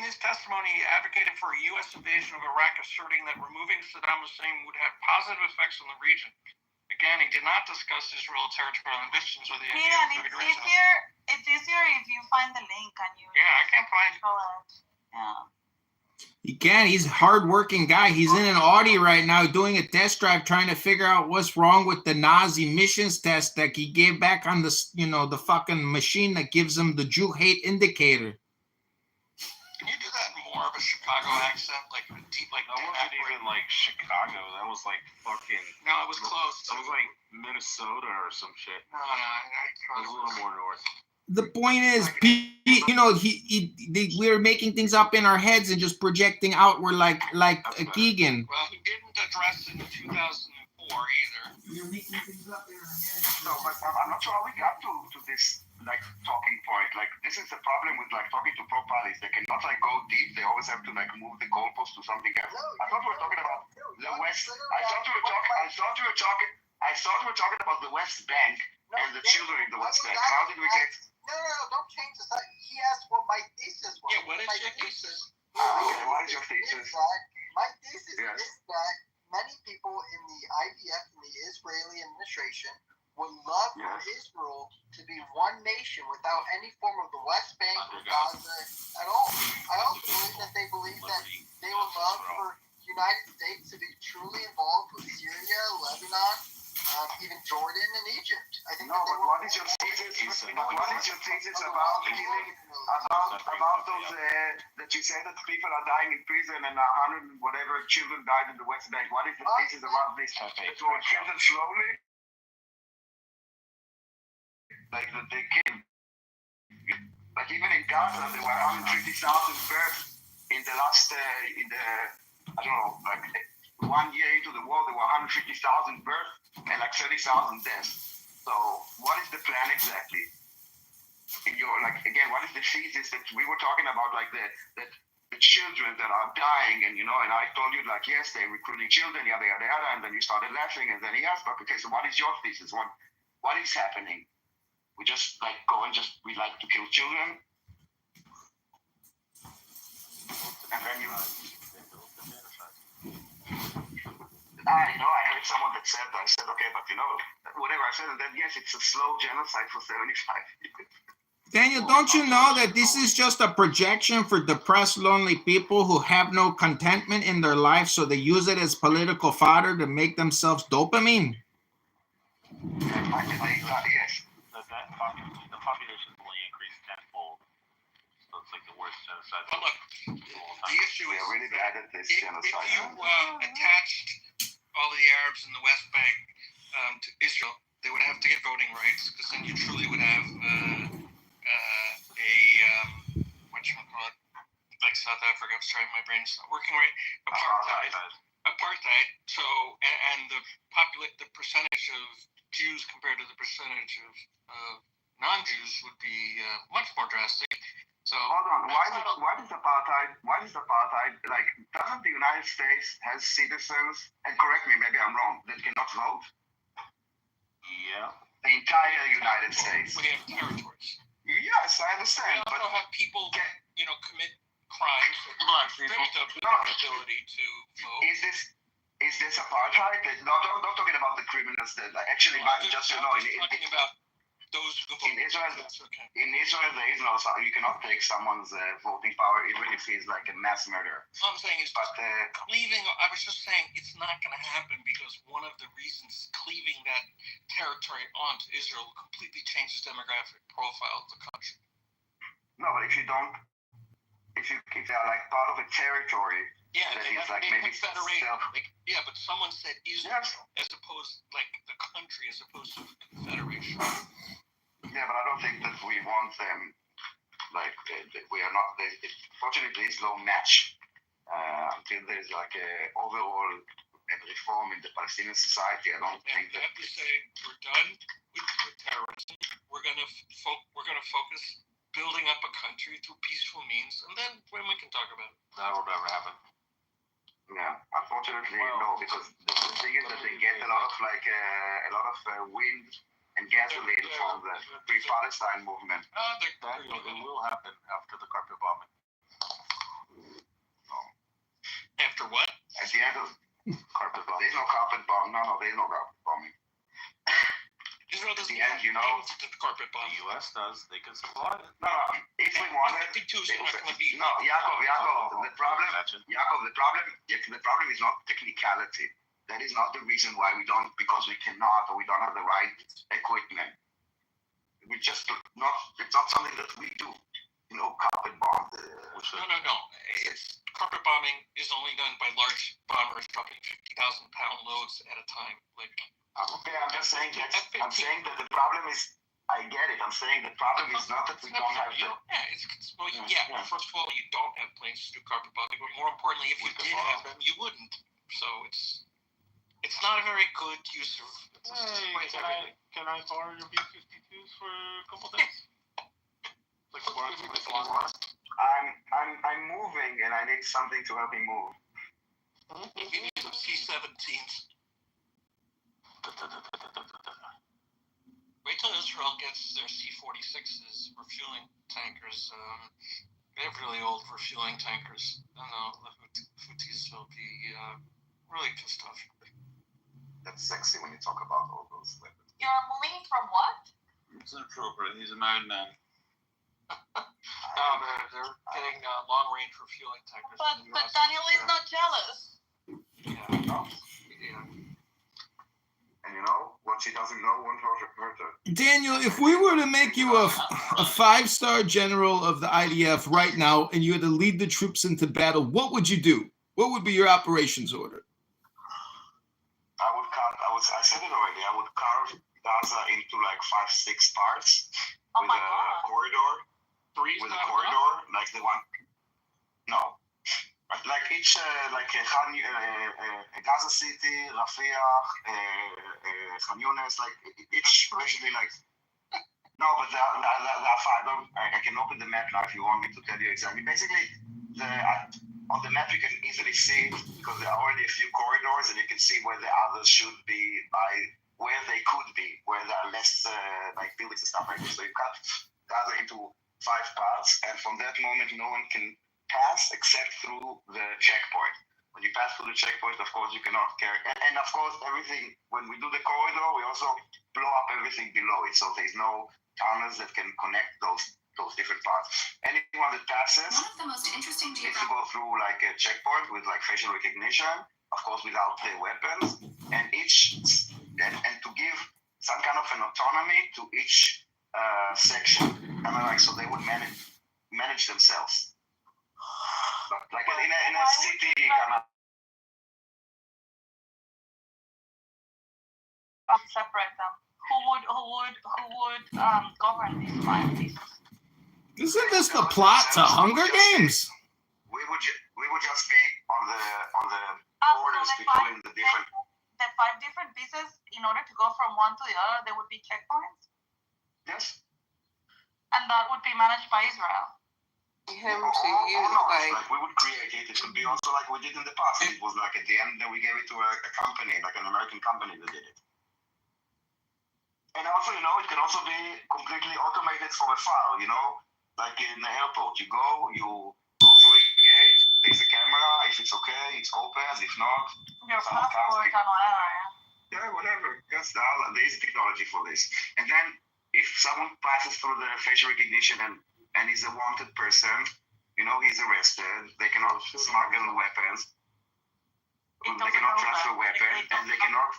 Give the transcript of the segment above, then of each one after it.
his testimony, he advocated for a U.S. invasion of Iraq, asserting that removing Saddam Hussein would have positive effects on the region. Again, he did not discuss Israel's territorial ambitions or the idea of It's easier if you find the link and you. Yeah, I can't find it. Yeah. He can. He's a hard-working guy. He's in an Audi right now doing a test drive trying to figure out what's wrong with the Nazi emissions test that he gave back on the, the fucking machine that gives him the Jew hate indicator. Can you do that in more of a Chicago accent? Like deep, like that wasn't even like Chicago. That was like fucking. No, it was close. That was like Minnesota or some shit. No, it was a little more north. The point is, we're making things up in our heads and just projecting outward like Keegan. Well, he didn't address it in 2004 either. We're making things up in our heads. No, but I'm not sure how we got to this like talking point. Like this is the problem with like talking to profiles. They cannot like go deep. They always have to like move the goalpost to something else. I thought we were talking about the West. I thought we were talking about the West Bank and the children in the West Bank. How did we get? No, don't change the side. He asked what my thesis was. Yeah, what is your thesis? Okay, what is your thesis? My thesis is that many people in the IDF and the Israeli administration would love for Israel to be one nation without any form of the West Bank or Gaza at all. I also believe that they believe that they would love for the United States to be truly involved with Syria, Lebanon, even Jordan and Egypt. I think. No, but what is your thesis? What is your thesis about killing, about those that you said that people are dying in prison and 100 and whatever children died in the West Bank? What is the thesis about this? That we will kill them slowly, like that they kill. Like even in Gaza, there were 150,000 births in the last I don't know, like 1 year into the war, there were 150,000 births and like 30,000 deaths. So what is the plan exactly? In your, like, again, what is the thesis that we were talking about, like the children that are dying, and and I told you like, yes, they're recruiting children, yada yada yada, and then you started laughing, and then he asked, okay, so what is your thesis? What is happening? We just like go and we like to kill children, and then you. I heard someone that said, I said, okay, but whatever I said, and then yes, it's a slow genocide for 75 years. Daniel, don't you know that this is just a projection for depressed, lonely people who have no contentment in their life, so they use it as political fodder to make themselves dopamine? Yes. The population only increased tenfold, so it's like the worst genocide. But look, the issue is really bad at this genocide. If you attached all of the Arabs in the West Bank to Israel, they would have to get voting rights, because then you truly would have like South Africa. I'm sorry, my brain's not working right. Apartheid. So, and the percentage of Jews compared to the percentage of non-Jews would be much more drastic. So hold on. Why is apartheid? Like, doesn't the United States have citizens? And correct me, maybe I'm wrong. That cannot vote. Yeah. The entire United States. We have territories. Yes, I understand. We also have people that commit crimes that stripped of their ability to vote. Is this apartheid? No, I'm not talking about the criminals that actually just talking about those who vote. In Israel, there is no. You cannot take someone's voting power, even if he's like a mass murderer. All I'm saying is, cleaving. I was just saying it's not going to happen, because one of the reasons cleaving that territory onto Israel completely changes the demographic profile of the country. No, but if they're like part of a territory, that is like maybe but someone said Israel as opposed like the country as opposed to confederation. Yeah, but I don't think that we want them. Like we are not. Fortunately, there is no match until there is like a overall reform in the Palestinian society. I don't think that. I have to say we're done with terrorism. We're gonna focus building up a country through peaceful means, and then when we can talk about it. That will never happen. Yeah, unfortunately, no, because the thing is that they get a lot of wind and gasoline from the Free Palestine movement. It will happen after the carpet bombing. there's no carpet bomb. No, there's no carpet bombing. Israel At doesn't the end, you know, the carpet bomb. The U.S. does. They can supply it. no, if we wanted, F-52 is not going to be. no, Yaakov, the problem, the problem is not technicality. That is not the reason why we don't, because we cannot or we don't have the right equipment. We just not. It's not something that we do. You know, carpet bomb. No. It's carpet bombing is only done by large bombers dropping 50,000-pound loads at a time. Like. Okay, I'm just saying that. I'm saying that the problem is. I get it. I'm saying the problem is not that we don't have the. First of all, you don't have planes to do carpet bombing, but more importantly, if you did have them, you wouldn't. So it's not a very good use of. Can I borrow your B-52s for a couple days? I'm moving and I need something to help me move. If you need some C-17s. Wait till Israel gets their C-46s, refueling tankers. They have really old refueling tankers. I don't know, the Houthis will be really pissed off. That's sexy when you talk about all those weapons. You're moving from what? It's inappropriate. He's a married man. No, they're getting long-range refueling tankers. But Daniel is not jealous. Yeah. And you know, what she doesn't know won't hurt her. Daniel, if we were to make you a 5-star general of the IDF right now and you had to lead the troops into battle, what would you do? What would be your operations order? I said it already. I would carve Gaza into like 5-6 parts with a corridor. With a corridor, like the one. No. Like each, Gaza City, Rafiah, Khan Yunis, like each basically like. No, but there are 5. I can open the map now if you want me to tell you exactly. Basically, on the map you can easily see because there are already a few corridors and you can see where the others should be by where they could be, where there are less like buildings and stuff like this. So you cut Gaza into 5 parts, and from that moment no one can pass except through the checkpoint. When you pass through the checkpoint, of course you cannot carry, and of course everything. When we do the corridor, we also blow up everything below it, so there's no tunnels that can connect those different parts. Anyone that passes needs to go through like a checkpoint with like facial recognition, of course without the weapons, and to give some kind of an autonomy to each section, kind of like so they would manage themselves. Like in a city kind of. Separate them. Who would govern these 5 pieces? Isn't this the plot to Hunger Games? We would just be on the borders between the different. The 5 different pieces, in order to go from one to the other, there would be checkpoints. Yes. And that would be managed by Israel. Him to use like we would create it. It could be also like we did in the past. It was like at the end that we gave it to a company, like an American company that did it. And also, you know, it can also be completely automated from afar. You know, like in the airport, you go through a gate. There's a camera. If it's okay, it's opens. If not, Your passport and whatever. Yeah, whatever. There is technology for this. And then if someone passes through the facial recognition and is a wanted person, you know, he's arrested. They cannot smuggle weapons. They cannot transfer weapons, and they cannot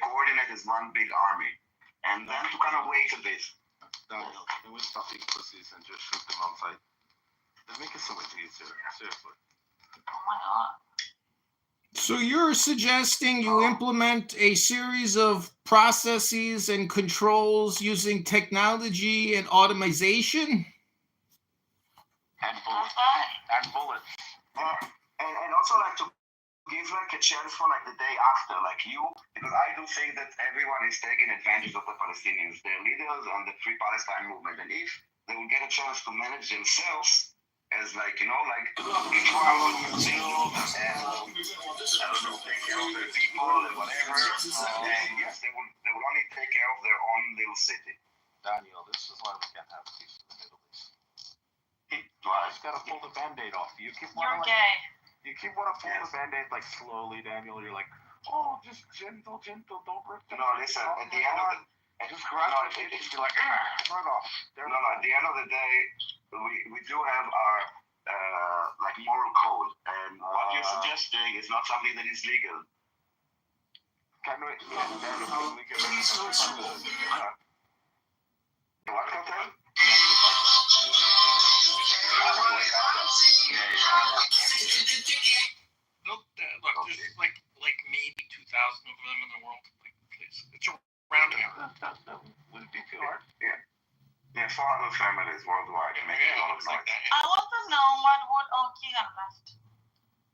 coordinate as one big army. And then to kind of wait a bit. Daniel, can we stop these pussies and just shoot them on sight? They make it so much easier. Seriously. Oh my God. So you're suggesting you implement a series of processes and controls using technology and automation? And bullets. And bullets. And also like to give like a chance for like the day after, like you, because I do think that everyone is taking advantage of the Palestinians, their leaders and the Free Palestine movement. And if they will get a chance to manage themselves as like, you know, like each one will use and I don't know, take care of their people and whatever. And yes, they will only take care of their own little city. Daniel, this is why we can't have peace in the Middle East. Why? You just gotta pull the Band-Aid off. You keep You're gay. You keep want to pull the band-aid like slowly, Daniel. You're like, oh, just gentle, don't rip the. No, listen. At the end of the just grab it. You're like, run off. no. At the end of the day, we do have our like moral code, and what you're suggesting is not something that is legal. Can we? Please go to school. What, Captain? Look, there's like maybe 2,000 of them in the world. Like, it's around here. That wouldn't be too hard. Yeah, 400 families worldwide making a lot of It's like noise. that. I want to know what would Keegan left.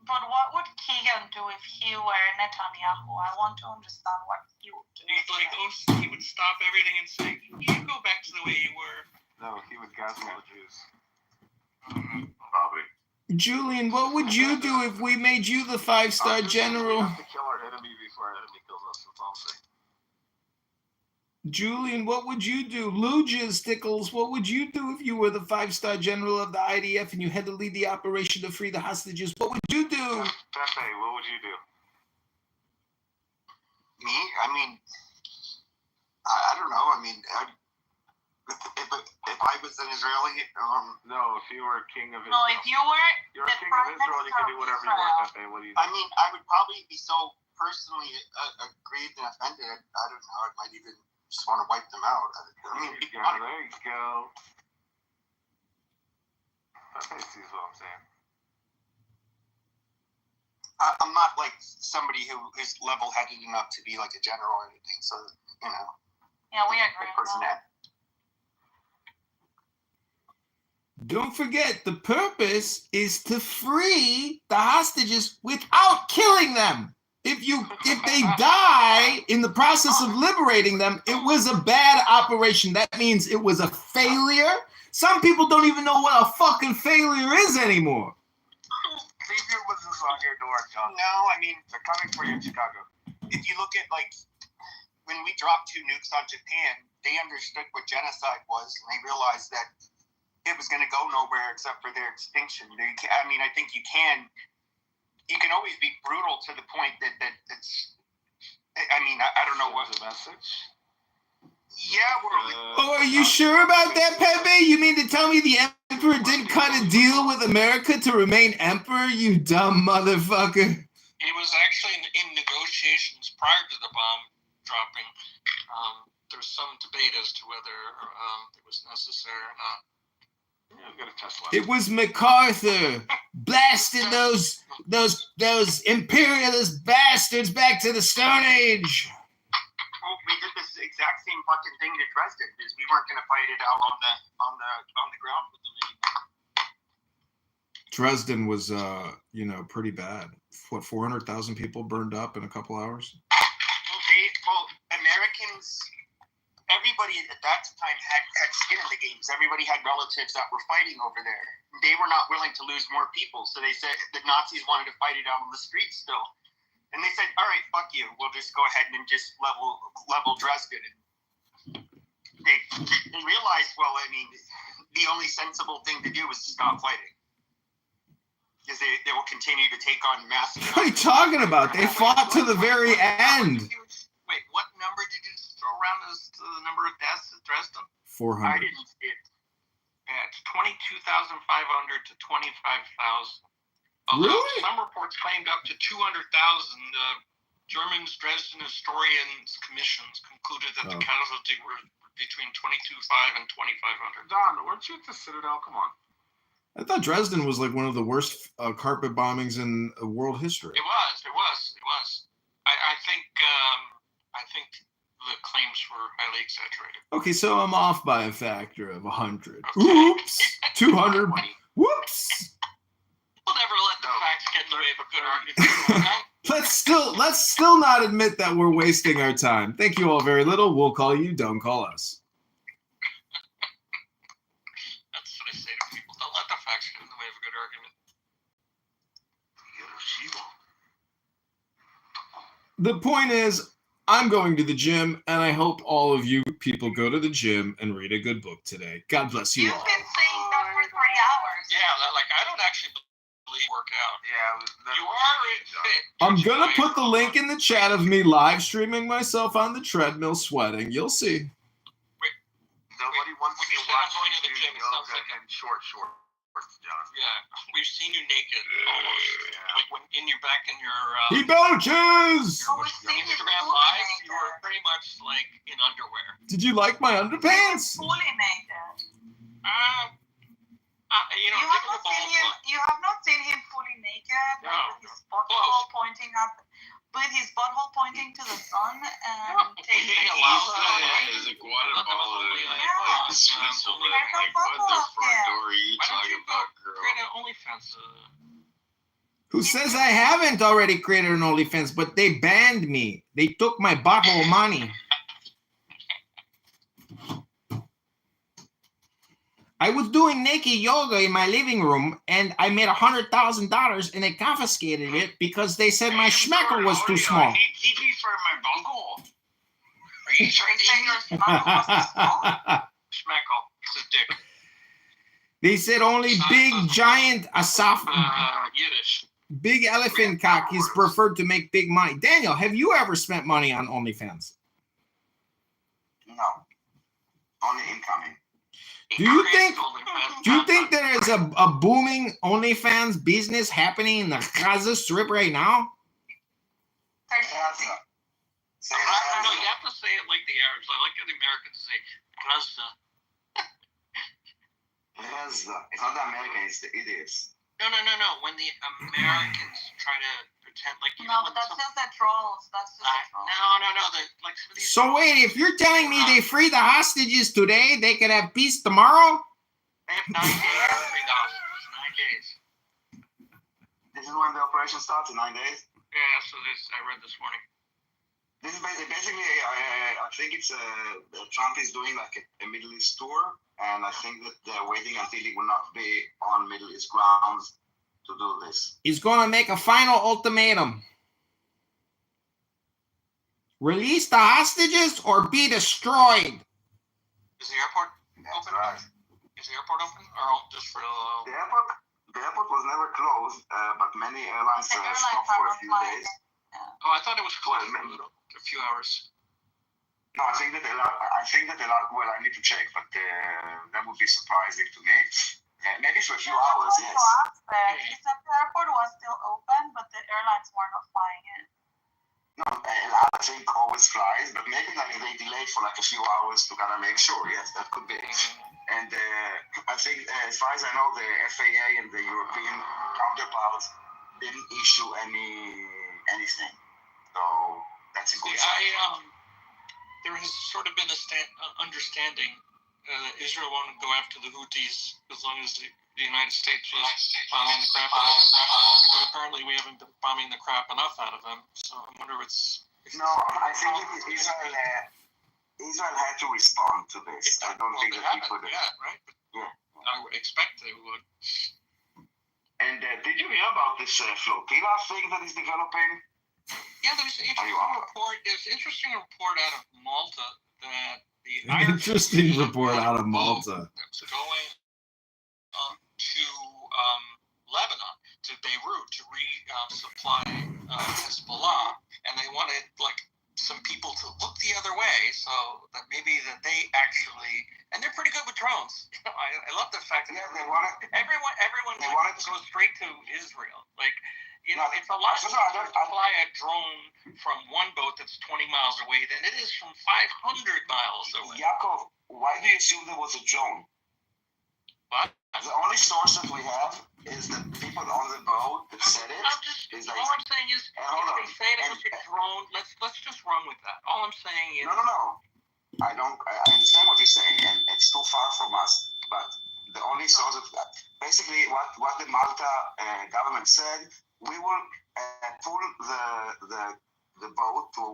But what would Keegan do if he were Netanyahu? I want to understand what he would do. He's like, he would stop everything and say, "You go back to the way you were." No, he would gas all the Jews. Probably. Julian, what would you do if we made you the 5-star general? We have to kill our enemy before our enemy kills us. That's all I'm saying. Julian, what would you do? Luja Stickles, what would you do if you were the 5-star general of the IDF and you had to lead the operation to free the hostages? What would you do? Pepe, what would you do? Me? I mean, I don't know. I mean, if I was an Israeli, No, if you were king of Israel. No, if you were You're the a king of prime Israel, you can do minister of whatever you want, Israel. Pepe. What do you do? I mean, I would probably be so personally aggrieved and offended. I don't know. I might even just want to wipe them out. I mean, There you go. Pepe sees what I'm saying. I'm not like somebody who is level-headed enough to be like a general or anything. So, you know, Yeah, we agree. good person that. Don't forget, the purpose is to free the hostages without killing them. If they die in the process of liberating them, it was a bad operation. That means it was a failure. Some people don't even know what a fucking failure is anymore. Leave your business on your door, John. No, I mean, They're coming for you in Chicago. if you look at like when we dropped 2 nukes on Japan, they understood what genocide was, and they realized that it was going to go nowhere except for their extinction. I mean, I think you can always be brutal to the point that it's. I mean, I don't know what the message. Yeah, Oh, are you sure about that, Pepe? You mean to tell me the emperor didn't cut a deal with America to remain emperor, you dumb motherfucker? He was actually in negotiations prior to the bomb dropping. There's some debate as to whether it was necessary or not. Yeah, I'm gonna Tesla. It was MacArthur blasting those imperialist bastards back to the Stone Age. Well, we did this exact same fucking thing to Dresden because we weren't going to fight it out on the ground with them anymore. Dresden was, pretty bad. What, 400,000 people burned up in a couple hours? Well, Americans, everybody at that time had skin in the games. Everybody had relatives that were fighting over there. They were not willing to lose more people, so they said the Nazis wanted to fight it out on the streets still. And they said, all right, fuck you. We'll just go ahead and just level Dresden. And they realized, well, I mean, the only sensible thing to do was to stop fighting. Because they will continue to take on massive. What are you talking about? They fought to the very end. Wait, what number did you throw around as to the number of deaths at Dresden? 400. I didn't see it. Yeah, it's 22,500 to 25,000. Really? Some reports claimed up to 200,000. Germans, Dresden historians commissions concluded that the casualty were between 22,500 and 2,500. Don, weren't you at the Citadel? Come on. I thought Dresden was like one of the worst carpet bombings in world history. It was. I think the claims were highly exaggerated. Okay, so I'm off by a factor of 100. Oops! 200. Whoops! We'll never let the facts get in the way of a good argument. Let's still not admit that we're wasting our time. Thank you all very little. We'll call you. Don't call us. That's what I say to people. Don't let the facts get in the way of a good argument. The point is, I'm going to the gym, and I hope all of you people go to the gym and read a good book today. God bless you all. You've been saying that for 3 hours. Yeah, like I don't actually work out. Yeah, You are fit. I'm gonna put the link in the chat of me live streaming myself on the treadmill sweating. You'll see. Nobody wants When to you said watch I'm going you to the do gym, it sounds yoga like in shorts, John. Yeah, we've seen you naked almost. Yeah. Like when in your back in your He belches! Oh, we've seen you Instagram fully live, naked. you were pretty much like in underwear. Did you like my underpants? Fully naked. You know, You have give it not a ball seen him. plug. You have not seen him fully naked, No, like with his butthole close. pointing up, with his butthole pointing to the sun, and taking. He He's allows like, what about it? Yeah. Like Switzerland? Like, what the front door are you Why don't talking you go about, girl? create an OnlyFans? Who says I haven't already created an OnlyFans, but they banned me. They took my butthole money. I was doing naked yoga in my living room, and I made $100,000, and they confiscated it because they said my schmeckle was too small. I need TV for my bungle. Are you trying to Saying your butthole was too small. schmeckle? It's a dick. They said only big, giant, Yiddish. big elephant cock is preferred to make big money. Daniel, have you ever spent money on OnlyFans? No. Only incoming. Do you think there is a booming OnlyFans business happening in the Gaza Strip right now? Gaza. Say No, you Gaza. have to say it like the Arabs. I like how the Americans say Gaza. Gaza. It's not the Americans, it's the idiots. No. When the Americans try to pretend like you No, know, but that's just the trolls. That's just the trolls. no. Like some of these So wait, if you're telling me they free the hostages today, they could have peace tomorrow? they have 9 days to free the hostages. 9 days. This is when the operation starts in 9 days. Yeah, so this I read this morning. This is basically I think it's Trump is doing like a Middle East tour, and I think that they're waiting until he will not be on Middle East grounds to do this. He's going to make a final ultimatum. Release the hostages or be destroyed. Is the airport That's open? right. Is the airport open or just for The airport was never closed, but many airlines The airlines stopped are for a not few flying. days. Oh, I thought it was closed for a few hours. No, I think that well, I need to check, but that would be surprising to me. Maybe for a few hours, yes. He said the airport was still open, but the airlines were not flying in. No, I think always flies, but maybe like they delayed for like a few hours to kind of make sure. Yes, that could be. And I think, as far as I know, the FAA and the European counterparts didn't issue anything. So that's a good sign. There has sort of been a understanding that Israel won't go after the Houthis as long as the United States was bombing the crap out of them. But apparently we haven't been bombing the crap enough out of them. So I wonder No, I think Israel had to respond to this. I don't think that he could. Yeah, right? Yeah. I would expect they would. And did you hear about this flotilla thing that is developing? Yeah, there's an interesting report. There's an interesting report out of Malta that the Interesting report out of Malta. That's going to Lebanon, to Beirut, to resupply Hezbollah, and they wanted like some people to look the other way, so that maybe that they actually, and they're pretty good with drones. I love the fact that everyone they wanted to go straight to Israel. Like, you know, it's a lot So, easier to fly a drone from one boat that's 20 miles away than it is from 500 miles away. Yaakov, why do you assume there was a drone? What? The only source that we have is the people on the boat that said it. All I'm saying is, if they say it was a drone, let's just run with that. All I'm saying is... No. I understand what you're saying, and it's too far from us. But the only source of that, basically what the Malta government said, we will pull the boat to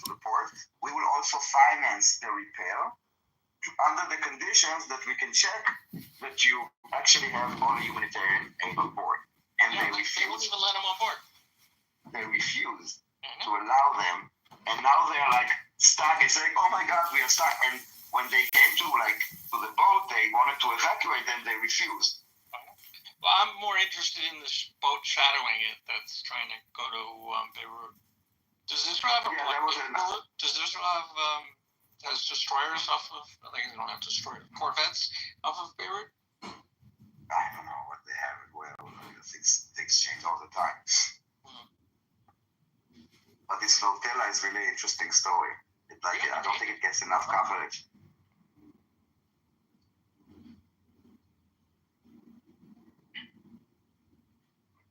the port. We will also finance the repair under the conditions that we can check that you actually have all humanitarian aid on board. And they wouldn't refused. even let them on board. They refused to allow them, and now they're like stuck. It's like, oh my God, we are stuck. And when they came to the boat, they wanted to evacuate them. They refused. Well, I'm more interested in this boat shadowing it that's trying to go to Beirut. Does Israel have Does Israel have has destroyers off of? I think they don't have destroyers. Corvettes off of Beirut. I don't know what they have. Well, things change all the time. But this flotilla is really interesting story. I don't think it gets enough coverage.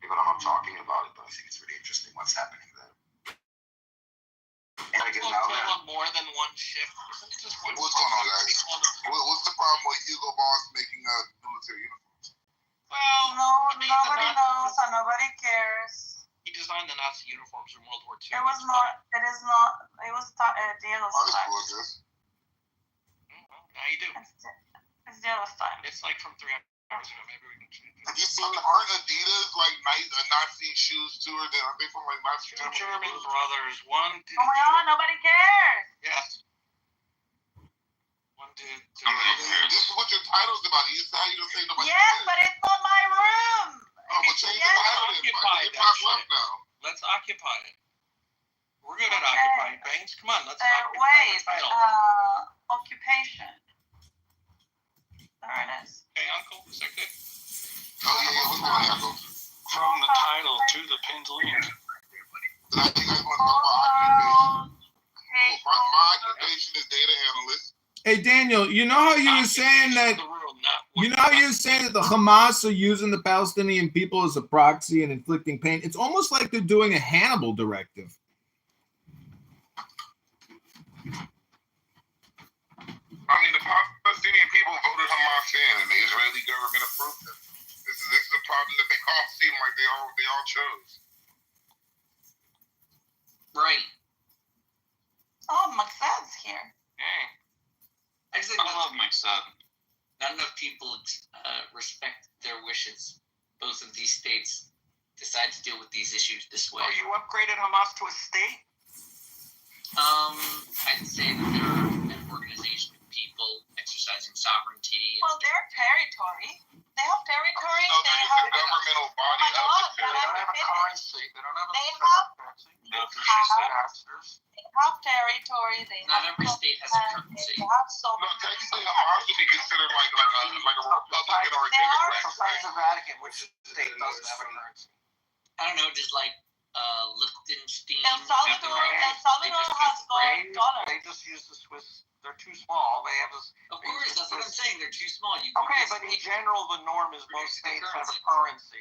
People are not talking about it, but I think it's really interesting what's happening there. And It's on more than one ship. Isn't it just one? What's going on, guys? What's the problem with Hugo Boss making military uniforms? Well, nobody knows and nobody cares. He designed the Nazi uniforms in World War II. It was not. It is not. It was Diego's time. Now you do. It's Diego's time. It's like from 3 hours ago. Maybe we can change it. Have you seen? Aren't Adidas like Nazi shoes too? Or aren't they from like Nazi Two German brothers. One did. Oh my God! Nobody cares. Yes. One did. This is what your title's about. You say you don't say nobody. Yes, but it's not my room. Oh, but change the title. Left now. Let's occupy it. We're good at occupying things. Come on, let's occupy wait. the title. Occupation. There it is. Okay, Uncle, is that good? Oh yeah, what's going on, Uncle? From the title to the pinned link. I think I want to talk about occupation. My occupation is data analyst. Hey Daniel, you know how you were saying that? You know how you were saying that the Hamas are using the Palestinian people as a proxy and inflicting pain? It's almost like they're doing a Hannibal directive. I mean, the Palestinian people voted Hamas in, and the Israeli government approved them. This is a problem that they all seem like they all chose. Right. Oh, Maxad's here. Hey. I just think I love Maxad. Not enough people respect their wishes. Both of these states decide to deal with these issues this way. Oh, you upgraded Hamas to a state? I'd say that they're an organization of people exercising sovereignty. Well, they're territory. They have territory. No, they're just a governmental body of the They don't have a currency. They don't have a currency. They have territory. They Not have every state has a currency. They have so No, technically Hamas would be considered like a Republican or a Democrat. Besides the Vatican, which state doesn't have a currency? I don't know, just like Liechtenstein. El Salvador has dollars. They just use the Swiss. They're too small. They have this. Of course, that's what I'm saying. They're too small. Okay, but in general, the norm is most states have a currency,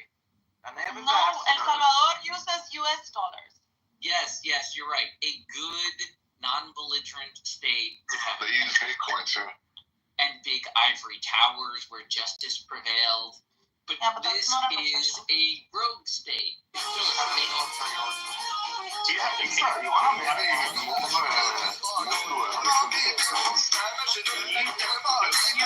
and they have No, El Salvador uses U.S. dollars. Yes, you're right. A good, non-belligerent state would have. They use Bitcoin too. And big ivory towers where justice prevailed. But, this is a rogue state. It's still a You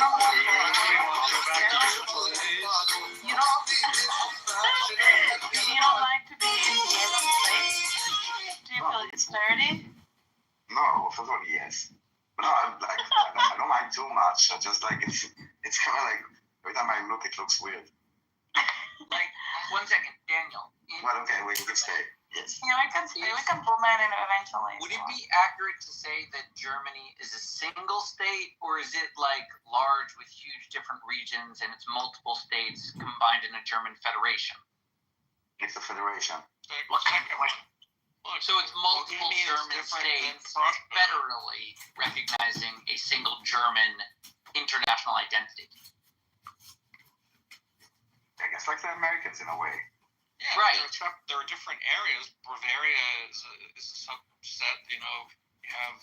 don't like to be in the state? Do you feel it's dirty? No, first of all, yes. But no, I don't mind too much. I just like it's kind of like every time I look, it looks weird. Like, 1 second, Daniel. Well, okay, we can stay. Yes. Yeah, we can stay. We can boom it in eventually. Would it be accurate to say that Germany is a single state, or is it like large with huge different regions and it's multiple states combined in a German federation? It's a federation. So it's multiple German states federally recognizing a single German international identity. I guess like the Americans in a way. Yeah, right. There are different areas. Bavaria is a subset. You know, you have.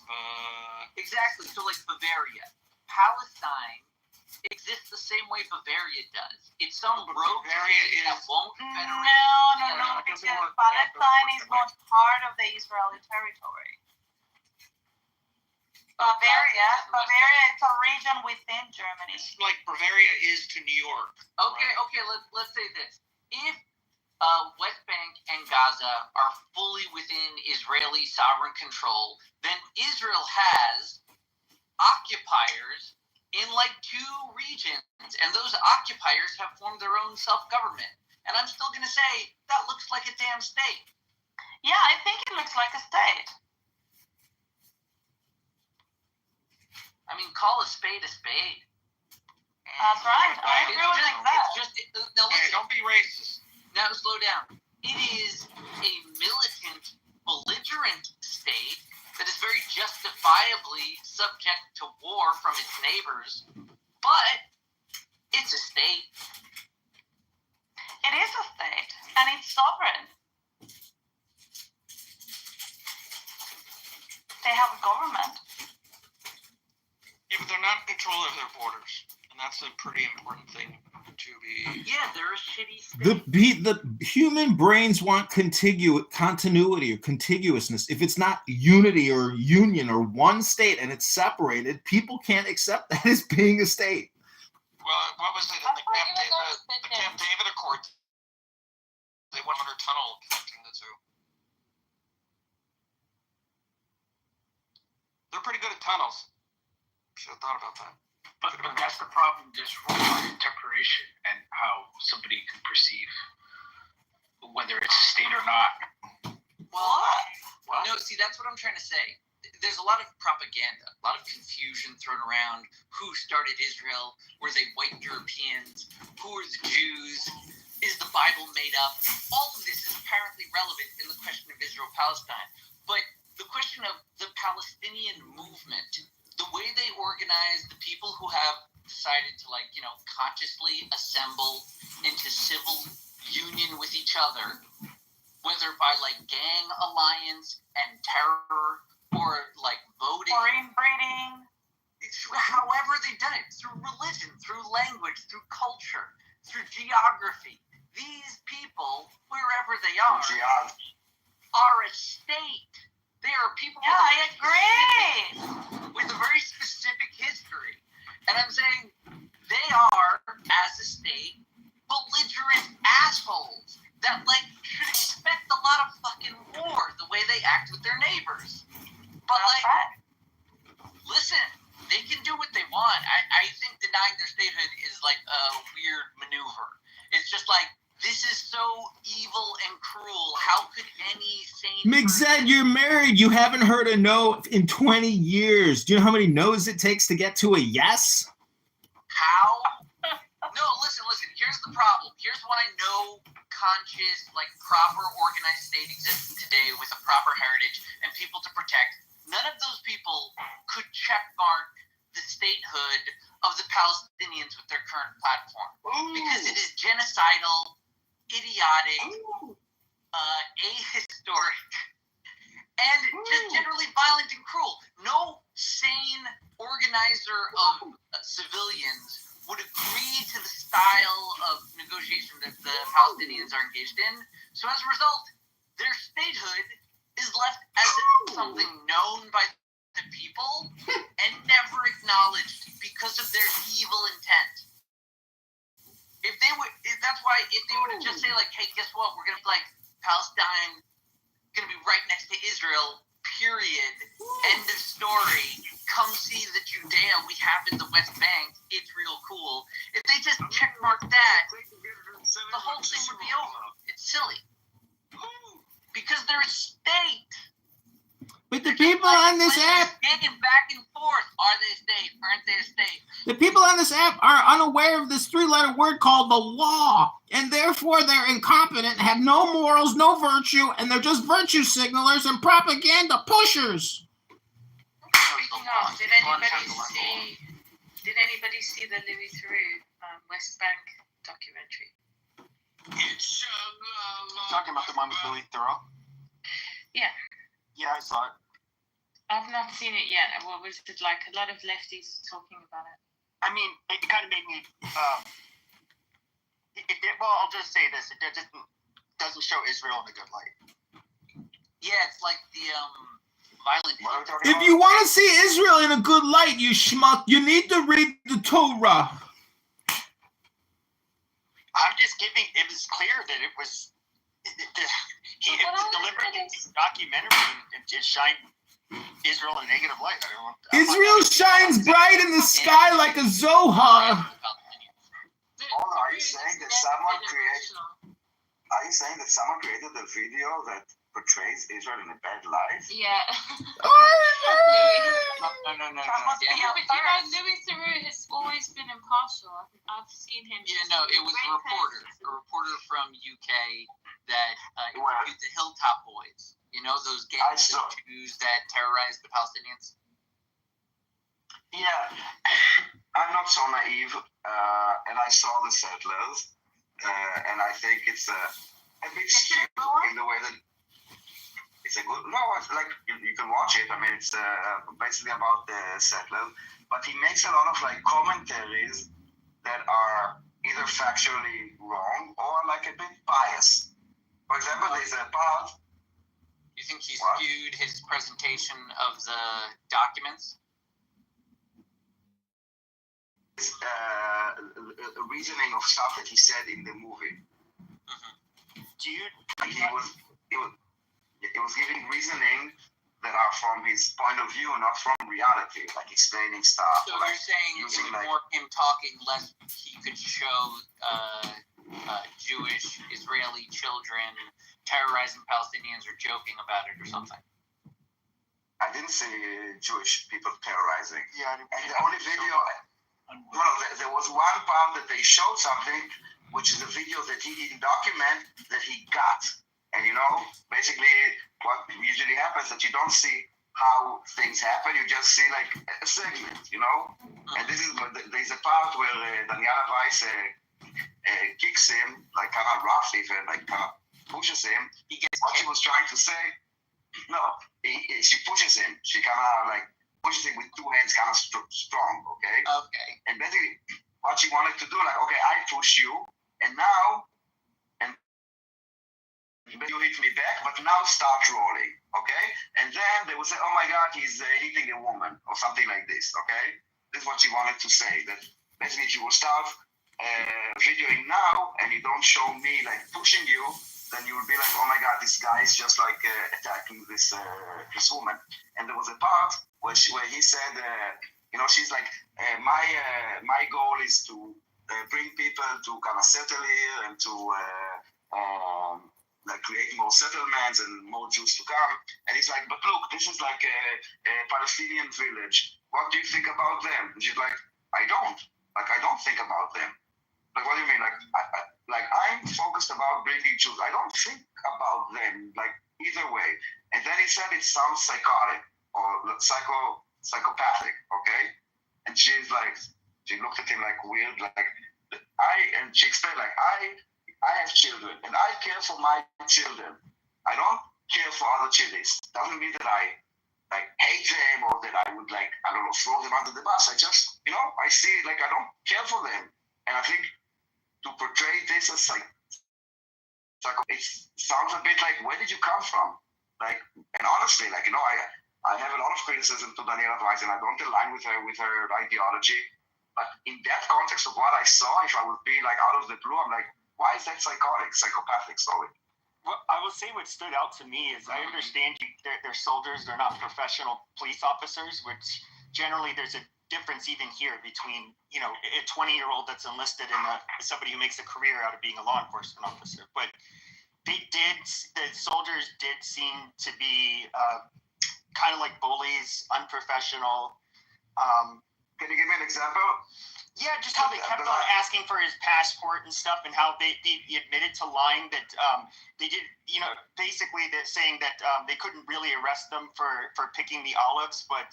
Exactly. So like Bavaria, Palestine exists the same way Bavaria does. It's some rogue state that won't federate. No, because Palestine is not part of the Israeli territory. Bavaria is a region within Germany. It's like Bavaria is to New York. Okay, let's say this. If West Bank and Gaza are fully within Israeli sovereign control, then Israel has occupiers in like 2 regions, and those occupiers have formed their own self-government. And I'm still going to say that looks like a damn state. Yeah, I think it looks like a state. I mean, call a spade a spade. That's right. I agree with that. Now listen, don't be racist. Now slow down. It is a militant, belligerent state that is very justifiably subject to war from its neighbors, but it's a state. It is a state, and it's sovereign. They have a government. Yeah, but they're not in control of their borders, and that's a pretty important thing to be. Yeah, they're a shitty state. The human brains want continuity or contiguousness. If it's not unity or union or one state and it's separated, people can't accept that as being a state. Well, what was it in the Camp David Accord? They went under tunnel connecting the two. They're pretty good at tunnels. Should have thought about that. But that's the problem. There's room for interpretation and how somebody can perceive whether it's a state or not. Well, no, see, that's what I'm trying to say. There's a lot of propaganda, a lot of confusion thrown around. Who started Israel? Were they white Europeans? Who are the Jews? Is the Bible made up? All of this is apparently relevant in the question of Israel-Palestine. But the question of the Palestinian movement, the way they organize the people who have decided to, consciously assemble into civil union with each other, whether by, gang alliance and terror or, voting. Or inbreeding. However they've done it, through religion, through language, through culture, through geography. These people, wherever they are a state. They are people with a very specific history. And I'm saying they are, as a state, belligerent assholes that, should expect a lot of fucking war the way they act with their neighbors. But, listen, they can do what they want. I think denying their statehood is, a weird maneuver. It's just this is so evil and cruel. How could any sane Migzed, you're married. You haven't heard a no in 20 years. Do you know how many no's it takes to get to a yes? How? No, listen. Here's the problem. Here's why no conscious, proper organized state existing today with a proper heritage and people to protect. None of those people could checkmark the statehood of the Palestinians with their current platform. Because it is genocidal, idiotic, ahistoric, and just generally violent and cruel. No sane organizer of civilians would agree to the style of negotiation that the Palestinians are engaged in. So as a result, their statehood is left as something known by the people and never acknowledged because of their evil intent. That's why if they were to just say hey, guess what? We're gonna be Palestine, gonna be right next to Israel. Period. End of story. Come see the Judea we have in the West Bank. It's real cool. If they just checkmark that, the whole thing would be over. It's silly. Because they're a state. But the people on this app, Getting back and forth. Are they a state? Aren't they a state? the people on this app are unaware of this 3-letter word called the law, and therefore they're incompetent, have no morals, no virtue, and they're just virtue signalers and propaganda pushers. Speaking of, did anybody see the Louis Theroux West Bank documentary? Talking about the one with Louis Theroux? Yeah. Yeah, I saw it. I've not seen it yet. What was it like? A lot of lefties talking about it. I mean, it kind of made me. Well, I'll just say this: it doesn't show Israel in a good light. Yeah, it's like the violent. If you want to see Israel in a good light, you schmuck, you need to read the Torah. I'm just giving. It was clear that it was. He deliberately documentary and just shine Israel in a negative light. I don't. Israel shines bright in the sky like a Zohar. Hold on, are you saying that someone created a video that portrays Israel in a bad light? Yeah. No. Yeah, but you know, Louis Theroux has always been impartial. I've seen him. Yeah, no, it was a reporter from UK that interviewed the Hilltop Boys. You know, those gangs of Jews that terrorized the Palestinians? Yeah, I'm not so naive, and I saw the settlers, and I think it's a bit skewed in the way that it's a good. No, it's like you can watch it. I mean, it's basically about the settlers, but he makes a lot of like commentaries that are either factually wrong or like a bit biased. For example, there's a part. You think he skewed his presentation of the documents? Reasoning of stuff that he said in the movie. Mm-hmm. He was giving reasoning that are from his point of view, not from reality, like explaining stuff. So like you're saying it was more him talking, less he could show Jewish Israeli children terrorizing Palestinians or joking about it or something? I didn't say Jewish people terrorizing. Yeah, and the only video, there was one part that they showed something, which is a video that he didn't document that he got. And you know, basically what usually happens that you don't see how things happen, you just see like a segment, you know? And this is, there's a part where Daniela Weiss kicks him, like kind of roughly, like kind of pushes him. What she was trying to say, no, she pushes him. She kind of like pushes him with two hands, kind of strong, okay? Okay. And basically, what she wanted to do, like, okay, I push you, and now, and you hit me back, but now start rolling, okay? And then they will say, oh my God, he's hitting a woman, or something like this, okay? This is what she wanted to say, that basically if you will start videoing now, and you don't show me, like, pushing you, then you will be like, oh my God, this guy is just like attacking this woman. And there was a part where he said, you know, she's like, my goal is to bring people to kind of settle here and to like create more settlements and more Jews to come. And he's like, but look, this is like a Palestinian village. What do you think about them? And she's like, I don't think about them. Like, what do you mean? Like I'm focused about bringing Jews. I don't think about them, like, either way. And then he said it sounds psychotic or psychopathic, okay? And she's like, she looked at him like weird, like, and she explained, like, I have children, and I care for my children. I don't care for other children. It doesn't mean that I, like, hate them or that I would, like, I don't know, throw them under the bus. I just, you know, I see, like, I don't care for them. And I think to portray this as like it sounds a bit like, where did you come from? Like, and honestly, like, you know, I have a lot of criticism to Daniela Weiss, and I don't align with her ideology. But in that context of what I saw, if I would be like out of the blue, I'm like, why is that psychopathic? Sorry. Well, I will say what stood out to me is I understand they're soldiers, they're not professional police officers, which generally there's a difference even here between, you know, a 20-year-old that's enlisted and somebody who makes a career out of being a law enforcement officer. But the soldiers did seem to be kind of like bullies, unprofessional. Can you give me an example? Yeah, just how they kept on asking for his passport and stuff, and how they admitted to lying that they did, you know, basically they're saying that they couldn't really arrest them for picking the olives, but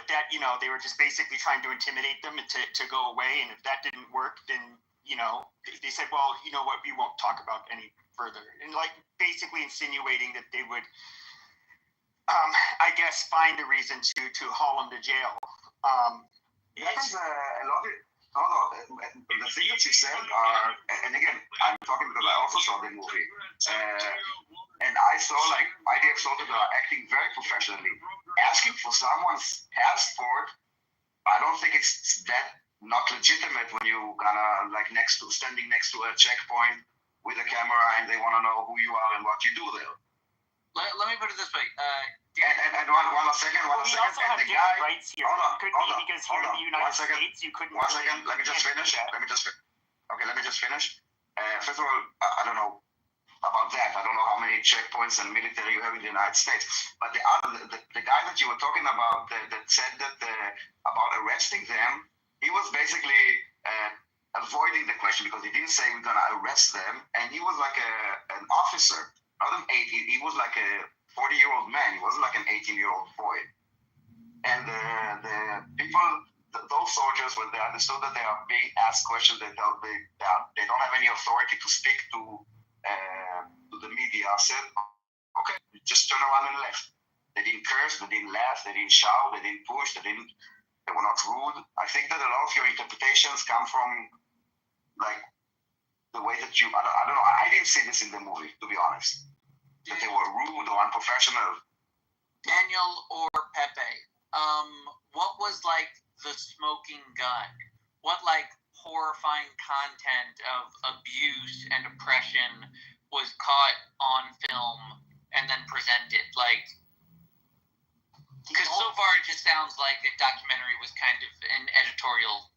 that, you know, they were just basically trying to intimidate them and to go away, and if that didn't work, then, you know, they said, well, you know what, we won't talk about any further, and like basically insinuating that they would, I guess, find a reason to haul him to jail. That's a lot of the things that you said are, and again, I'm talking because I also saw the movie, and I saw like IDF soldiers are acting very professionally. Asking for someone's passport, I don't think it's that not legitimate when you kind of like standing next to a checkpoint with a camera and they want to know who you are and what you do there. Let me put it this way. And one second. We also have And the different guy. rights here. Hold on, Could hold be on, because hold here in on. the United 1 second. States you couldn't. 1 second. Let me just finish. Let me just finish. First of all, I don't know about that. I don't know how many checkpoints and military you have in the United States. But the guy that you were talking about that said that about arresting them, he was basically avoiding the question because he didn't say we're gonna arrest them, and he was like an officer, not an 8. He was like a 40-year-old man. He wasn't like an 18-year-old boy. And the people, those soldiers, when they understood that they are being asked questions, they don't have any authority to speak to the media, said, okay, just turn around and left. They didn't curse, they didn't laugh, they didn't shout, they didn't push, they were not rude. I think that a lot of your interpretations come from like the way that I don't know, I didn't see this in the movie, to be honest. That they were rude or unprofessional. Daniel or Pepe, what was like the smoking gun? What like horrifying content of abuse and oppression was caught on film and then presented? Like, because so far it just sounds like the documentary was kind of an editorial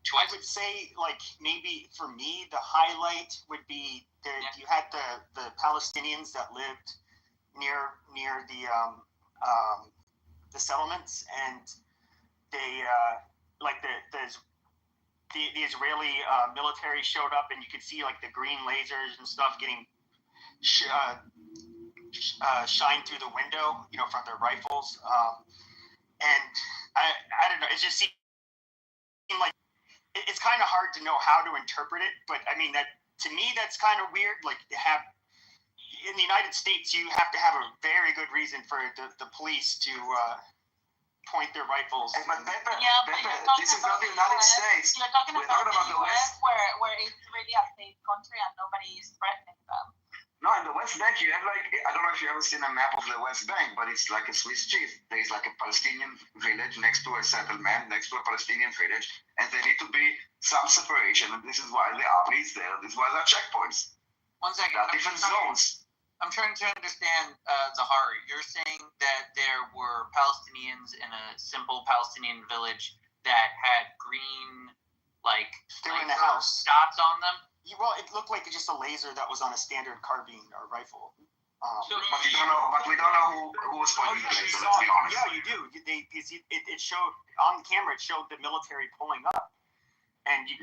choice. I would say, like, maybe for me, the highlight would be you had the Palestinians that lived near the settlements, and they the Israeli military showed up, and you could see like the green lasers and stuff getting shined through the window, from their rifles, and I don't know, it just seemed like it's kind of hard to know how to interpret it, but I mean, that to me that's kind of weird. Like, to have in the United States, you have to have a very good reason for the police to point their rifles. But Pepe, but this is not the United States. You're talking We're about talking the US, where it's really a safe country and nobody is threatening them. No, in the West Bank, you have like, I don't know if you ever seen a map of the West Bank, but it's like a Swiss cheese. There's like a Palestinian village next to a settlement, next to a Palestinian village, and there need to be some separation, and this is why the army is there. This is why there are checkpoints. 1 second. There are different zones. I'm trying to understand, Zahari. You're saying that there were Palestinians in a simple Palestinian village that had green, like, they were in a house, dots on them? Well, it looked like just a laser that was on a standard carbine or rifle. But we don't know who was pointing the laser. Let's be honest. Yeah, you do. It showed on camera. It showed the military pulling up, and you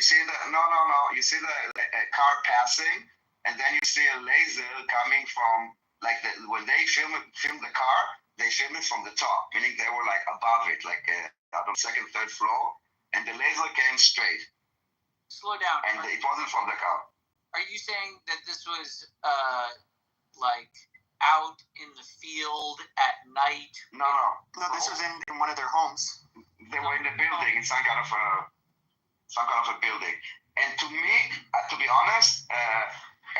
see You see the car passing, and then you see a laser coming from when they film the car, they film it from the top, meaning they were like above it, like on second, third floor, and the laser came straight. Slow down. And it wasn't from the car. Are you saying that this was like out in the field at night? No. This was in one of their homes. They were in the building, in some kind of a building. And to me, to be honest,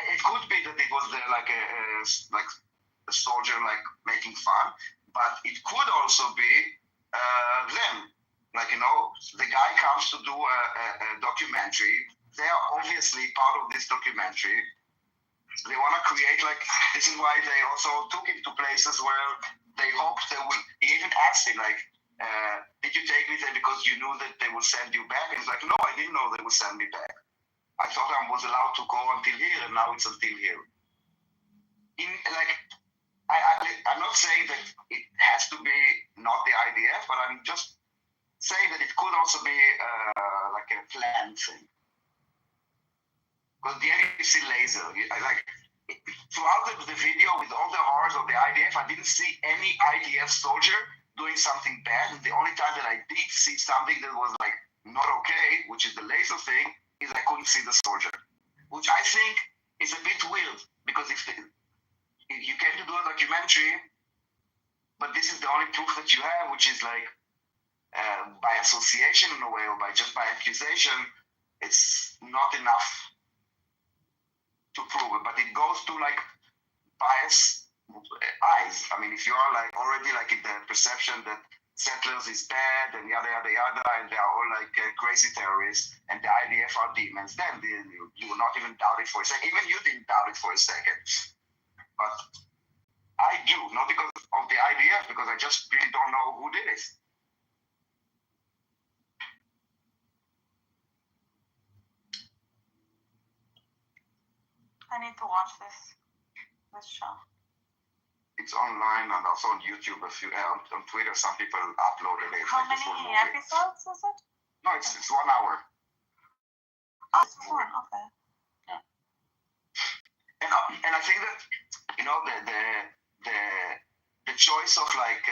it could be that it was like a soldier like making fun, but it could also be them. Like, the guy comes to do a documentary. They are obviously part of this documentary. They want to create, this is why they also took him to places where they hoped they would. He even asked him, did you take me there because you knew that they would send you back? And he's like, no, I didn't know they would send me back. I thought I was allowed to go until here, and now it's until here. I'm not saying that it has to be not the IDF, but I'm just saying that it could also be like a planned thing. Because the end you see laser. Throughout the video with all the horrors of the IDF, I didn't see any IDF soldier doing something bad. And the only time that I did see something that was like not okay, which is the laser thing, is I couldn't see the soldier. Which I think is a bit weird, because if you came to do a documentary, but this is the only proof that you have, which is like by association in a way, or just by accusation, it's not enough to prove it. But it goes to like bias eyes. I mean, if you are like already like in the perception that settlers is bad and yada yada yada, and they are all like crazy terrorists, and the IDF are demons, then you will not even doubt it for a second. Even you didn't doubt it for a second. But I do, not because of the IDF, because I just really don't know who did it. I need to watch this show. It's online and also on YouTube. On Twitter, some people uploaded it. How like many episodes is it? No, it's 1 hour. Oh, it's one. Okay. And I think that the choice of like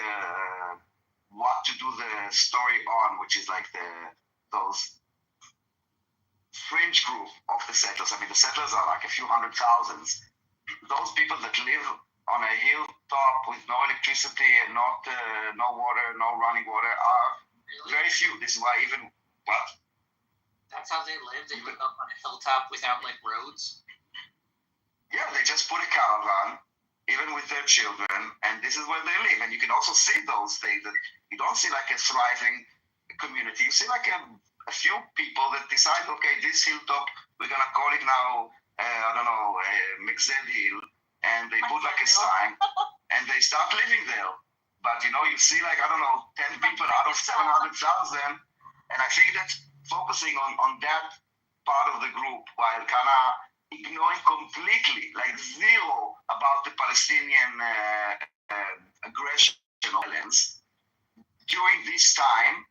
what to do the story on, which is like those fringe group of the settlers. I mean, the settlers are like a few hundred thousands. Those people that live on a hilltop with no electricity and no water, no running water are very few. This is why even what? That's how they live. They live up on a hilltop without like roads. Yeah, they just put a caravan, even with their children, and this is where they live. And you can also see those things. That you don't see like a thriving community. You see like a few people that decide, okay, this hilltop, we're gonna call it now, I don't know, Mixed Hill, and they put like a sign, and they start living there. But you see like, I don't know, 10 people out of 700,000, and I think that focusing on that part of the group while kind of ignoring completely, like zero, about the Palestinian aggression or violence during this time,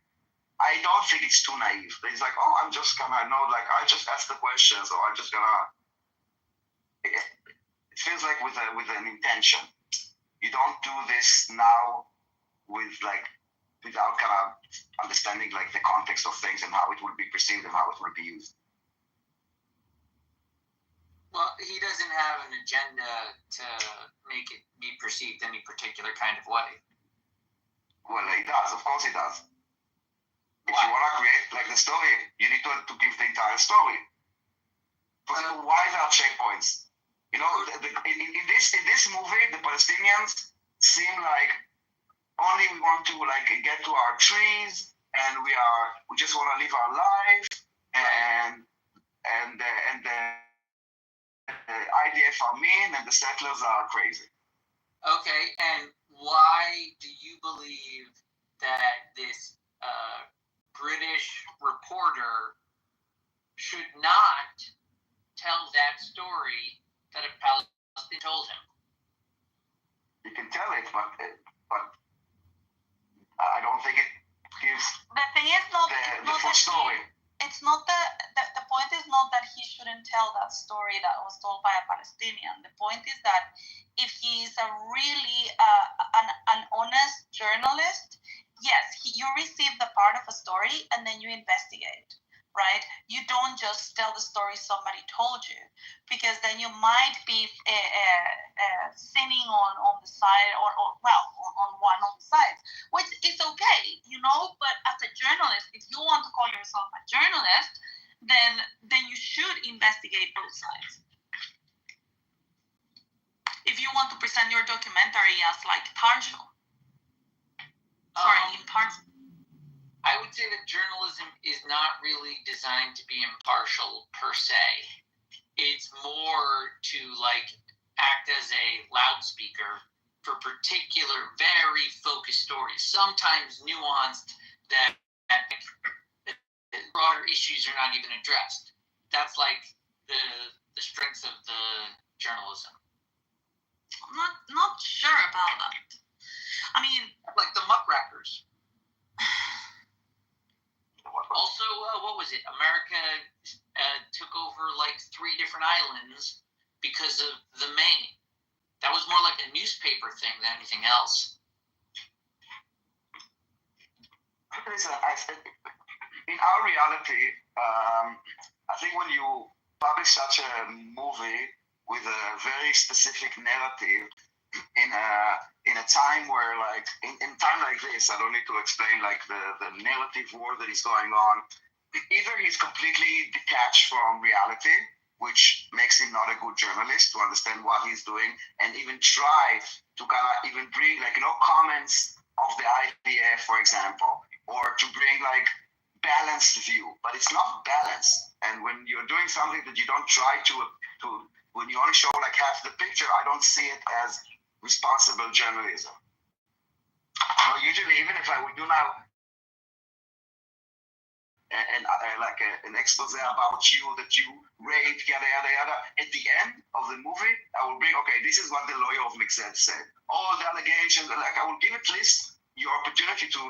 I don't think it's too naive. It's like, oh, I'm just gonna I just ask the questions, or I'm just gonna. It feels like with an intention. You don't do this now without kind of understanding like the context of things and how it will be perceived and how it will be used. Well, he doesn't have an agenda to make it be perceived any particular kind of way. Well, he does. Of course he does. If you want to create like the story, you need to give the entire story. For example, why there are checkpoints? In this movie, the Palestinians seem like only we want to like get to our trees, and we just want to live our life, and the IDF are mean, and the settlers are crazy. Okay, and why do you believe that this British reporter should not tell that story that a Palestinian told him? You can tell it, but I don't think it gives the thing is not the full story. It's not the point is not that he shouldn't tell that story that was told by a Palestinian. The point is that if he is a really an honest journalist, yes, you receive the part of a story and then you investigate, right? You don't just tell the story somebody told you, because then you might be sinning on the side or on one of the sides, which is okay, but as a journalist, if you want to call yourself a journalist, then you should investigate both sides. If you want to present your documentary as like partial. Impartial. I would say that journalism is not really designed to be impartial per se. It's more to like act as a loudspeaker for particular, very focused stories, sometimes nuanced, that broader issues are not even addressed. That's like the strength of the journalism. I'm not sure about that. I mean, like the muckrackers. Also, what was it? America took over like 3 different islands because of the Maine. That was more like a newspaper thing than anything else. Listen, I think in our reality, I think when you publish such a movie with a very specific narrative in a time where like in time like this, I don't need to explain like the narrative war that is going on. Either he's completely detached from reality, which makes him not a good journalist to understand what he's doing and even try to kind of even bring like comments of the IDF, for example, or to bring like balanced view, but it's not balanced. And when you're doing something that you don't try to when you only show like half the picture, I don't see it as responsible journalism. So usually, even if I would do now an expose about you, that you raped, yada yada yada, at the end of the movie, I will bring, okay, this is what the lawyer of Mixed said. All the allegations, like I will give at least your opportunity to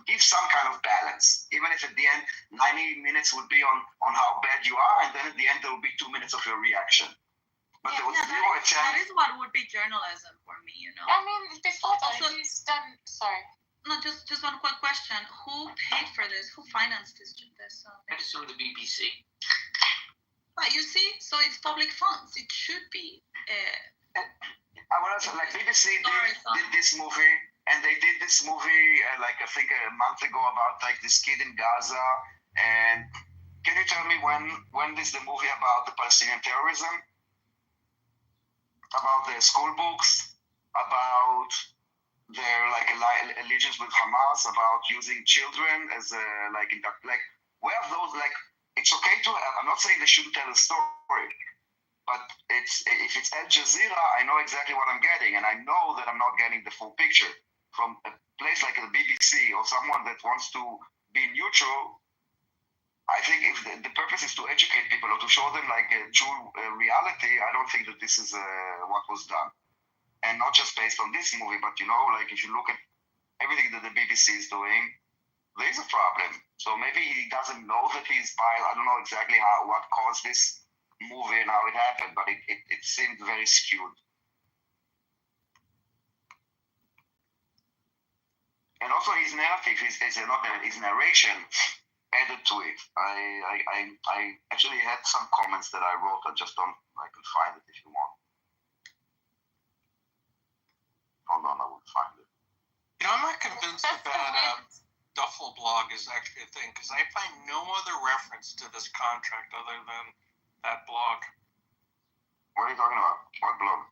give some kind of balance, even if at the end 90 minutes would be on how bad you are, and then at the end there will be 2 minutes of your reaction. But there was zero chance. That is what would be journalism for me, you know. I mean, before that, he's done. Sorry. No, just one quick question. Who paid for this? Who financed this? I assume the BBC. Well, you see, so it's public funds. It should be. I want to say, like BBC did this movie, and they did this movie like I think a month ago about like this kid in Gaza. And can you tell me when is the movie about the Palestinian terrorism? About their school books, about their like allegiance with Hamas, about using children as where are those, like, it's okay to have, I'm not saying they shouldn't tell a story, but if it's Al Jazeera, I know exactly what I'm getting, and I know that I'm not getting the full picture. From a place like the BBC or someone that wants to be neutral, I think if the purpose is to educate people or to show them like a true reality, I don't think that this is what was done. And not just based on this movie, but like if you look at everything that the BBC is doing, there's a problem. So maybe he doesn't know that he's biased. I don't know exactly what caused this movie and how it happened, but it seemed very skewed. And also his narrative, his narration added to it. I actually had some comments that I wrote. I can find it if you want. Hold on, I will find it. I'm not convinced that duffel blog is actually a thing, because I find no other reference to this contract other than that blog. What are you talking about? What blog?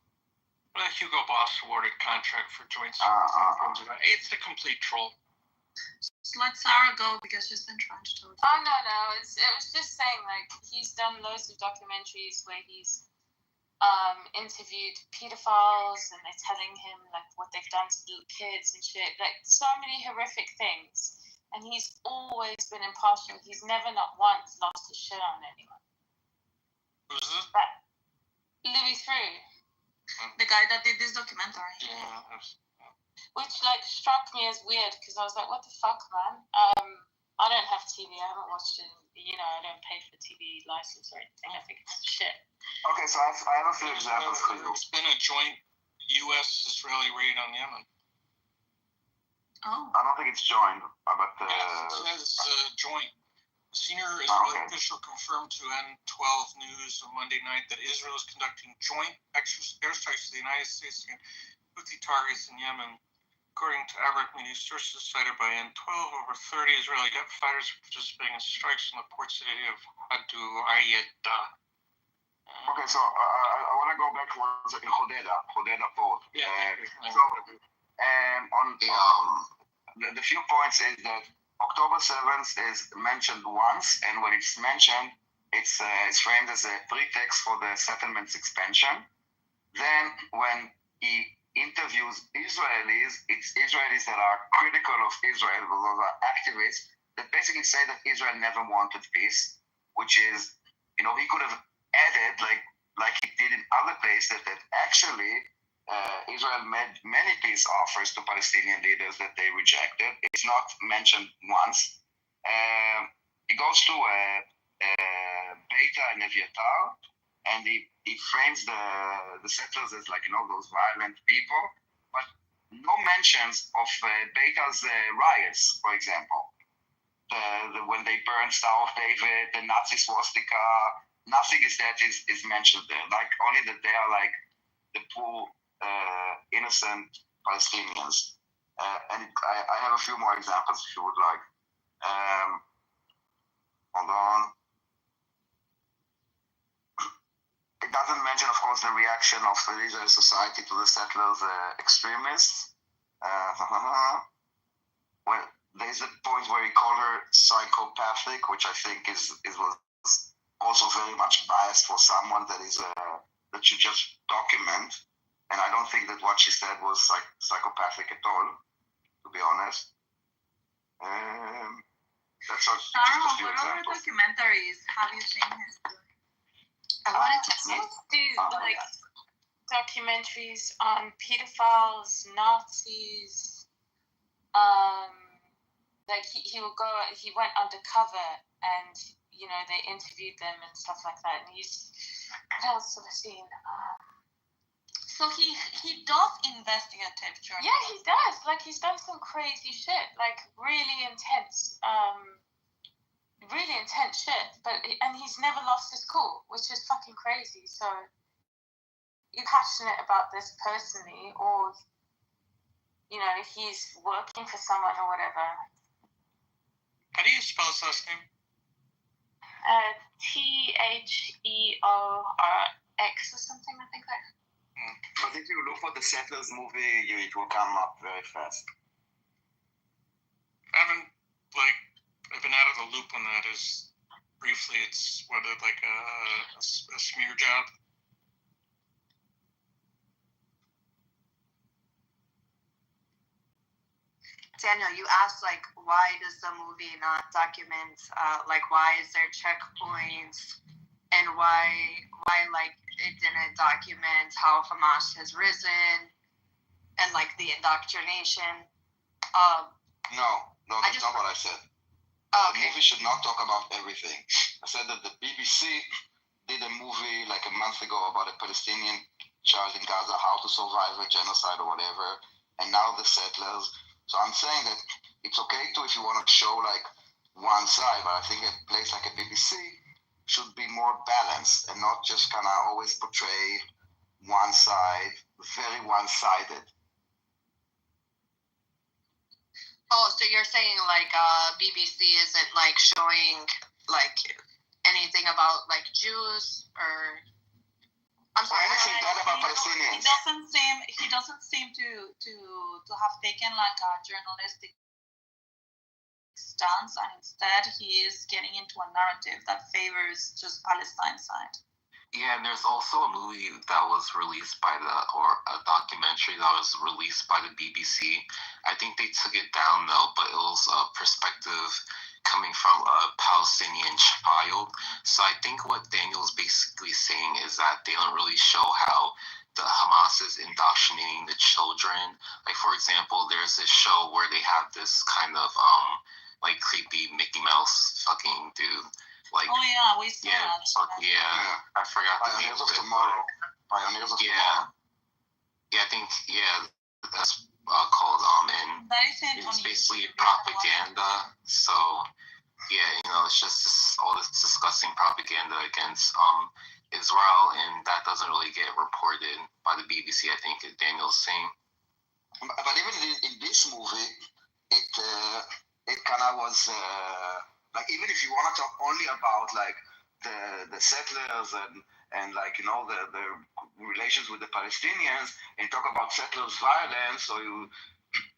The Hugo Boss awarded contract for joint It's a complete troll. So let Sarah go, because she's been trying to tell us. Oh, no. It was just saying, like, he's done loads of documentaries where he's interviewed pedophiles, and they're telling him like what they've done to little kids and shit, like so many horrific things, and he's always been impartial. He's never not once lost his shit on anyone. Who's this? Louis Theroux, the guy that did this documentary. Yeah. Which like struck me as weird, because I was like, what the fuck, man? I don't have TV. I haven't watched it. I don't pay for TV license or anything. I think it's shit. Okay, so I have a few examples for you. There's been a joint U.S.-Israeli raid on Yemen. Oh. I don't think it's joined, but it says joint. A senior Israeli official confirmed to N12 News on Monday night that Israel is conducting joint airstrikes to the United States against Houthi targets in Yemen. According to Arab News sources cited by N12, over 30 Israeli jet fighters are participating in strikes on the port city of Hadouayeda. Okay, so I want to go back to Hodeidah port. The few points is that October 7th is mentioned once, and when it's mentioned, it's framed as a pretext for the settlement's expansion. Then when he interviews Israelis, it's Israelis that are critical of Israel, those are activists that basically say that Israel never wanted peace, which is, he could have added, like he did in other places, that actually Israel made many peace offers to Palestinian leaders that they rejected. It's not mentioned once. He goes to Beta and Eviatar, and he frames the settlers as those violent people, but no mentions of Beta's riots, for example. When they burned Star of David, the Nazi swastika, nothing is mentioned there. Like only that they are like the poor, innocent Palestinians. And I have a few more examples if you would like. Hold on. It doesn't mention, of course, the reaction of the Israeli society to the settlers' extremists. Well, there's a point where he called her psychopathic, which I think was also very much biased for someone that should just document. and I don't think that what she said was psychopathic at all, to be honest. That's just a few what other examples. documentaries have you seen his doing? I wanted to do like documentaries on pedophiles, Nazis. Like he went undercover and they interviewed them and stuff like that. And what else have I seen? So he does investigative journalism. Yeah, he does. Like he's done some crazy shit, like really intense shit. And he's never lost his cool, which is fucking crazy. So you're passionate about this personally, or he's working for someone or whatever. How do you spell his last name? THEORX or something, I think like. I think if you look for the Settlers movie, it will come up very fast. I've been out of the loop on that. Is briefly, it's whether like a smear job. Daniel, you asked why does the movie not document why is there checkpoints and why it didn't document how Hamas has risen and the indoctrination. No, that's not what I said. Okay. The movie should not talk about everything. I said that the BBC did a movie a month ago about a Palestinian child in Gaza, how to survive a genocide or whatever, and now the settlers. So I'm saying that it's okay if you want to show one side, but I think a place like a BBC should be more balanced and not just kind of always portray one side, very one-sided. Oh, so you're saying BBC isn't showing anything about Jews or? I'm sorry. Anything bad about Palestinians. He doesn't seem to have taken a journalistic stance, and instead he is getting into a narrative that favors just Palestine's side. Yeah, and there's also a movie that was released by a documentary that was released by the BBC. I think they took it down though, but it was a perspective coming from a Palestinian child. So I think what Daniel's basically saying is that they don't really show how the Hamas is indoctrinating the children. Like, for example, there's this show where they have this kind of creepy Mickey Mouse fucking dude. Oh yeah, we saw that. I forgot the name Pioneers of of it. Tomorrow. Pioneers of Tomorrow. Yeah, I think that's called and that is it's basically propaganda. So it's just all this disgusting propaganda against Israel, and that doesn't really get reported by the BBC. I think Daniel's saying. But even in this movie, it kind of was even if you want to talk only about the settlers and the relations with the Palestinians, and talk about settlers' violence,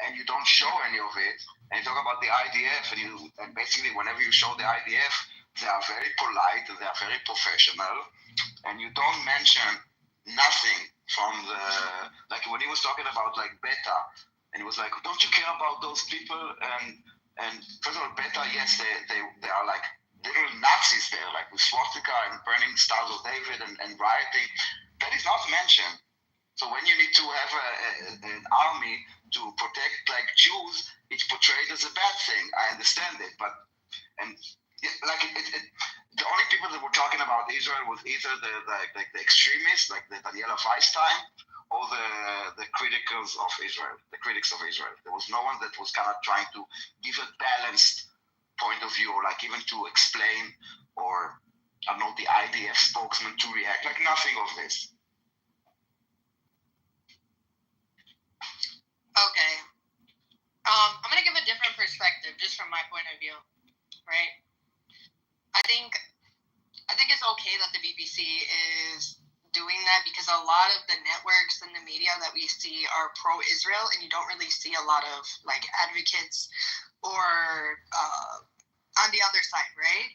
and you don't show any of it, and you talk about the IDF, and basically whenever you show the IDF, they are very polite, they are very professional, and you don't mention nothing from when he was talking about Beta, and he was like, don't you care about those people? And first of all, Beta, yes, they are little Nazis there, with swastika and burning Stars of David and rioting. That is not mentioned. So when you need to have an army to protect Jews, it's portrayed as a bad thing. I understand it, but the only people that were talking about Israel was either the extremists, the Daniela Feinstein, or the critics of Israel. There was no one that was kind of trying to give a balanced point of view, or even to explain, or I don't know, the IDF spokesman to react. Nothing of this. Okay. I'm gonna give a different perspective, just from my point of view, right? I think it's okay that the BBC is doing that, because a lot of the networks and the media that we see are pro-Israel, and you don't really see a lot of advocates or on the other side, right?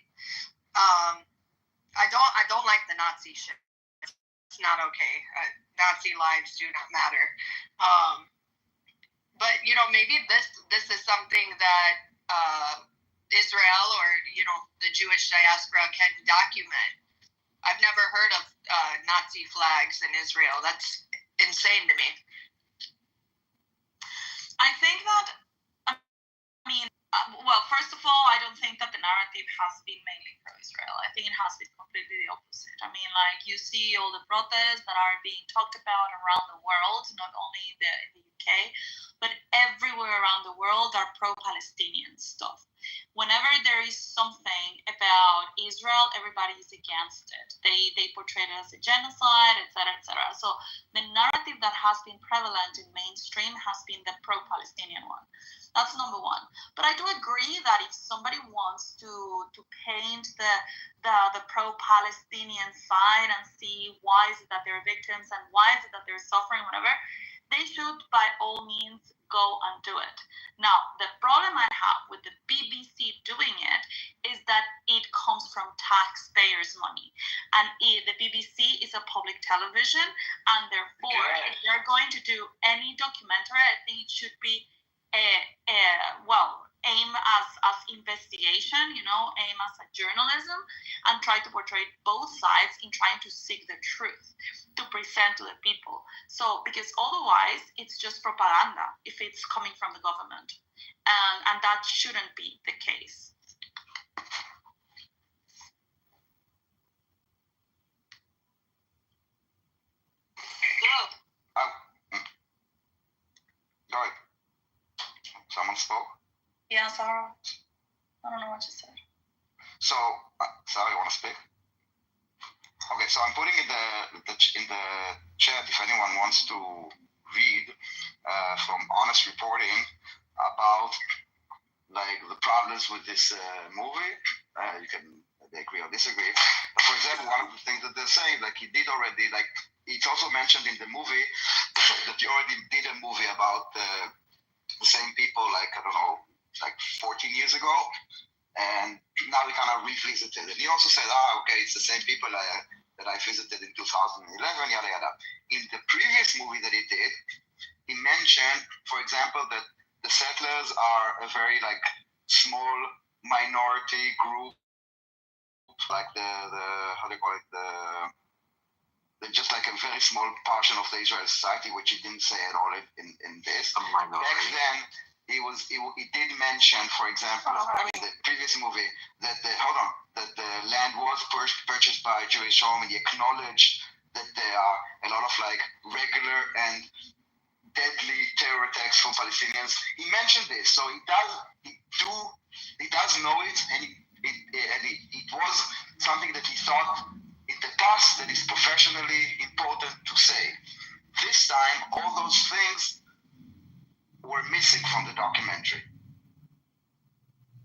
I don't like the Nazi shit. not okay. Nazi lives do not matter. But maybe this is something that Israel or the Jewish diaspora can document. I've never heard of Nazi flags in Israel. That's insane to me. I think that, well, first of all, I don't think that the narrative has been mainly pro-Israel. I think it has been completely the opposite. I mean, like, you see all the protests that are being talked about around the world, not only in the UK, but everywhere around the world are pro-Palestinian stuff. Whenever there is something about Israel, everybody is against it. They portray it as a genocide, etc., etc. So the narrative that has been prevalent in mainstream has been the pro-Palestinian one. That's number one. But I do agree that if somebody wants to paint the pro-Palestinian side and see why is it that they're victims and why is it that they're suffering, whatever, they should by all means go and do it. Now, the problem I have with the BBC doing it is that it comes from taxpayers' money. And the BBC is a public television, and therefore, if they're going to do any documentary, I think it should be aim as investigation, aim as a journalism, and try to portray both sides in trying to seek the truth to present to the people. So, because otherwise it's just propaganda if it's coming from the government, and that shouldn't be the case. Go ahead. Someone spoke? Yeah, Sarah. I don't know what you said. So, Sarah, you want to speak? Okay, so I'm putting in the chat if anyone wants to read from Honest Reporting about like the problems with this movie. You can agree or disagree. But for example, one of the things that they're saying, like he did already, like it's also mentioned in the movie that he already did a movie about the same people, like, I don't know, like 14 years ago, and now he kind of revisited it. He also said, okay, it's the same people that I visited in 2011, yada, yada. In the previous movie that he did, he mentioned, for example, that the settlers are a very, like, small minority group, like the how do you call it, just like a very small portion of the Israeli society, which he didn't say at all in this. Back then, he did mention, for example, in the previous movie, that the land was purchased by a Jewish home, and he acknowledged that there are a lot of like regular and deadly terror attacks from Palestinians. He mentioned this, so he does know it, and it was something that he thought in the past that is professionally important to say. This time, all those things were missing from the documentary.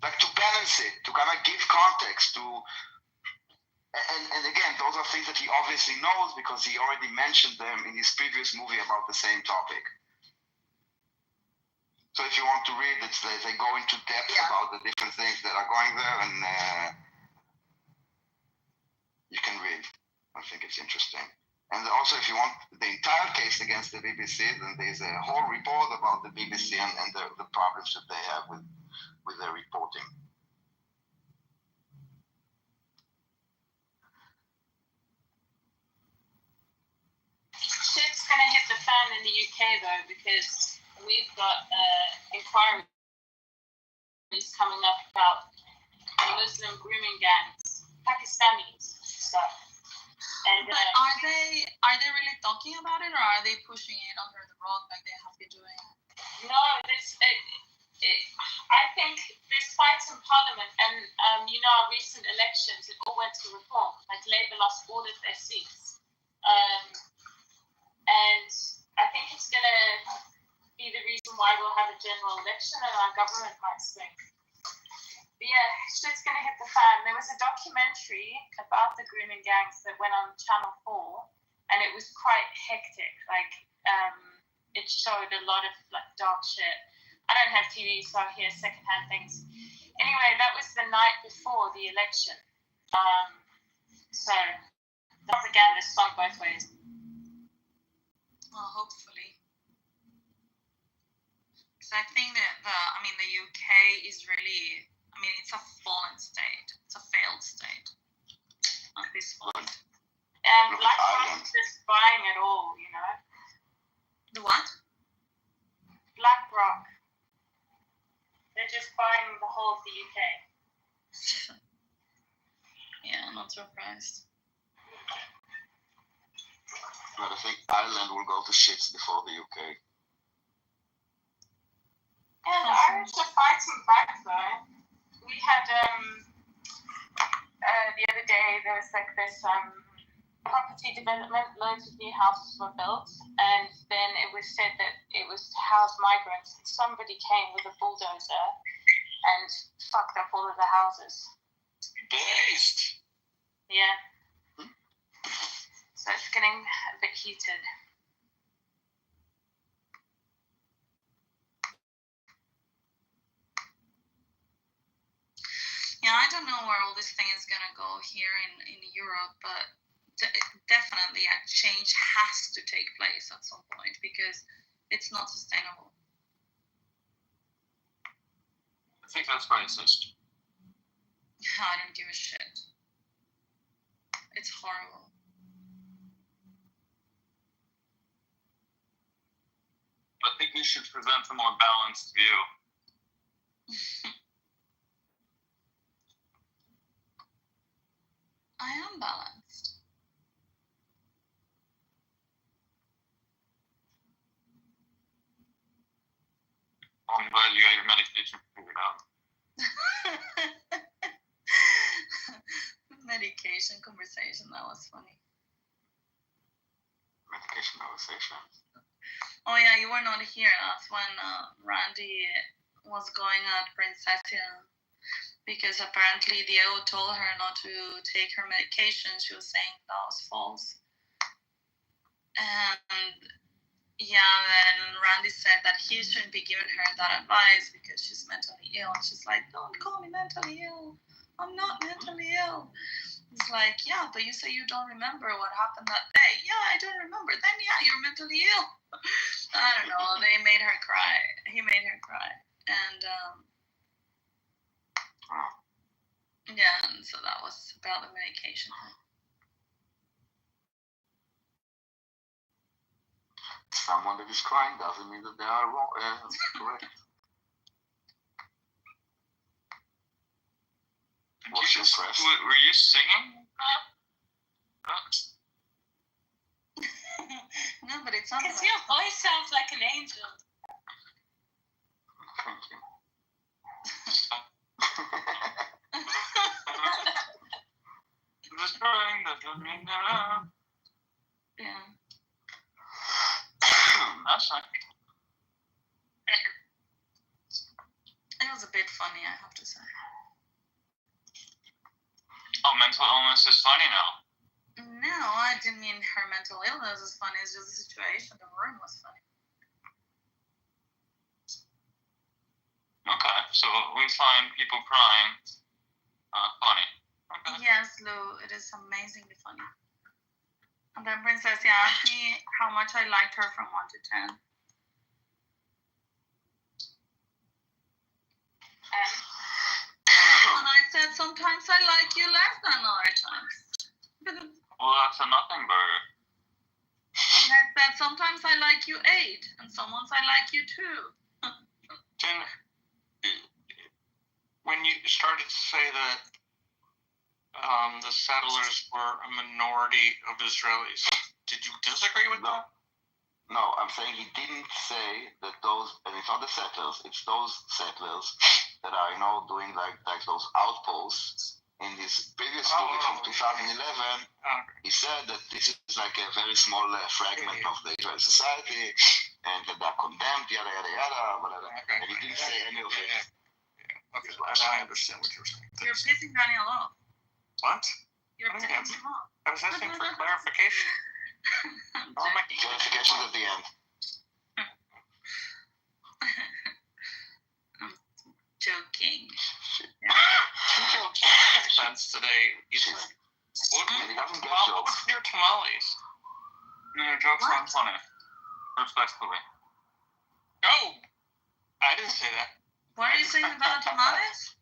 Like to balance it, to kind of give context to, and again, those are things that he obviously knows because he already mentioned them in his previous movie about the same topic. So if you want to read it, they go into depth about the different things that are going there, and you can read. I think it's interesting. And also, if you want the entire case against the BBC, then there's a whole report about the BBC and the problems that they have with their reporting. Shit's gonna hit the fan in the UK though, because we've got inquiries coming up about Muslim grooming gangs, Pakistanis stuff. And, but are they really talking about it, or are they pushing it under the rug like they have been doing? No, I think there's fights in Parliament, and our recent elections, it all went to reform. Like Labour lost all of their seats, and I think it's gonna be the reason why we'll have a general election and our government might swing. But yeah, shit's gonna hit the fan. There was a documentary about the grooming gangs that went on Channel 4, and it was quite hectic. Like, it showed a lot of like dark shit. I don't have TV, so I hear secondhand things. Anyway, that was the night before the election. So the propaganda swung both ways. Well, hopefully. Because I think that the UK is really, it's a fallen state. It's a failed state at this point. And BlackRock is just buying it all, you know. The what? BlackRock. They're just buying the whole of the UK. Yeah, I'm not surprised. But I think Ireland will go to shits before the UK. Yeah, the Irish are fighting back though. We had the other day there was like this property development, loads of new houses were built, and then it was said that it was to house migrants, and somebody came with a bulldozer and fucked up all of the houses. Based. Yeah. So it's getting a bit heated. Yeah, I don't know where all this thing is gonna go here in Europe, but definitely a change has to take place at some point because it's not sustainable. I think that's racist. I don't give a shit. It's horrible. I think we should present a more balanced view. I am balanced. I'm glad you got your medication figured out. Medication conversation, that was funny. Medication conversation. Oh yeah, you were not here. That's when Randy was going at Princessia because apparently Diego told her not to take her medication. She was saying that was false. And yeah, then Randy said that he shouldn't be giving her that advice because she's mentally ill. And she's like, don't call me mentally ill. I'm not mentally ill. It's like, yeah, but you say you don't remember what happened that day. Yeah, I don't remember. Then, yeah, you're mentally ill. I don't know. They made her cry. He made her cry. And, yeah, and so that was about the medication. Someone that is crying doesn't mean that they are wrong. Correct. Were you singing? No, but it sounds because your voice sounds like an angel. Thank you. Yeah. That's not. It was a bit funny, I have to say. Oh, mental illness is funny now. No, I didn't mean her mental illness was funny. It's just the situation. The room was funny. Okay, so we find people crying funny. Okay. Yes, Lou, it is amazingly funny. And then Princess asked me how much I liked her from 1 to 10. And I said, sometimes I like you less than other times. Well, that's a nothing burger. And I said, sometimes I like you 8, and sometimes I like you 2. Jen, when you started to say that the settlers were a minority of Israelis, did you disagree with that? No, I'm saying he didn't say that those, and it's not the settlers, it's those settlers that are, doing like those outposts. In this previous story from 2011, he said that this is like a very small fragment of the Israeli society, and that they're condemned, yada, yada, yada, whatever. And he didn't say any of it. Okay, now I understand what you're saying. You're pissing Daniel off. What? You're pissing him off. I was asking for clarification. Clarification at the end. I'm joking. Defense today. What was your tamales? Your jokes aren't funny. Respectfully. Oh, I didn't say that. What are you saying about tamales?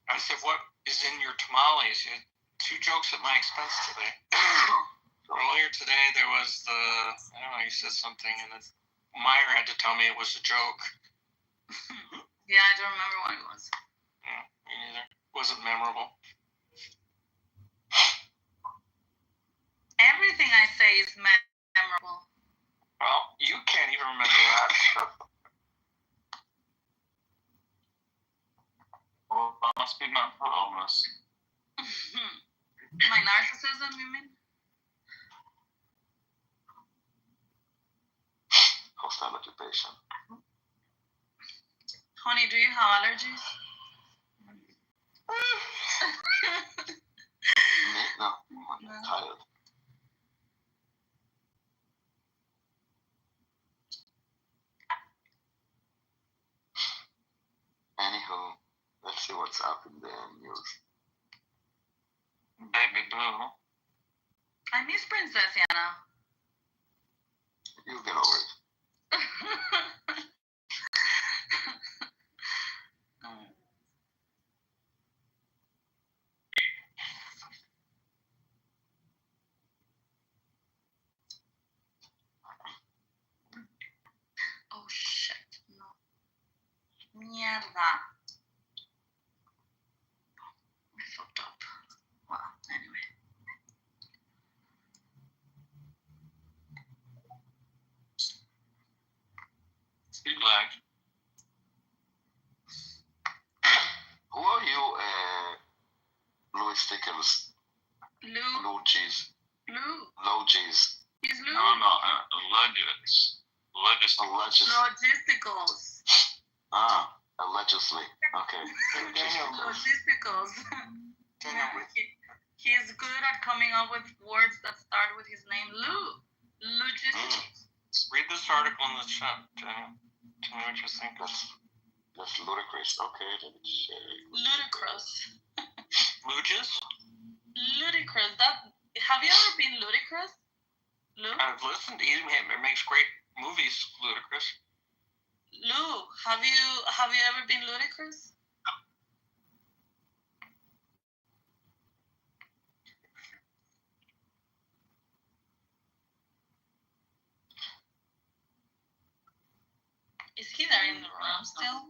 I said, what is in your tamales? You had 2 jokes at my expense today. Earlier today, there was I don't know, you said something, and then Meyer had to tell me it was a joke. Yeah, I don't remember what it was. Yeah, me neither. It wasn't memorable. Everything I say is memorable. Well, you can't even remember that. Well, that must be mental illness. My narcissism, you mean? Hostile occupation. Honey, do you have allergies? Me? No, I'm tired. Anywho, let's see what's up in the news. Baby Blue. I miss Princess Anna. You get over it. Oh shit, no. Mierda. I fucked up. Well, anyway. Speed lag. Who are you, Louis Stickles? Lou. Low cheese. Lou. Low cheese. He's Lou. No, allegedly. Logisticals. Ah, allegedly. Okay. Logisticals. He's good at coming up with words that start with his name, Lou. Logisticals. Read this article in the chat. Tell me what you think. That's ludicrous. Okay, let me share it. Ludicrous. Luges? Ludicrous. Have you ever been ludicrous? Lou? I've listened to him. It makes great movies, Ludicrous. Lou, have you ever been ludicrous? Is he there in the room still?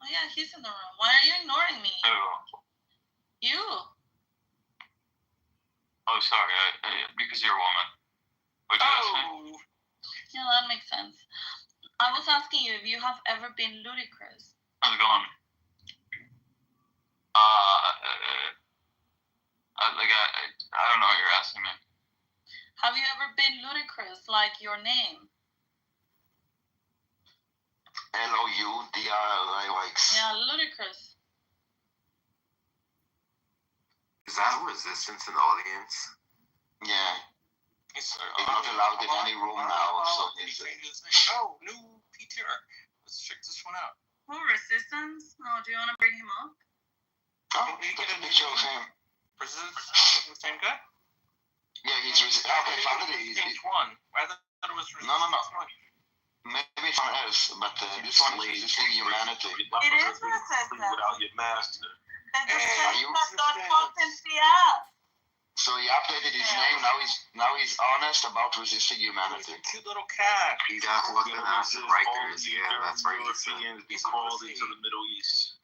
Oh yeah, he's in the room. Why are you ignoring me? You. Oh, sorry. Because you're a woman. What'd you ask me? Yeah, that makes sense. I was asking you if you have ever been ludicrous. How's it going? I don't know what you're asking me. Have you ever been ludicrous, like your name? Loudrix. Yeah, ludicrous. Is that resistance in the audience? Yeah. It's not allowed in any room now. So oh, new PTR. Let's check this one out. Oh, resistance? Oh, do you want to bring him up? Oh, we get a picture of him. Resistance, the same guy? Yeah, he's resistance. Okay, finally. He's one. I thought it was resistance. No. Maybe someone else, but this one is resisting humanity. It is resistance. Without your master. They just said don't fuck and see us. So he updated his name. Now he's honest about resisting humanity. Cute little cat. He got fucking ass in Rikers. Yeah, that's right. Europeans be crawled into the Middle East.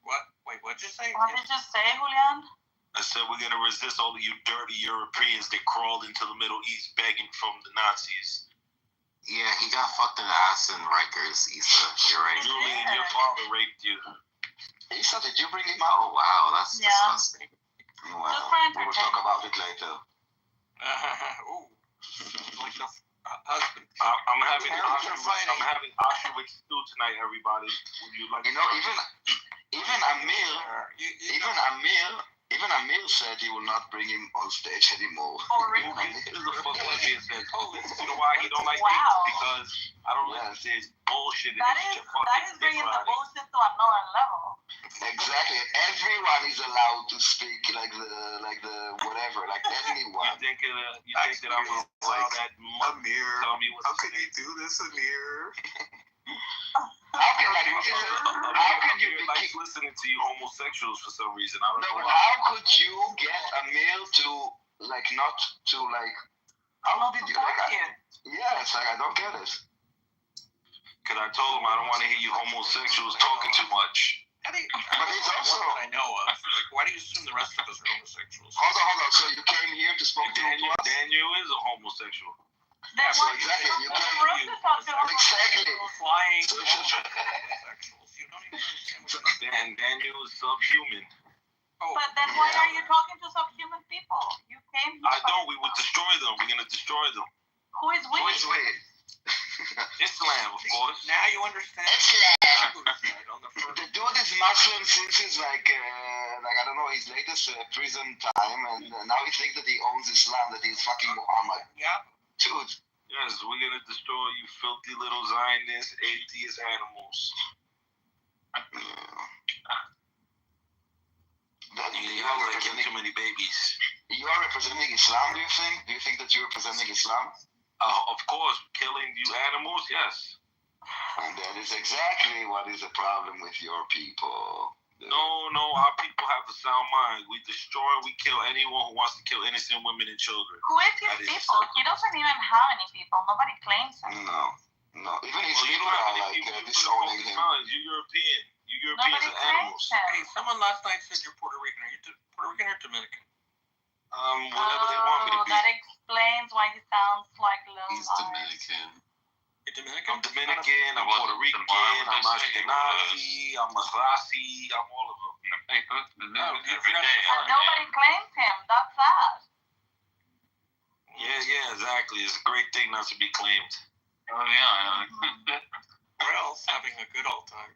What? Wait, what'd you say? What did you say, Julian? I said we're gonna resist all of you dirty Europeans that crawled into the Middle East begging from the Nazis. Yeah, he got fucked in the ass in Rikers, Issa. You're right. Julian, your father raped you. Issa, did you bring him out? Oh, wow, that's disgusting. Well, we will talk about it later. Ooh. Like the husband. I'm having Auschwitz stew tonight, everybody. Would you like? You know, even Amir said he will not bring him on stage anymore. Oh, really? This is a fuck lesbian said. You know why he don't like me? Because I don't listen to his bullshit. That is bringing the bullshit to another level. Exactly. Everyone is allowed to speak like the whatever, like anyone. You think that I'm gonna allow that Amir? tell me what How to could say? you do this, Amir? How could you likes listening to you homosexuals for some reason? I don't No, know. but how could you get a meal to like not to like? How did you like? Yes, I don't get it. Because I told him I don't want to hear you homosexuals talking too much. But it's also I know of. Like, why do you assume the rest of us are homosexuals? Hold on. So you came here to speak to us? Daniel is a homosexual. Yeah, so exactly. You came exactly. Flying homosexuals. You don't even understand what Daniel is subhuman. But then why are you talking to subhuman people? You came here. I don't. We would destroy them. We're gonna destroy them. Who is we? Islam, of course. Now you understand. Islam. The dude is Muslim since his like I don't know his latest prison time, and now he thinks that he owns Islam, that he's fucking Muhammad. Yeah. Dude. Yes, we're gonna destroy you, filthy little Zionist, atheist animals. You're representing too many babies. You are representing Islam, do you think? Do you think that you're representing Islam? Of course, killing you animals, yes. And that is exactly what is the problem with your people. No, our people have a sound mind. We destroy, we kill anyone who wants to kill innocent women and children. Who is his people? He doesn't even have any people. Nobody claims him. No. Even his people are like disowning him. You're European. You Europeans are animals. Hey, someone last night said you're Puerto Rican. Are you Puerto Rican or Dominican? Whatever they want me to be. That explains why he sounds like Lil He's Dominican. You're Dominican? I'm Dominican, I'm Puerto Rican, I'm Ashkenazi, I'm Mahrasi, I'm all of them. Every day. And nobody claims him. That's sad. Yeah, exactly. It's a great thing not to be claimed. Oh, yeah. Or else having a good old time.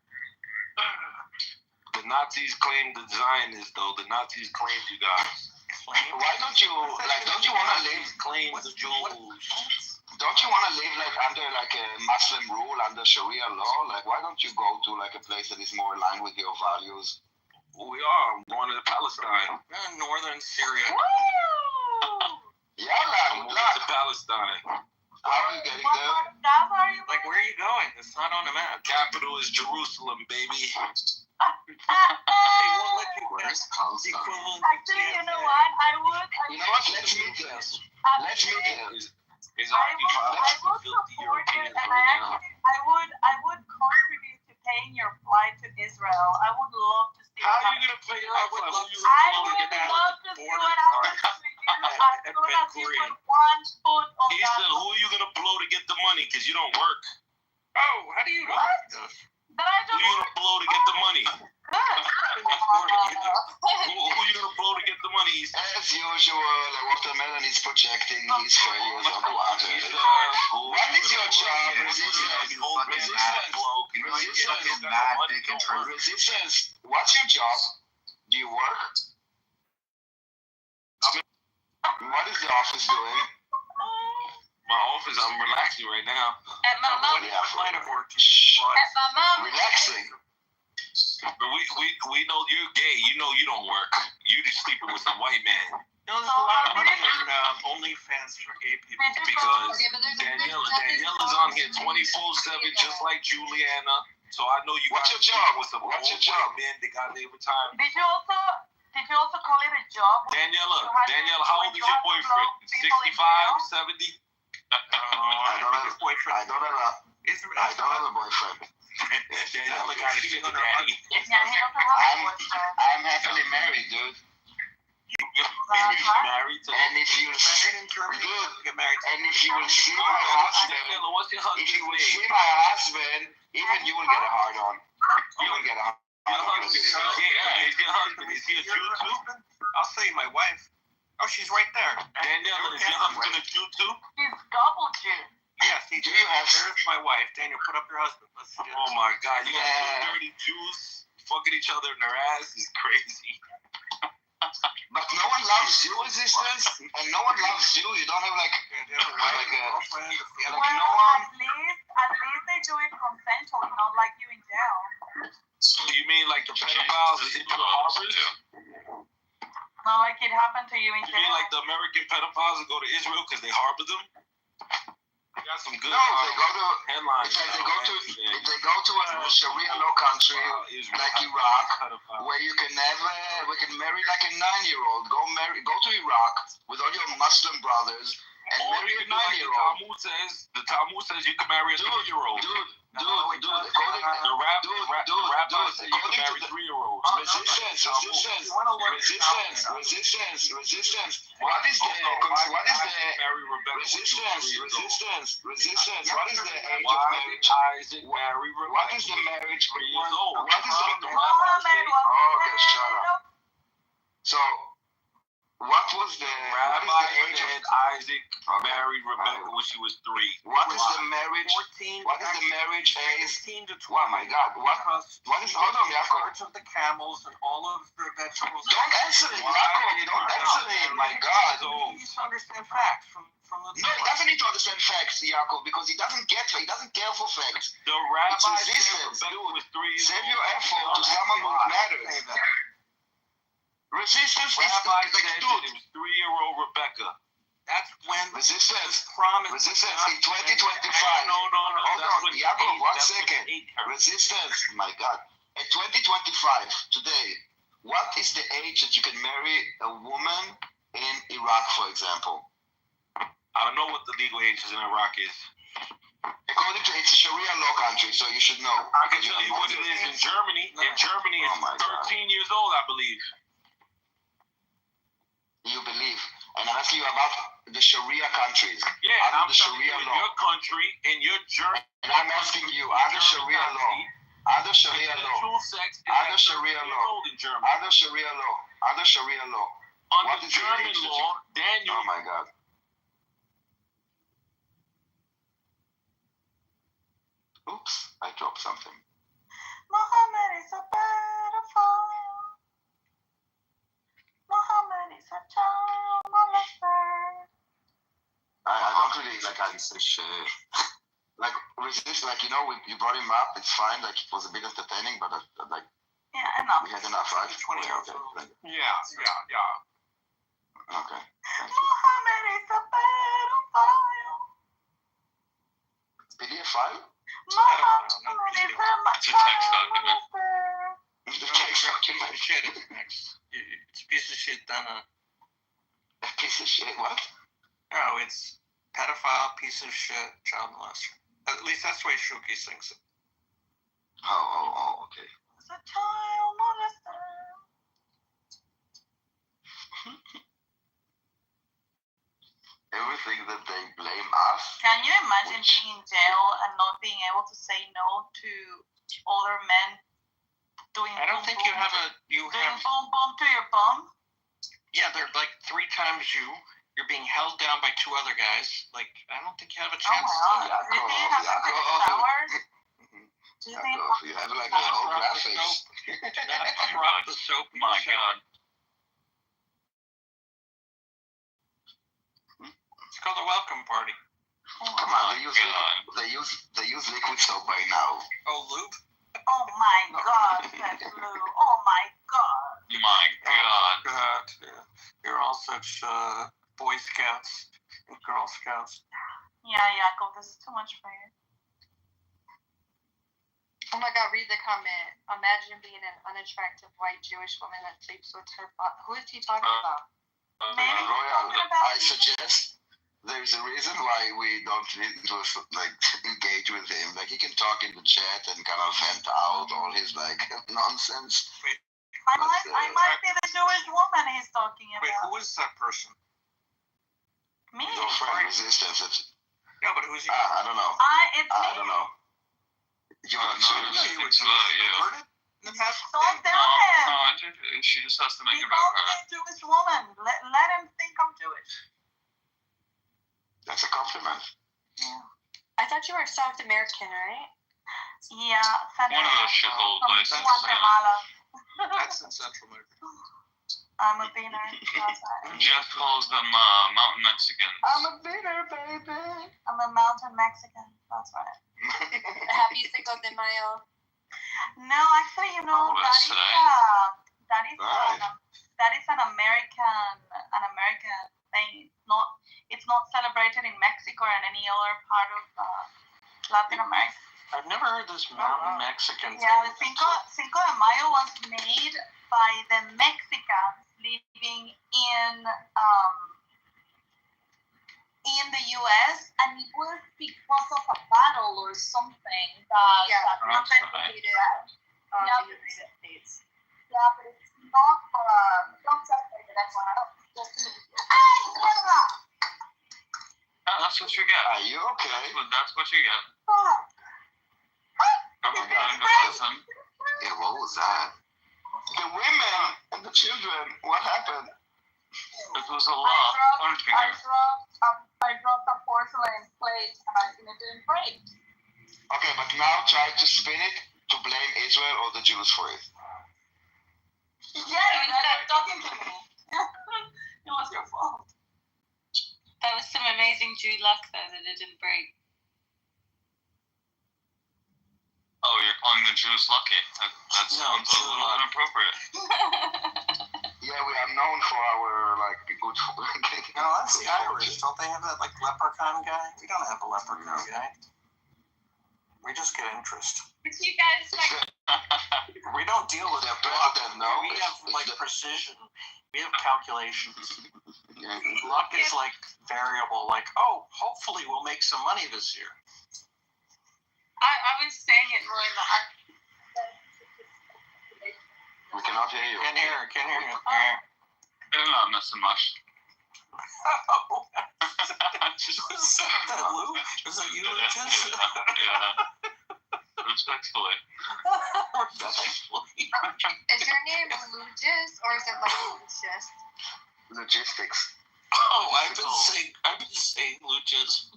The Nazis claimed the Zionists, though. The Nazis claimed you guys. Why don't you want to live? Claim the Jews. Don't you want to live like under like a Muslim rule, under Sharia law? Like, why don't you go to like a place that is more aligned with your values? We are. I'm going to Palestine. Northern Syria. Yeah, I'm moving to Palestine. How are you getting there? Like, where are you going? It's not on the map. Capital is Jerusalem, baby. They won't let you. Where's Palestine? Actually, you know what? You know what? Let's meet there. Is I would support it, and I would contribute to paying your flight to Israel. I would love to see. How are you gonna pay your flight? I would love to see what happens to you as soon as you put one foot on He that. said, "Who are you gonna blow to get the money? Because you don't work." Oh, how do you know? That I Who just you gonna blow to get the money? good. Who you gonna blow to get the money? As usual, Watermelon is projecting his failures on the water. What is your job? Resistance. What's your job? Do you work? What is the office doing? My office, I'm relaxing right now. At my mom. Relaxing. But we know you're gay. You know you don't work. You just sleeping with some white man. No, there's a lot of money in OnlyFans for gay people. Because Daniela's on here 24/7, just like Juliana. So I know you. What's your job? With some What's your old job? white men that got their retirement. Did you also call it a job? Daniela, how old is your boyfriend? 65, 70? I don't have a boyfriend. Daniela got a sugar daddy. Yeah, he doesn't have a boyfriend. I'm happily married, dude. Married to And if you Get married. and if you will see my husband, Daniela, what's your husband's if you will name? see my husband, even you will get a hard on. You will get a hard Your on. husband, is your husband, is he a Jew too? I'll say my wife. Oh, she's right there. Daniela, is your husband a Jew too? He's double Jew. Yes, Do you have? there's my wife. Daniel, put up your husband. Let's see it. Oh my God, you got Yeah. two dirty Jews fucking each other in their ass is crazy. But no one loves you, sisters, and no one loves you. You don't have like Girlfriend, like Well, no one. at least they do it consensually, not like you in jail. You mean like the pedophiles that Israel harbors? Not like it happened to you in You mean like the American pedophiles that go to Israel because they harbor them? We got some good No, they go to headlines. They go to a Sharia law country like Iraq, where you can marry like a 9-year-old. Go to Iraq with all your Muslim brothers and marry a 9-year-old. The Talmud says you can marry a 3-year-old. Dude, according to the rabbi said you can marry 3-year-olds. Resistance. What is the resistance? What is the age of marriage? What is the marriage? 3 years old. What is the okay, shut up. So, what was the rabbi age of Isaac married Rebecca when she was 3? What is the marriage? 14. What is the marriage age? 15 to 20. Oh my God! What is? Hold on, Yaakov. Of the camels and all of the vegetables. Don't answer me, Yaakov. Don't answer me. My God. He needs to understand facts from the. No, he doesn't need to understand facts, Yaakov, because he doesn't care for facts. The rabbi it's resistance, dude. Save your effort to someone who matters. Resistance is rabbi like, said dude. it was 3-year-old Rebecca. That's when resistance promise. Resistance in 2025. No. Hold on, Yaakov, 1 second. Resistance, my God. In 2025, today, what is the age that you can marry a woman in Iraq, for example? I don't know what the legal ages in Iraq is. According to it's a Sharia law country, so you should know. I can tell you what it is in Germany. In Germany, it's 13 years old, I believe. You believe. And I'm asking you about the Sharia countries. Yeah, under I'm the telling Sharia you, in law. your country, in your German. And I'm asking you, under Sharia law. Under Sharia law. Under Sharia law. Under Sharia law. Under Sharia law. Under German law, Daniel. Oh my God. Oops, I dropped something. Muhammad is a pedophile. Muhammad is a child molester. I don't really like how you say shit. Like resist, like you brought him up. It's fine. Like it was a bit entertaining, but like yeah, enough. We had enough, right? 20 years old. Yeah. Okay. Muhammad is a pedophile. PDF file? Muhammad is a text document. It's the text document. Shit, it's a piece of shit done. A piece of shit. What? No, it's pedophile, piece of shit, child molester. At least that's the way Shuki thinks it. Oh, okay. It's a child molester. Everything that they blame us. Can you imagine being in jail and not being able to say no to older men doing? I don't think you have doing boom boom to your bum. Yeah, they're like 3 times you. You're being held down by 2 other guys. Like, I don't think you have a chance. Oh my God. Do you think you have to take showers? Do you think you have like the whole graphics? Drop the soap. My God. It's called a welcome party. Come on, they use liquid soap by now. Oh, lube? Oh my God, that's Lou. Oh my God. My God. Yeah. You're all such Boy Scouts and Girl Scouts. Yeah, Yaakov, this is too much for you. Oh my God, read the comment. Imagine being an unattractive white Jewish woman that sleeps with her father. Who is he talking about? Maybe I suggest there's a reason why we don't need to engage with him. Like he can talk in the chat and kind of vent out all his nonsense. I might be the Jewish woman he's talking about. Wait, who is that person? Me. Your friend Resistance. No, but who's he? I don't know. I don't know. No, she thinks about you. Don't tell him. No, she just has to make He it about called me her. a Jewish woman. Let him think I'm Jewish. That's a compliment. Yeah. I thought you were South American, right? Yeah, One of those shithole places. Guatemala. That's in Central America. I'm a beaner. That's right. Jeff calls them mountain Mexicans. I'm a beaner, baby. I'm a mountain Mexican. That's right. Happy Cinco de Mayo. No, actually, you know, Oh, that that's is today. that is an American thing. It's not celebrated in Mexico or in any other part of Latin America. I've never heard this mountain Mexican thing. Yeah, the Cinco de Mayo was made by the Mexicans living in the U.S. and it was because of a battle or something that complicated the United States. Yeah, but it's not don't celebrate it anymore. That's what you get. Are you okay? That's what you get. Yeah, what was that? The women and the children, what happened? It was a law. I dropped a porcelain plate and it didn't break. Okay, but now try to spin it to blame Israel or the Jews for it. Yeah, you guys are talking to me. It was your fault. That was some amazing Jew luck, though, that it didn't break. Oh, you're calling the Jews lucky. That sounds a little inappropriate. Yeah, we are known for our good. No, that's the Irish. Don't they have that leprechaun guy? We don't have a leprechaun guy. We just get interest. But you guys We don't deal with that luck. We have precision. We have calculations. Luck is variable. Hopefully we'll make some money this year. I was saying it more in the We cannot hear you. Can't hear you. I'm not missing much. Was that Lou? Was that you, Lucas? Yeah. Respectfully. Is your name Lugis or is it Lucius? Logistics. Oh, I've been saying Lucas.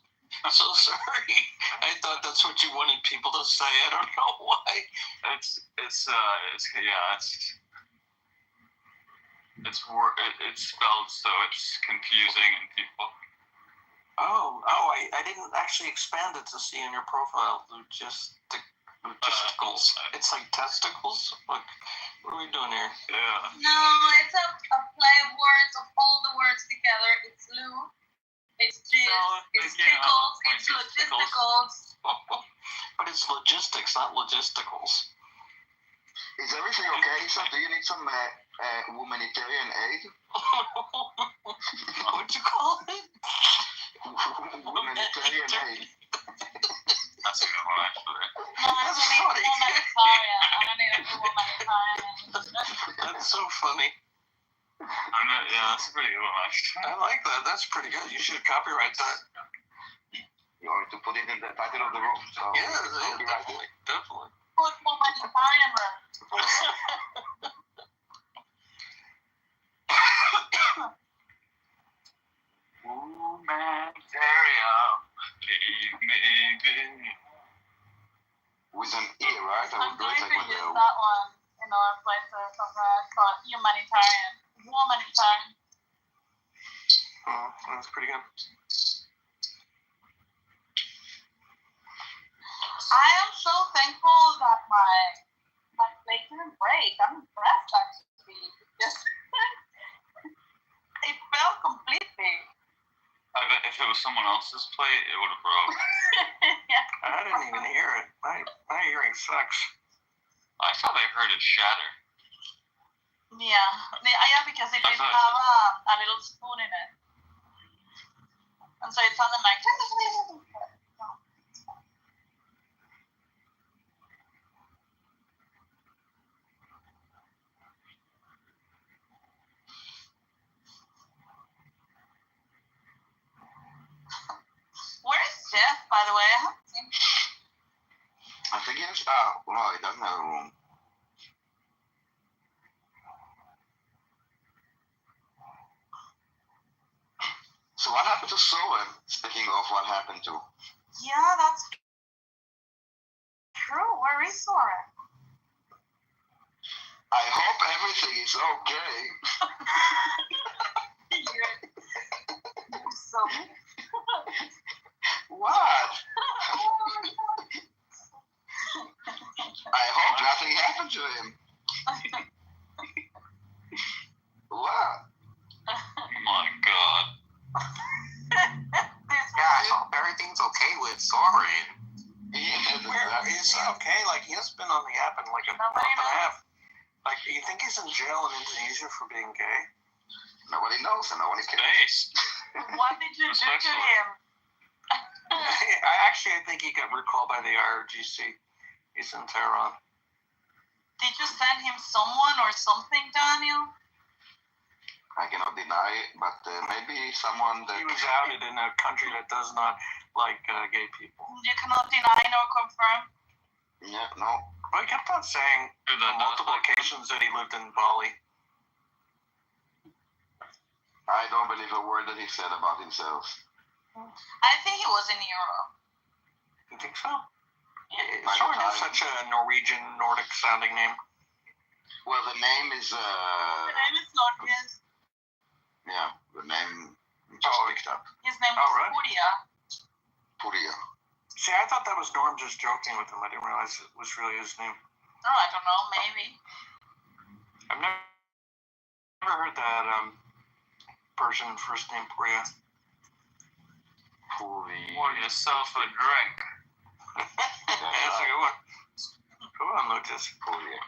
I'm so sorry. I thought that's what you wanted people to say. I don't know why. It's spelled so it's confusing and people. Oh, I didn't actually expand it to see in your profile. Logisticals. It's like testicles? What are we doing here? Yeah. No, it's a play of words of all the words together. It's Lou. It's it's tickles, it's logisticals. But it's logistics, not logisticals. Is everything okay? So do you need some humanitarian aid? What'd you call it? Humanitarian aid. That's a good one, actually. No, I don't need humanitarian. I don't need a humanitarian. That's so funny. That's a pretty good one, actually. I like that. That's pretty good. You should copyright that. You want to put it in the title of the room? So Definitely. Put humanitarian. With an E, right? I'm going to use that one in other places. I'm going to call it humanitarian. Humanitarian. Oh, that's pretty good. I am so thankful that my plate didn't break. I'm impressed, actually. It fell completely. I bet if it was someone else's plate, it would have broke. Yeah. I didn't even hear it. My hearing sucks. I thought I heard it shatter. Yeah, because it didn't have a little spoon in it. And so it sounded like... Where's Jeff, by the way? I haven't seen him. I think it's... no, he doesn't have a room. So what happened to Soren? Speaking of what happened to... Yeah, that's true. Where is Soren? I hope everything is okay. You're so... What? I hope it's soaring. Where is he okay? Like, he has been on the app in like a month and a half. Like, do you think he's in jail in Indonesia for being gay? Nobody knows and nobody cares. What did you do to him? I think he got recalled by the IRGC. He's in Tehran. Did you send him someone or something, Daniel? I cannot deny it, but maybe someone that... He was outed in a country that does not like gay people. You cannot deny nor confirm? Yeah, no. Well, he kept on saying on multiple occasions that he lived in Bali. I don't believe a word that he said about himself. I think he was in Europe. You think so? Yeah, Soren has such a Norwegian, Nordic-sounding name. Well, the name is... The name is Norwegian. Yeah, the name just picked up. His name was Puria. Puria. See, I thought that was Norm just joking with him. I didn't realize it was really his name. Oh, I don't know, maybe. I've never heard that Persian first name Puria. Pour yourself a drink. That's a good one. Come on, Lucas. Puria.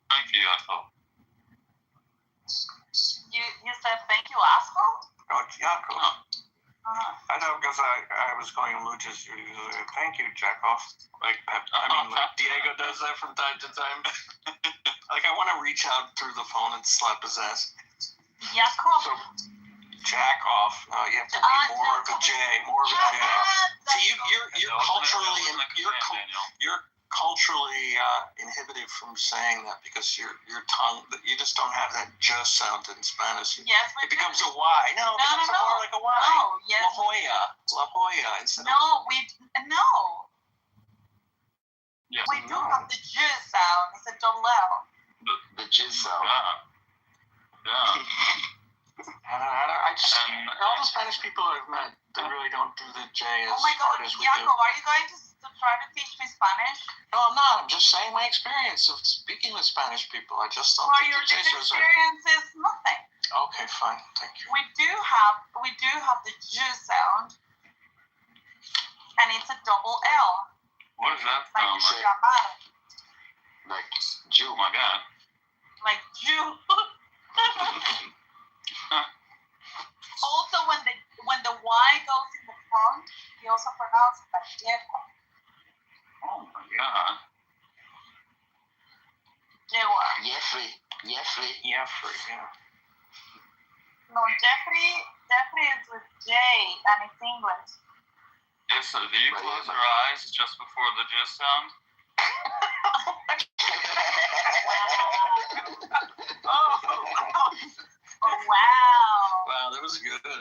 Thank you, asshole. You said thank you, asshole? Oh, Jacob. I thought because I was going to Lucas, thank you, Jackoff. Like Diego does that from time to time. Like, I want to reach out through the phone and slap his ass. Jacob. So, jack off. You have to be more of a J. More of a J. See, you're culturally inhibited from saying that because your tongue, you just don't have that just sound in Spanish. Yes, it becomes a Y. No, it becomes more like a Y. No, yes. La Jolla instead of... No. Yes. We do have the J sound. It's a double L. The J sound. Yeah. I just, all the Spanish people I've met, they really don't do the J as hard as we do. Jacob, are you going to try to teach me Spanish? No, I'm not. I'm just saying my experience of speaking with Spanish people. I just don't think your the J is... experience is nothing. Okay, fine. Thank you. We do have the J sound, and it's a double L. What is that? Like Jew. Oh my God. Like Jew. Also, when the Y goes in the front, he also pronounces it like Jacob. Oh my God. Jeffrey, yeah. No, Jeffrey is with J, and it's English. Yes, so do you close your eyes just before the J sound? Oh, wow. Wow, that was good. That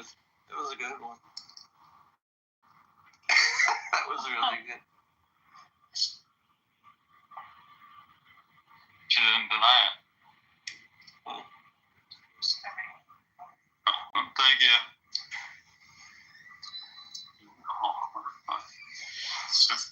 was a good one. That was really good. She didn't deny it. Thank you. It's just...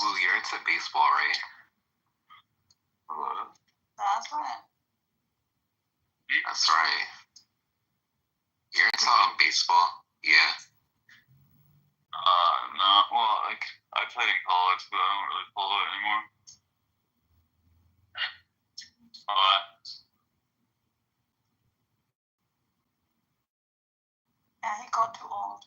Lou, you're into baseball, right? That's right. That's right. You're into baseball? Yeah. No. Well, like, I played in college, but I don't really follow it anymore. Yeah, he got too old.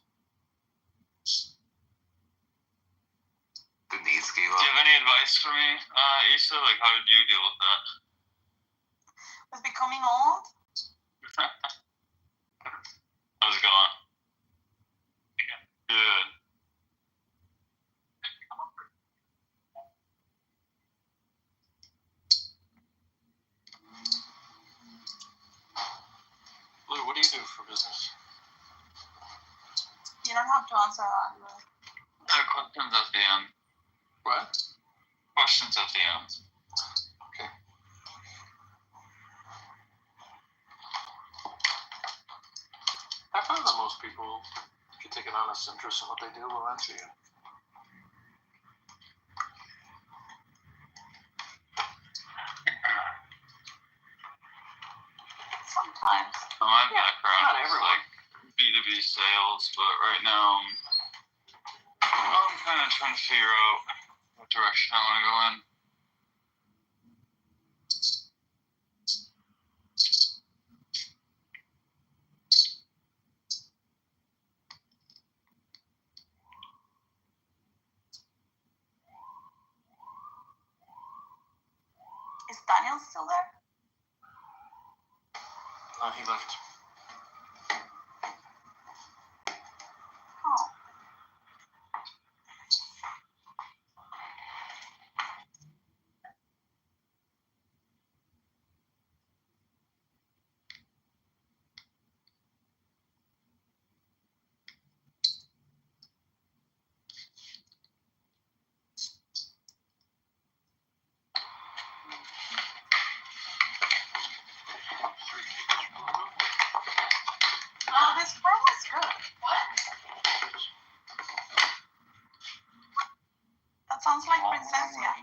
The knees gave Do you have any advice for me, Issa? Like, how did you deal with that? With becoming old? How's it going? Good. Lou, what do you do for business? You don't have to answer that. Questions at the end. What? Questions at the end. Yeah. Okay. I find that most people, if you take an honest interest in what they do, will answer you. Sometimes. My not background is everyone. like B2B sales, but right now I'm kind of trying to figure out what direction I want to go in. Is Daniel still there? No, he left. Oh. Oh, this promo is good. What? That sounds like Princessia.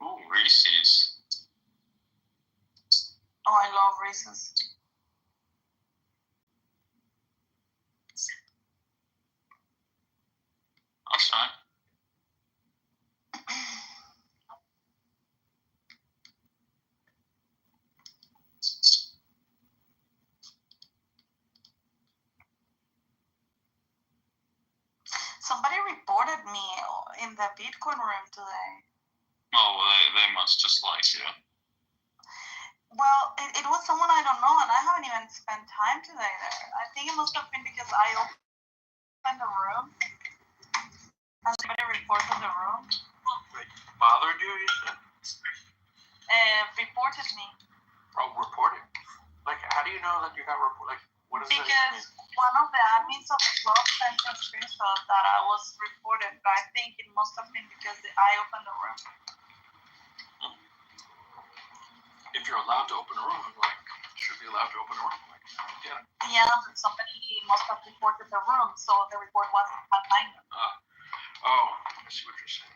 Ooh, Reese's. Oh, I love Reese's. I'll try. Somebody reported me in the Bitcoin room today. Oh, well, they must just like you. Well, it was someone I don't know, and I haven't even spent time today there. I think it must have been because I opened the room, and somebody reported the room. Wait, bothered you? You said? Reported me. Oh, reported. Like, how do you know that you got reported? Like, what does that even Because mean? one of the admins of the club sent a screenshot that I was reported, but I think it must have been because I opened the room. If you're allowed to open a room, like, should be allowed to open a room. Like, yeah. Yeah, but somebody must have reported the room, so the report wasn't behind them. Oh, I see what you're saying.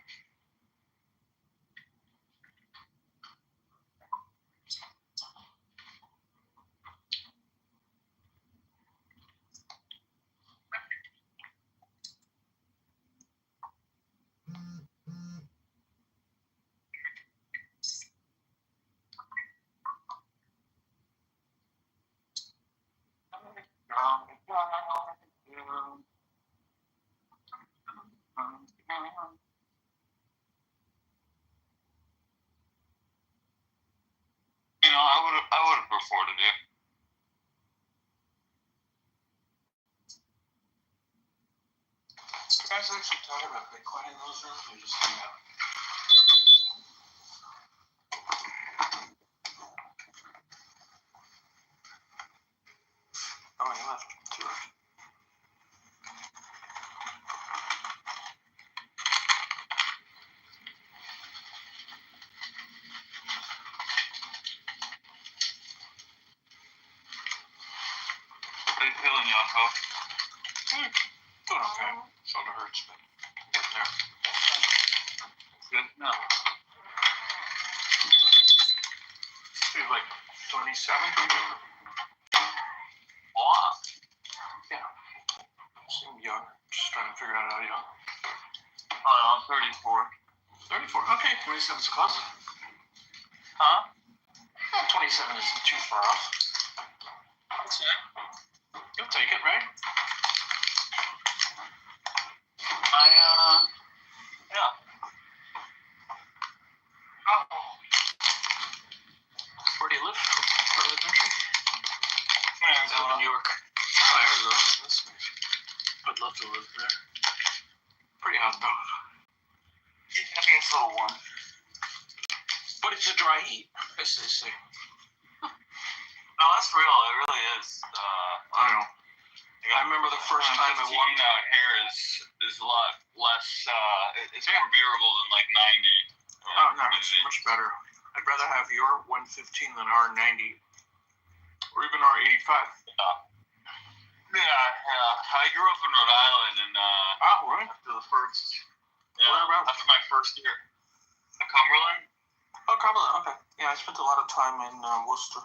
You know, I would have reported you. Do you guys actually talk about Bitcoin in those rooms, or just hang out? Oh, he left. Two left. How you feeling, Yako? Doing okay. Shoulder hurts, but getting there. Good? No. She's like 27. Wow. Yeah. Seem young. Just trying to figure out how young. I'm 34. 34. Okay, 27's close. Huh? 27 isn't too far off. Okay. You'll take it, right? love to live there. Pretty hot though. I mean, it's a little warm. But it's a dry heat, as they say. No, that's real. It really is. I don't know. I remember the first time I walked out here is a lot less. It's more bearable than like 90. Oh no, it's much better. I'd rather have your 115 than our 90, or even our 85. Yeah. I grew up in Rhode Island, and oh, really? after the first, Whereabouts? after my first year, Cumberland. Oh, Cumberland. Okay. Yeah, I spent a lot of time in Worcester,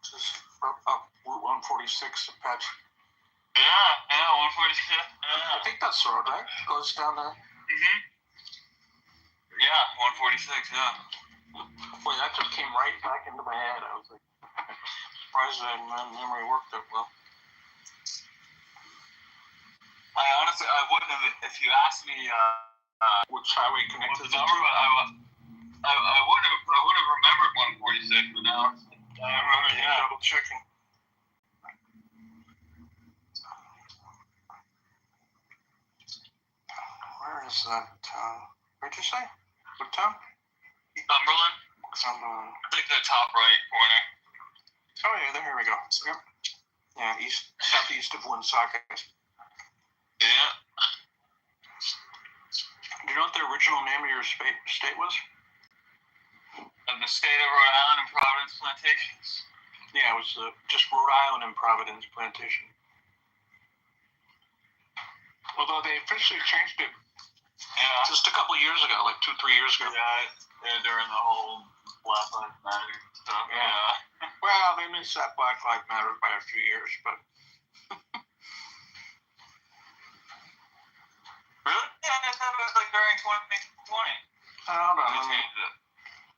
just up Route 146 at Patch. Yeah, 146. I think that's the road, right? Goes down there. Mhm. Yeah, 146. Yeah. Boy, that just came right back into my head. I was like, surprised that my memory worked that well. I honestly, I wouldn't have, if you asked me which highway connected the number, I would have remembered 146, but now I remember. Yeah, double checking. Where is that town? Where'd you say? What town? Cumberland. Cumberland. I think the top right corner. Oh yeah, here we go. Yep. Yeah, southeast of Woonsocket. Yeah. Do you know what the original name of your state was? Of the state of Rhode Island and Providence Plantations. Yeah, it was just Rhode Island and Providence Plantation. Although they officially changed it. Yeah. Just a couple of years ago, like 2-3 years ago. Yeah, during the whole Black Lives Matter stuff. Yeah. Well, they missed that Black Lives Matter by a few years, but. Really? Yeah, that was like during 2020. I don't know. They changed it.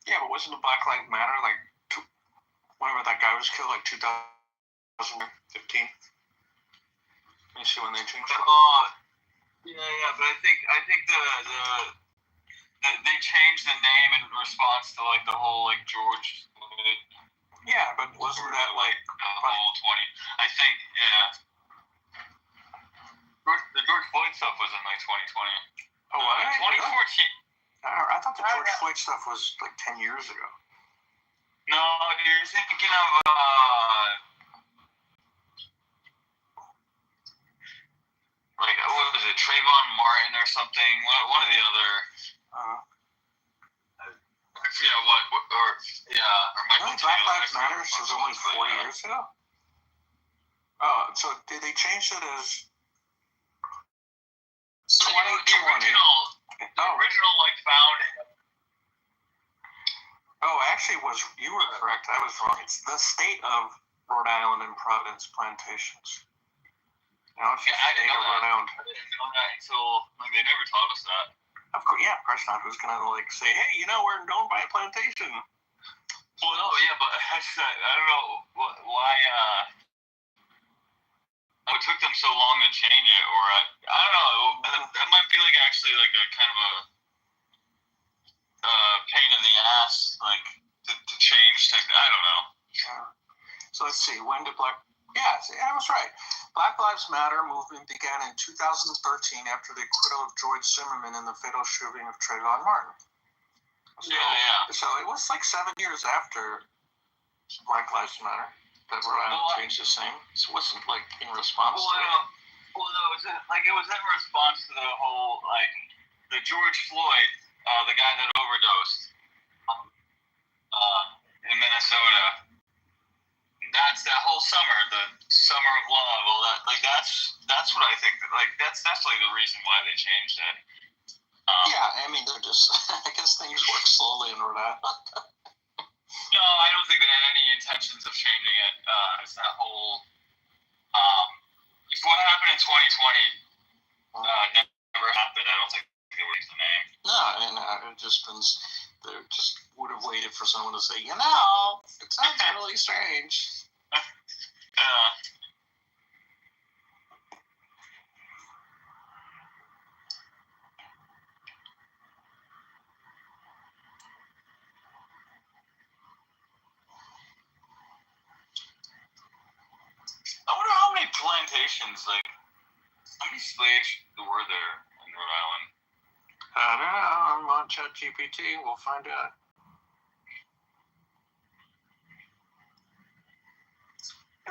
Yeah, but wasn't the Black Lives Matter like whenever that guy was killed, like 2015? Let me see when they changed it. Yeah, but I think they changed the name in response to like the whole like George. Yeah, but wasn't that like the whole 20? I think the George Floyd stuff was in like 2020. Oh, what? 2014. I thought the George Floyd stuff was like 10 years ago. No, you're thinking of like what was it, Trayvon Martin or something? One of the other. I forget what or Michael Black Lives Matter was only 4 years ago. Oh, so did they change it as 2020? The original like founding. Oh, actually, you were correct. I was wrong. It's the state of Rhode Island and Providence Plantations. Now, it's the state of Rhode Island. I didn't know that until they never taught us that. Of course, yeah, of course not. Who's gonna like say, hey, we're owned by a plantation? Well, no, yeah, but I don't know why. It took them so long to change it, or I don't know. That might be like actually like a kind of a pain in the ass, like to change. I don't know. So let's see. When did I was right. Black Lives Matter movement began in 2013 after the acquittal of George Zimmerman in the fatal shooting of Trayvon Martin. So, So it was like 7 years after Black Lives Matter that Rhode Island changed the same. So it wasn't like in response to it. Well, no, it was in response to the whole like the George Floyd, the guy that overdosed in Minnesota. That's that whole summer, the summer of love, all that. Like that's what I think. That's definitely the reason why they changed it. Yeah, I mean they're just. I guess things work slowly in Rhode Island. No, I don't think they had any intentions of changing it. It's that whole. If what happened in 2020 never happened, I don't think they would use the name. No, and it just been. They just would have waited for someone to say, it sounds really strange. I wonder how many plantations, like, How many slaves were there in Rhode Island? I don't know. I'm on ChatGPT. We'll find out.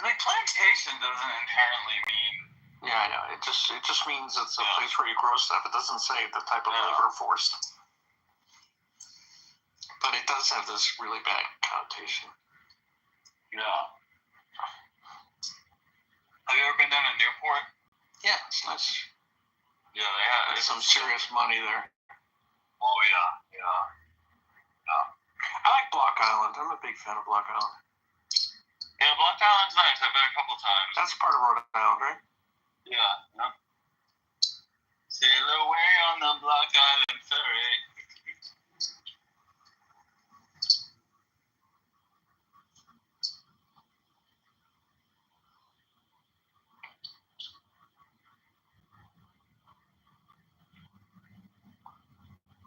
Like plantation doesn't inherently mean. Yeah, I know. It just means it's a place where you grow stuff. It doesn't say the type of labor force. But it does have this really bad connotation. Yeah. Have you ever been down to Newport? Yeah, it's nice. Yeah, they have. There's some serious money there. Oh yeah. I like Block Island. I'm a big fan of Block Island. Yeah, Block Island's nice. I've been a couple times. That's part of Rhode Island, right? Yeah. Sail away on the Block Island ferry.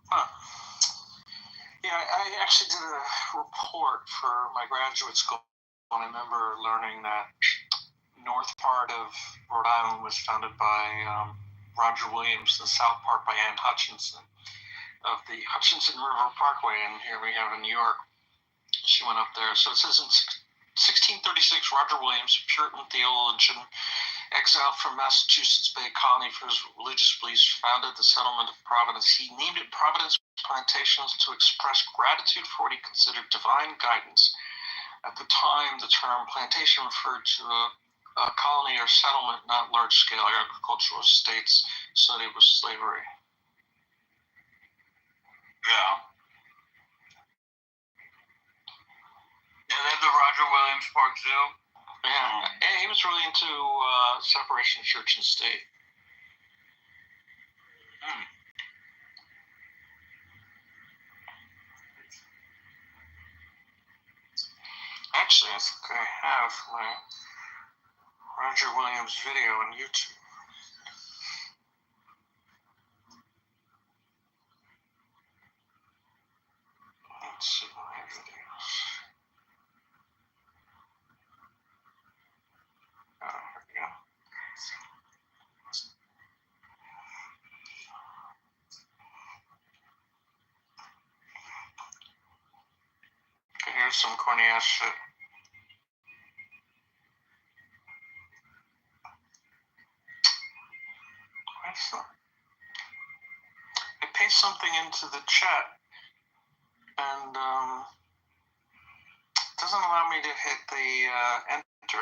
Huh. Yeah, I actually did a report for my graduate school, and I remember learning that north part of Rhode Island was founded by Roger Williams, the south part by Anne Hutchinson of the Hutchinson River Parkway, and here we have in New York. She went up there. So it says in 1636, Roger Williams, Puritan theologian, exiled from Massachusetts Bay Colony for his religious beliefs, founded the settlement of Providence. He named it Providence Plantations to express gratitude for what he considered divine guidance. At the time, the term plantation referred to a colony or settlement, not large-scale agricultural estates associated with slavery. Yeah. Yeah, they have the Roger Williams Park Zoo. Yeah, he was really into separation of church and state. Actually, I think I have my Roger Williams video on YouTube. Let's see my videos. Oh, here we go. Here's some corny ass shit. I paste something into the chat, and it doesn't allow me to hit the enter.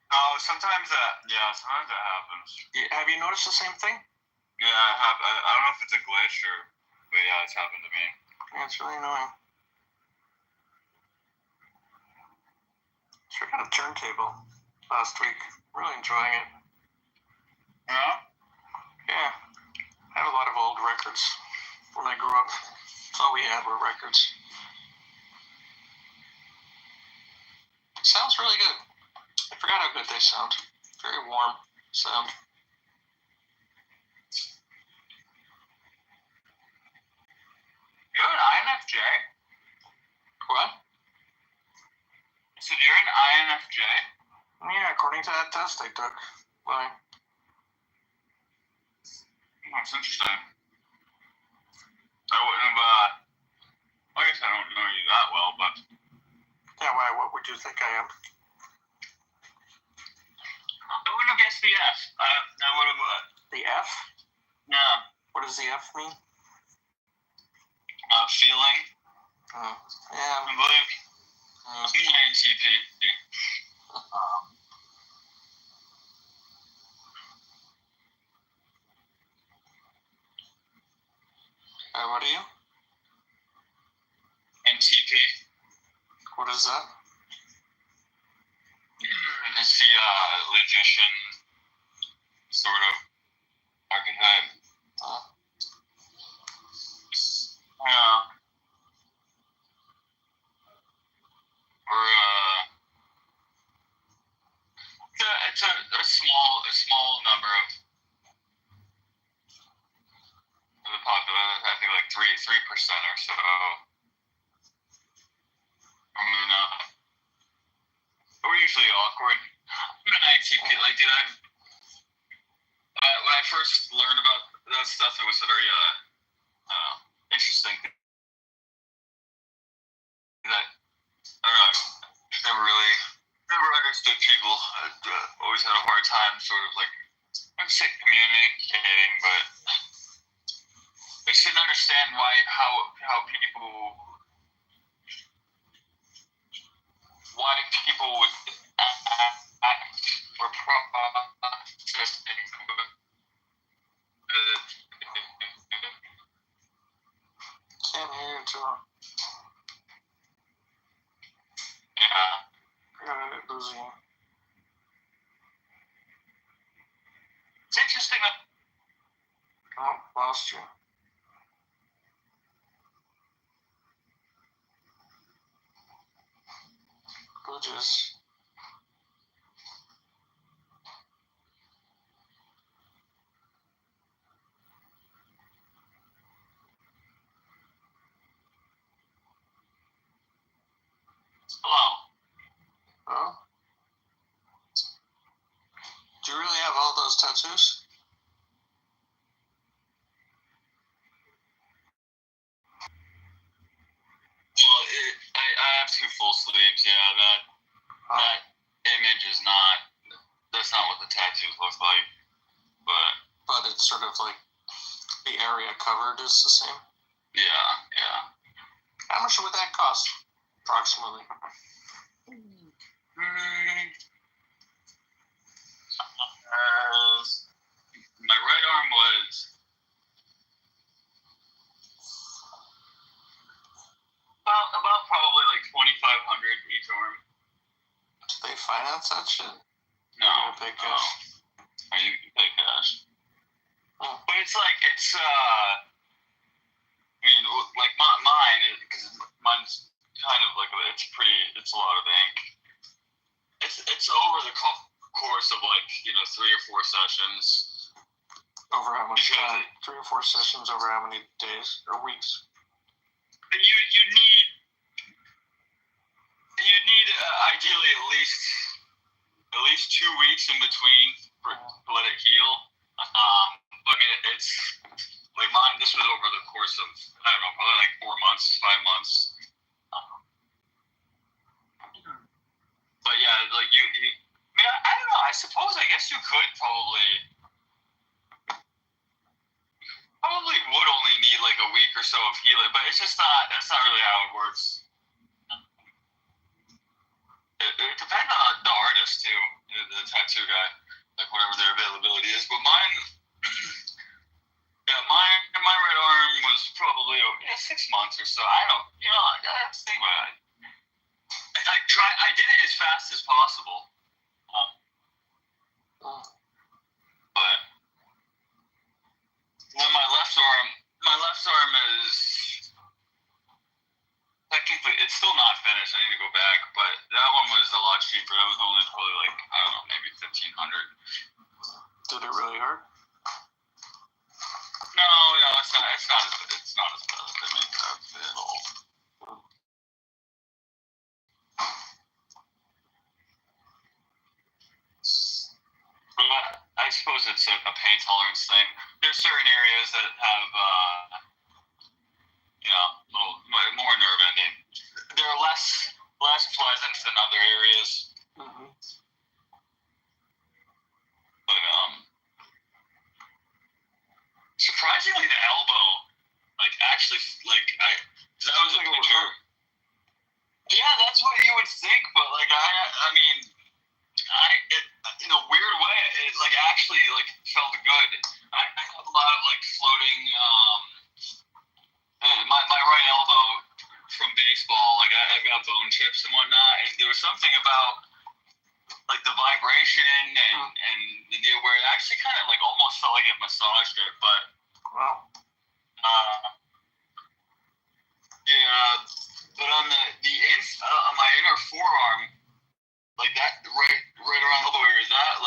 Oh, sometimes that happens. Have you noticed the same thing? Yeah, I have. I don't know if it's a glitch but yeah, it's happened to me. Yeah, it's really annoying. Sure got a turntable last week. Really enjoying it. Yeah? Yeah. I had a lot of old records when I grew up. That's all we had were records. It sounds really good. I forgot how good they sound. Very warm sound. You're an INFJ? What? So you're an INFJ? Yeah, according to that test I took. Why? That's interesting. I wouldn't have, I guess I don't know you that well, but... Yeah, why? What would you think I am? I wouldn't have guessed the F. I would have... The F? Yeah. What does the F mean? Feeling. Oh, yeah. I believe. INTP. What are you? NTP. What is that? It's the logician sort of archetype. Yeah. It's a small number of the population. I think like 3% or so. I mean, we're usually awkward. ITP, like, dude, when I first learned about that stuff, it was a very interesting thing that I don't know, never understood people. I always had a hard time sort of like, I would say communicating, but I shouldn't understand how people would act or process things. Can't hear you, Joe. Yeah. You're losing you. It's interesting that. Oh, lost you. Glitches. Hello. Oh? Do you really have all those tattoos? Well, I have two full sleeves. Yeah, that image is not. That's not what the tattoos look like. But it's sort of like the area covered is the same. Yeah. How much would that cost, approximately? My right arm was about probably like $2,500 each arm. Do they finance that shit? No. You pay cash? No. You can pay cash. Oh. But it's like, I mean, like mine, because mine's kind of like, it's a lot of ink. It's over the course of like, 3 or 4 sessions. Over how much time? 3 or 4 sessions over how many days or weeks? You need ideally at least 2 weeks in between to let it heal. But I mean, it's like mine. This was over the course of probably like 4 months, 5 months. But yeah, like I mean, I don't know. I suppose I guess you could probably would only need like a week or so of healing, but it's just not. That's not really how it works. It depends on the artist too, the tattoo guy, like whatever their availability is. But mine, yeah, my right arm was probably 6 months or so. I don't, I have to think about it. I did it as fast as possible, but then my left arm is technically it's still not finished. I need to go back, but that one was a lot cheaper. That was only probably like maybe $1,500. Did it really hurt? No, it's not as bad as they make it out at all. But I suppose it's a pain tolerance thing. There's certain areas that have, little more nerve ending. They're less pleasant than other areas. Mm-hmm. But surprisingly, the elbow, I was looking at your. Yeah, that's what you would think, but I mean. In a weird way, it actually felt good. I have a lot of floating. My right elbow from baseball, I've got bone chips and whatnot. There was something about the vibration and the deal where it actually kind of almost felt like it massaged it, but wow. Yeah, but on on my inner forearm. Like that, right around the elbow area, is that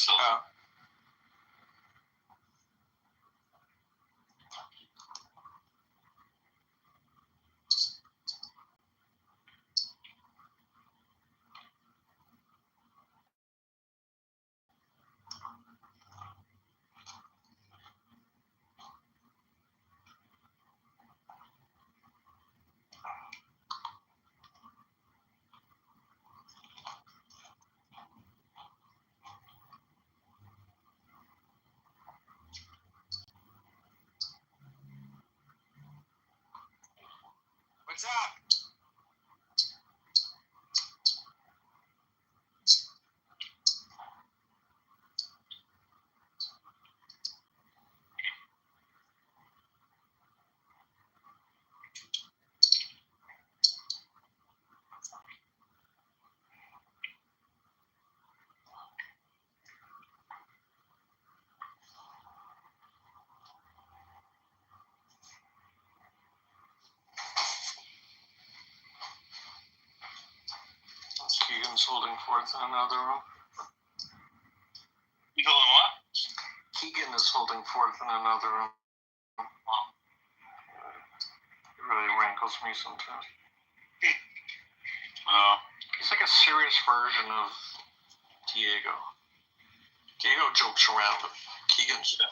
missiles. Oh. What's up? Keegan's holding forth in another room. You told him what? Keegan is holding forth in another room. It really rankles me sometimes. He's like a serious version of Diego. Diego jokes around, but Keegan lives it.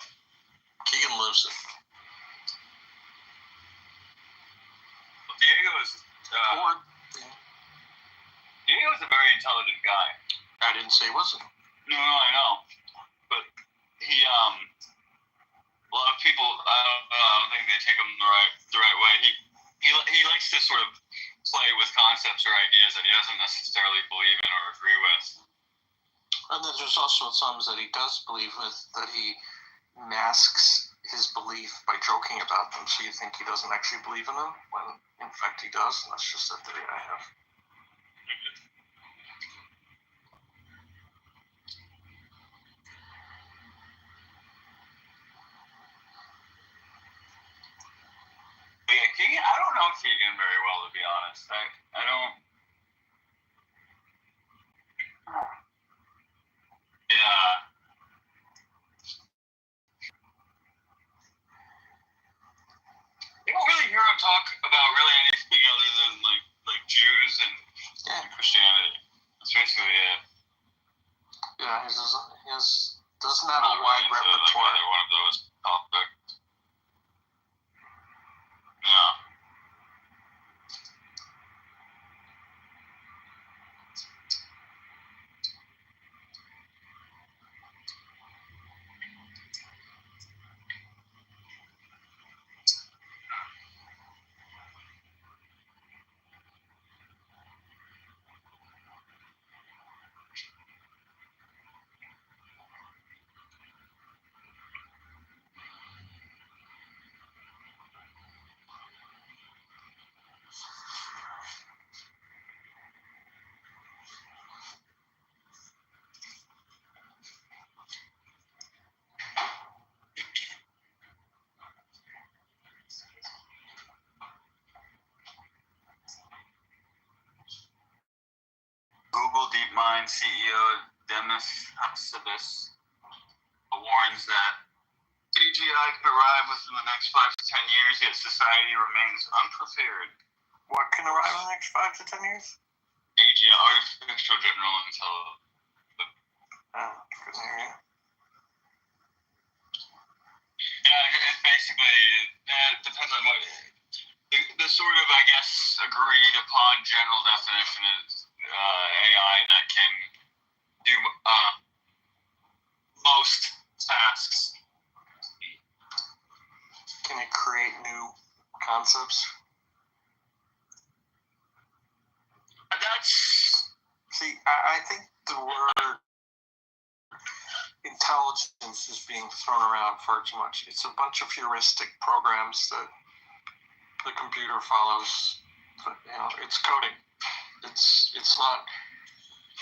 Well, Diego is a very intelligent guy. I didn't say he wasn't. No, I know, but he a lot of people I don't think they take him the right way. He likes to sort of play with concepts or ideas that he doesn't necessarily believe in or agree with. And then there's also some that he does believe with that he masks his belief by joking about them, so you think he doesn't actually believe in them, when in fact he does, and that's just the theory I have. Yeah, Keegan, I don't know Keegan very well, to be honest. I don't. Yeah. You don't really hear him talk about really anything other than like Jews and Christianity. That's basically it. Yeah, he doesn't have a wide repertoire. Another one of those topics. Yeah. Google DeepMind CEO Demis Hassabis warns that CGI could arrive within the next 5 to 10 years, yet society remains unprepared. What can arrive in the next 5 to 10 years? AGI, artificial general intelligence. Couldn't hear you. Yeah, it basically it depends on what the sort of, I guess, agreed upon general definition is AI that can do most tasks. Can it create new concepts? See, I think the word intelligence is being thrown around far too much. It's a bunch of heuristic programs that the computer follows. It's coding. It's not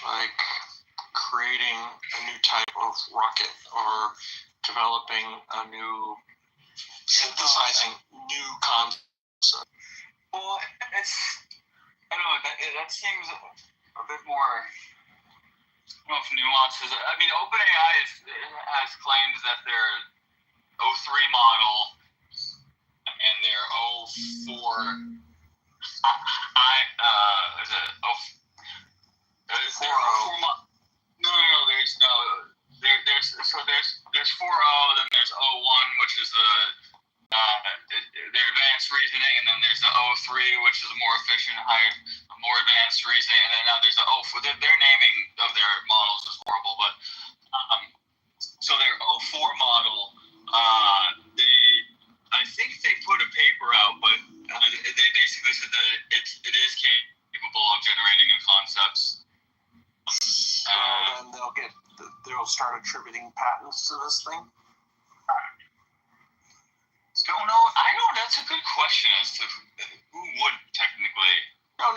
like creating a new type of rocket or developing a new, synthesizing new concepts. Well, I don't know, that seems a bit more don't know if nuances. I mean, OpenAI has claimed that their O3 model and their O4 is it there's 4.0, then there's O1, which is their advanced reasoning, and then there's the O3, which is a more efficient, more advanced reasoning, and then now there's the O4. Their naming of their models is horrible, but so their O4 model, I think they put a paper out, but they basically said that it is capable of generating new concepts. So then they'll start attributing patents to this thing. Don't know. I know that's a good question as to who would technically. No.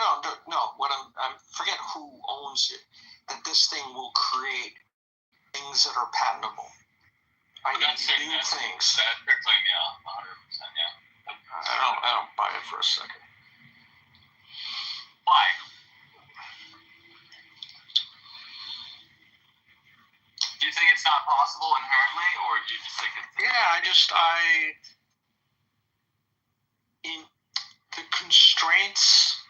What I'm forget who owns it. That this thing will create things that are patentable. That's new things. That's their claim, yeah, 100%, yeah. I don't buy it for a second. Why? Do you think it's not possible inherently, or do you just think it's... Yeah, in the constraints,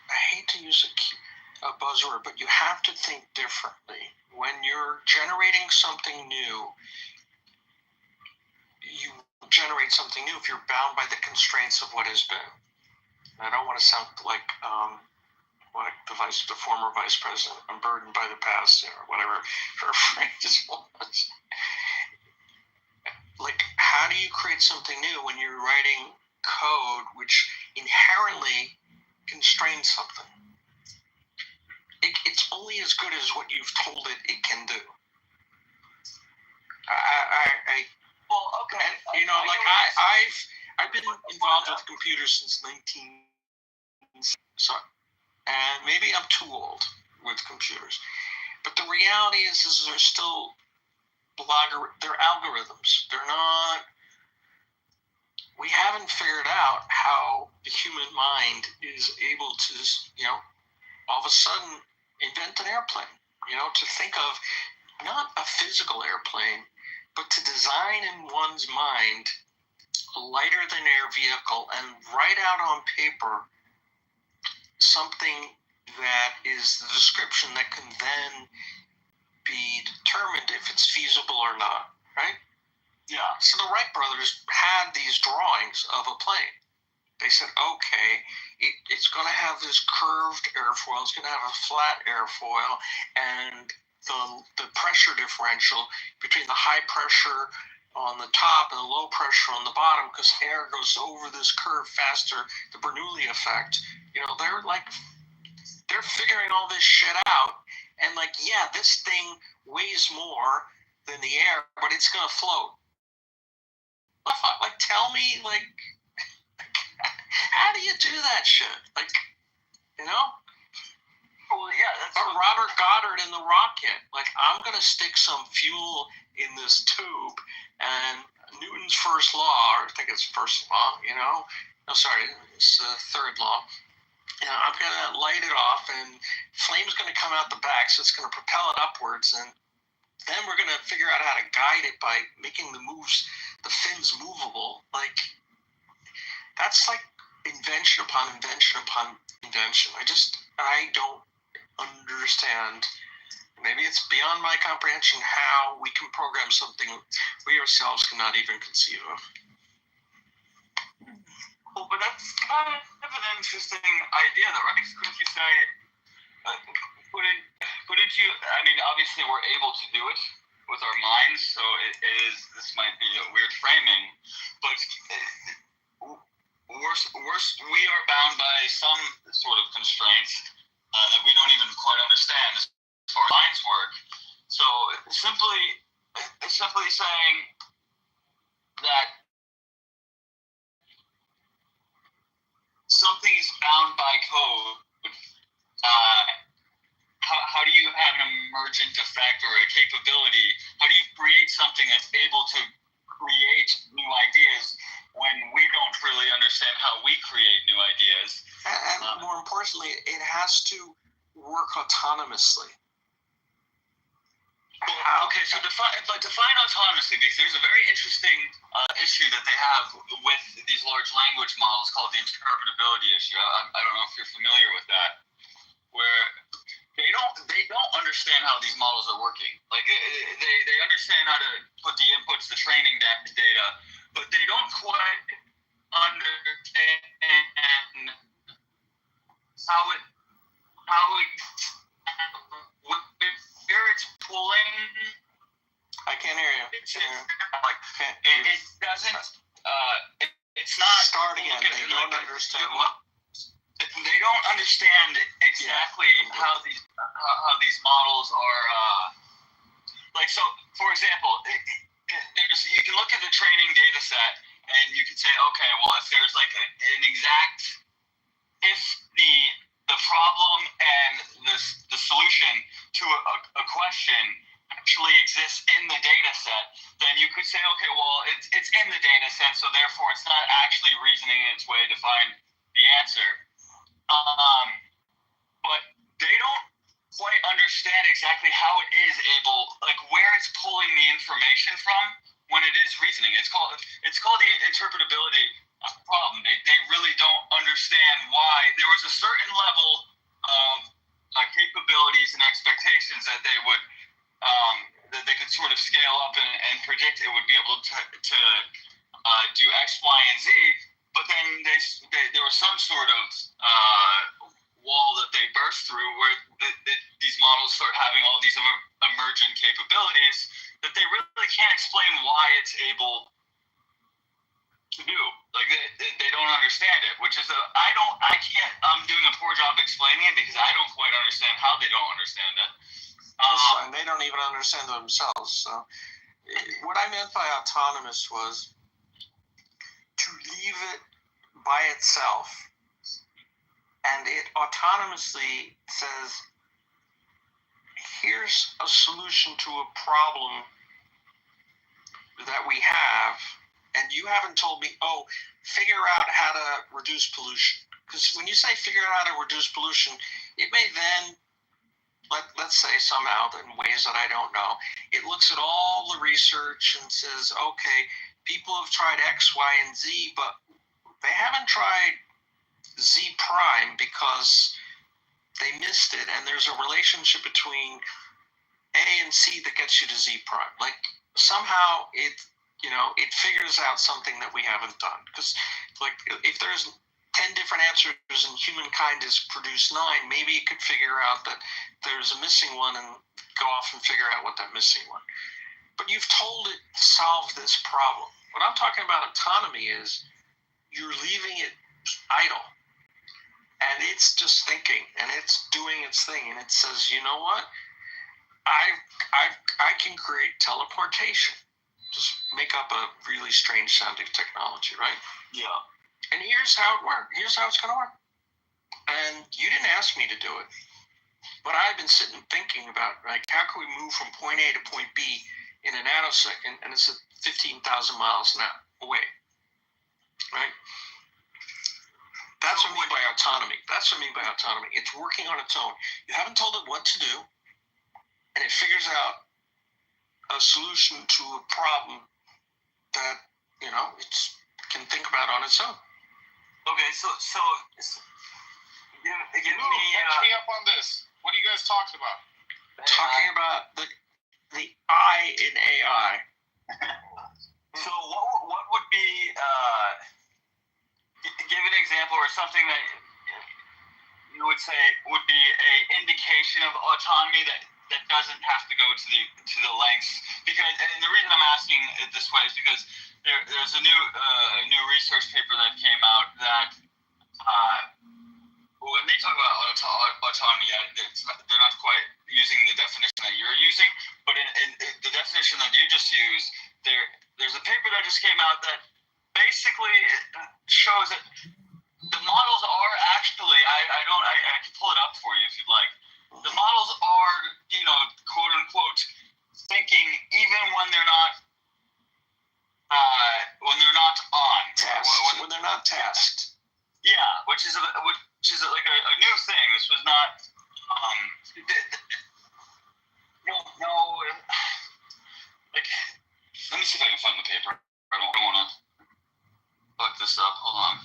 I hate to use a buzzword, but you have to think differently. When you're generating something new, you generate something new if you're bound by the constraints of what has been. I don't want to sound like the former vice president, I'm burdened by the past, or whatever her phrase was. Like, how do you create something new when you're writing code which inherently constrains something? It's only as good as what you've told it can do. I've been involved with computers since 19. And maybe I'm too old with computers, but the reality is they're still they're algorithms. They're not. We haven't figured out how the human mind is able to, all of a sudden invent an airplane. To think of not a physical airplane, but to design in one's mind a lighter than air vehicle and write out on paper something that is the description that can then be determined if it's feasible or not, right? Yeah. So the Wright brothers had these drawings of a plane. They said, okay, it's going to have this curved airfoil, it's going to have a flat airfoil, and the pressure differential between the high pressure on the top and the low pressure on the bottom, because air goes over this curve faster, the Bernoulli effect. They're figuring all this shit out, and this thing weighs more than the air, but it's gonna float. Tell me, how do you do that shit? Well, yeah, that's or Robert Goddard in the rocket. I'm gonna stick some fuel in this tube, and Newton's first law, or I think it's first law, it's the third law. I'm going to light it off, and flame's going to come out the back, so it's going to propel it upwards, and then we're going to figure out how to guide it by making the fins movable. That's invention upon invention upon invention. I don't understand. Maybe it's beyond my comprehension how we can program something we ourselves cannot even conceive of. Well, but that's kind of an interesting idea, though, right? Couldn't you say, couldn't you, obviously we're able to do it with our minds, so this might be a weird framing, but we are bound by some sort of constraints that we don't even quite understand as far as minds work. So simply saying that something is bound by code, how do you have an emergent effect or a capability? How do you create something that's able to create new ideas when we don't really understand how we create new ideas? And more importantly, it has to work autonomously. Okay, so define autonomously, because there's a very interesting issue that they have with these large language models called the interpretability issue. I don't know if you're familiar with that, where they don't understand how these models are working. Like they understand how to put the inputs, the training data, but they don't quite understand where it's pulling. I can't hear you. It doesn't. It's not. Start again. They don't understand what. They don't understand exactly how these models are. Like, so, for example, you can look at the training data set and you can say, okay, well, if there's like an exact, if the problem and the solution to a question actually exists in the data set, then you could say, okay, well, it's in the data set, so therefore it's not actually reasoning its way to find the answer. But they don't quite understand exactly how it is able, like where it's pulling the information from when it is reasoning. It's called the interpretability problem. They really don't understand why. There was a certain level of capabilities and expectations that they would that they could sort of scale up and predict it would be able to do X, Y, and Z. But then there was some sort of wall that they burst through where these models start having all these emergent capabilities that they really can't explain why it's able to do. Like they don't understand it, which is I'm doing a poor job explaining it because I don't quite understand how they don't understand it. That's fine. They don't even understand themselves. So what I meant by autonomous was to leave it by itself, and it autonomously says, here's a solution to a problem that we have, and you haven't told me, figure out how to reduce pollution. Because when you say figure out how to reduce pollution, it may then, let's say somehow, in ways that I don't know, it looks at all the research and says, okay, people have tried X, Y, and Z, but they haven't tried Z prime because they missed it, and there's a relationship between A and C that gets you to Z prime. Like somehow it figures out something that we haven't done. Because like if there's 10 different answers and humankind has produced 9, maybe it could figure out that there's a missing one and go off and figure out what that missing one. But you've told it to solve this problem. What I'm talking about autonomy is you're leaving it idle. And it's just thinking, and it's doing its thing, and it says, you know what? I can create teleportation. Just make up a really strange sounding technology, right? Yeah. And here's how it works. Here's how it's going to work. And you didn't ask me to do it, but I've been sitting thinking about, like, how can we move from point A to point B in a nanosecond, and it's at 15,000 miles an hour away, right? That's what I mean by autonomy. That's what I mean by autonomy. It's working on its own. You haven't told it what to do, and it figures out a solution to a problem that, it can think about on its own. Okay, so give me catch me up on this. What are you guys talking about? Talking about the I in AI. So what would be give an example or something that you would say would be a indication of autonomy that doesn't have to go to the lengths, because, and the reason I'm asking it this way is because there's a new research paper that came out that when they talk about autonomy, they're not quite using the definition that you're using, but in the definition that you just used, there's a paper that just came out that basically shows that the models are actually, I can pull it up for you if you'd like. The models are, quote unquote, thinking even when they're not on tasked. When they're not tasked. Yeah, which is this was not. No. Like, let me see if I can find the paper. I don't want to fuck this up. Hold on.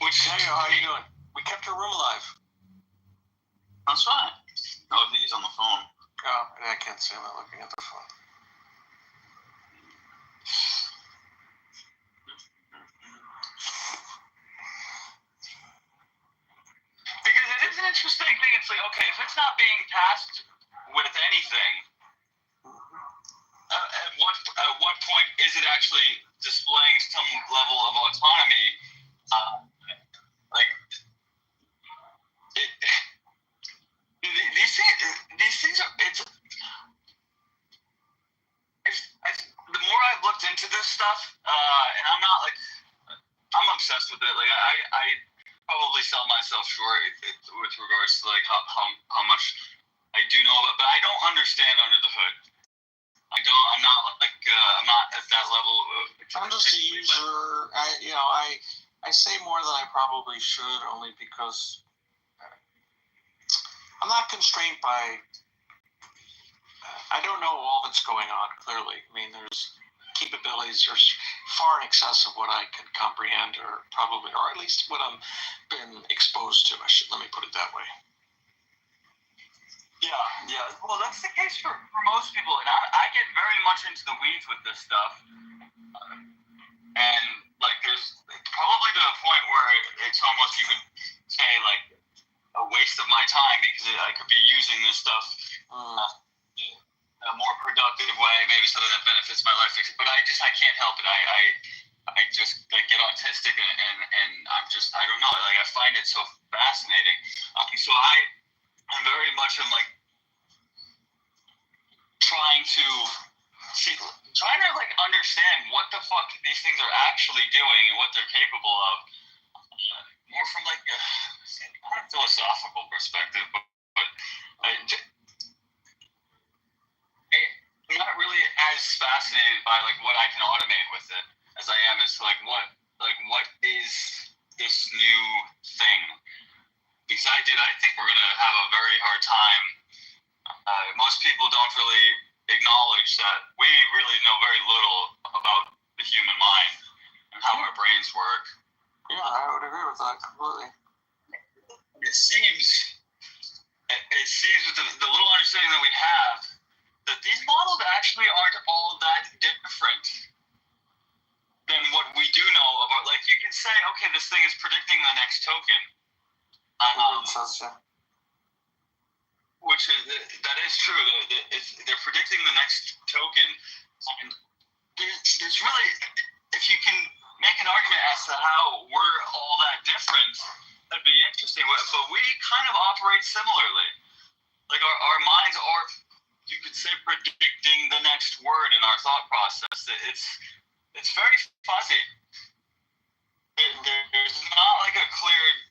How you doing? We kept your room alive. That's fine. Oh, he's on the phone. Oh, I can't see him. I'm looking at the phone. Because it is an interesting thing. It's like, okay, if it's not being tasked with anything, at what point is it actually displaying some level of autonomy? These things are. The more I've looked into this stuff, and I'm obsessed with it. Like I probably sell myself short with regards to like how much I do know about, but I don't understand under the hood. I'm not at that level. I'm just a user. I say more than I probably should, only because I'm not constrained by. I don't know all that's going on. Clearly, I mean, there's capabilities are far in excess of what I can comprehend, or at least what I'm been exposed to. Let me put it that way. Yeah. Well, that's the case for most people, and I get very much into the weeds with this stuff, and like there's probably to a point where it's almost, you could say, like a waste of my time, because I could be using this stuff in a more productive way, maybe something that benefits my life. But I can't help it. I just like get autistic, and I'm just, I don't know. Like I find it so fascinating. So I'm very much in like trying to like understand what the fuck these things are actually doing and what they're capable of, more from like a philosophical perspective. But I'm not really as fascinated by like what I can automate with it as I am as to like what is this new thing. Because I think we're gonna have a very hard time. Most people don't really acknowledge that we really know very little about the human mind and how our brains work. Yeah, I would agree with that completely. It seems with the little understanding that we have, that these models actually aren't all that different than what we do know about. Like, you can say, okay, this thing is predicting the next token. Which is, that is true. They're predicting the next token. And there's really, if you can make an argument as to how we're all that different, that'd be interesting. But we kind of operate similarly. Like our minds are, you could say, predicting the next word in our thought process. It's very fuzzy. There's not like a clear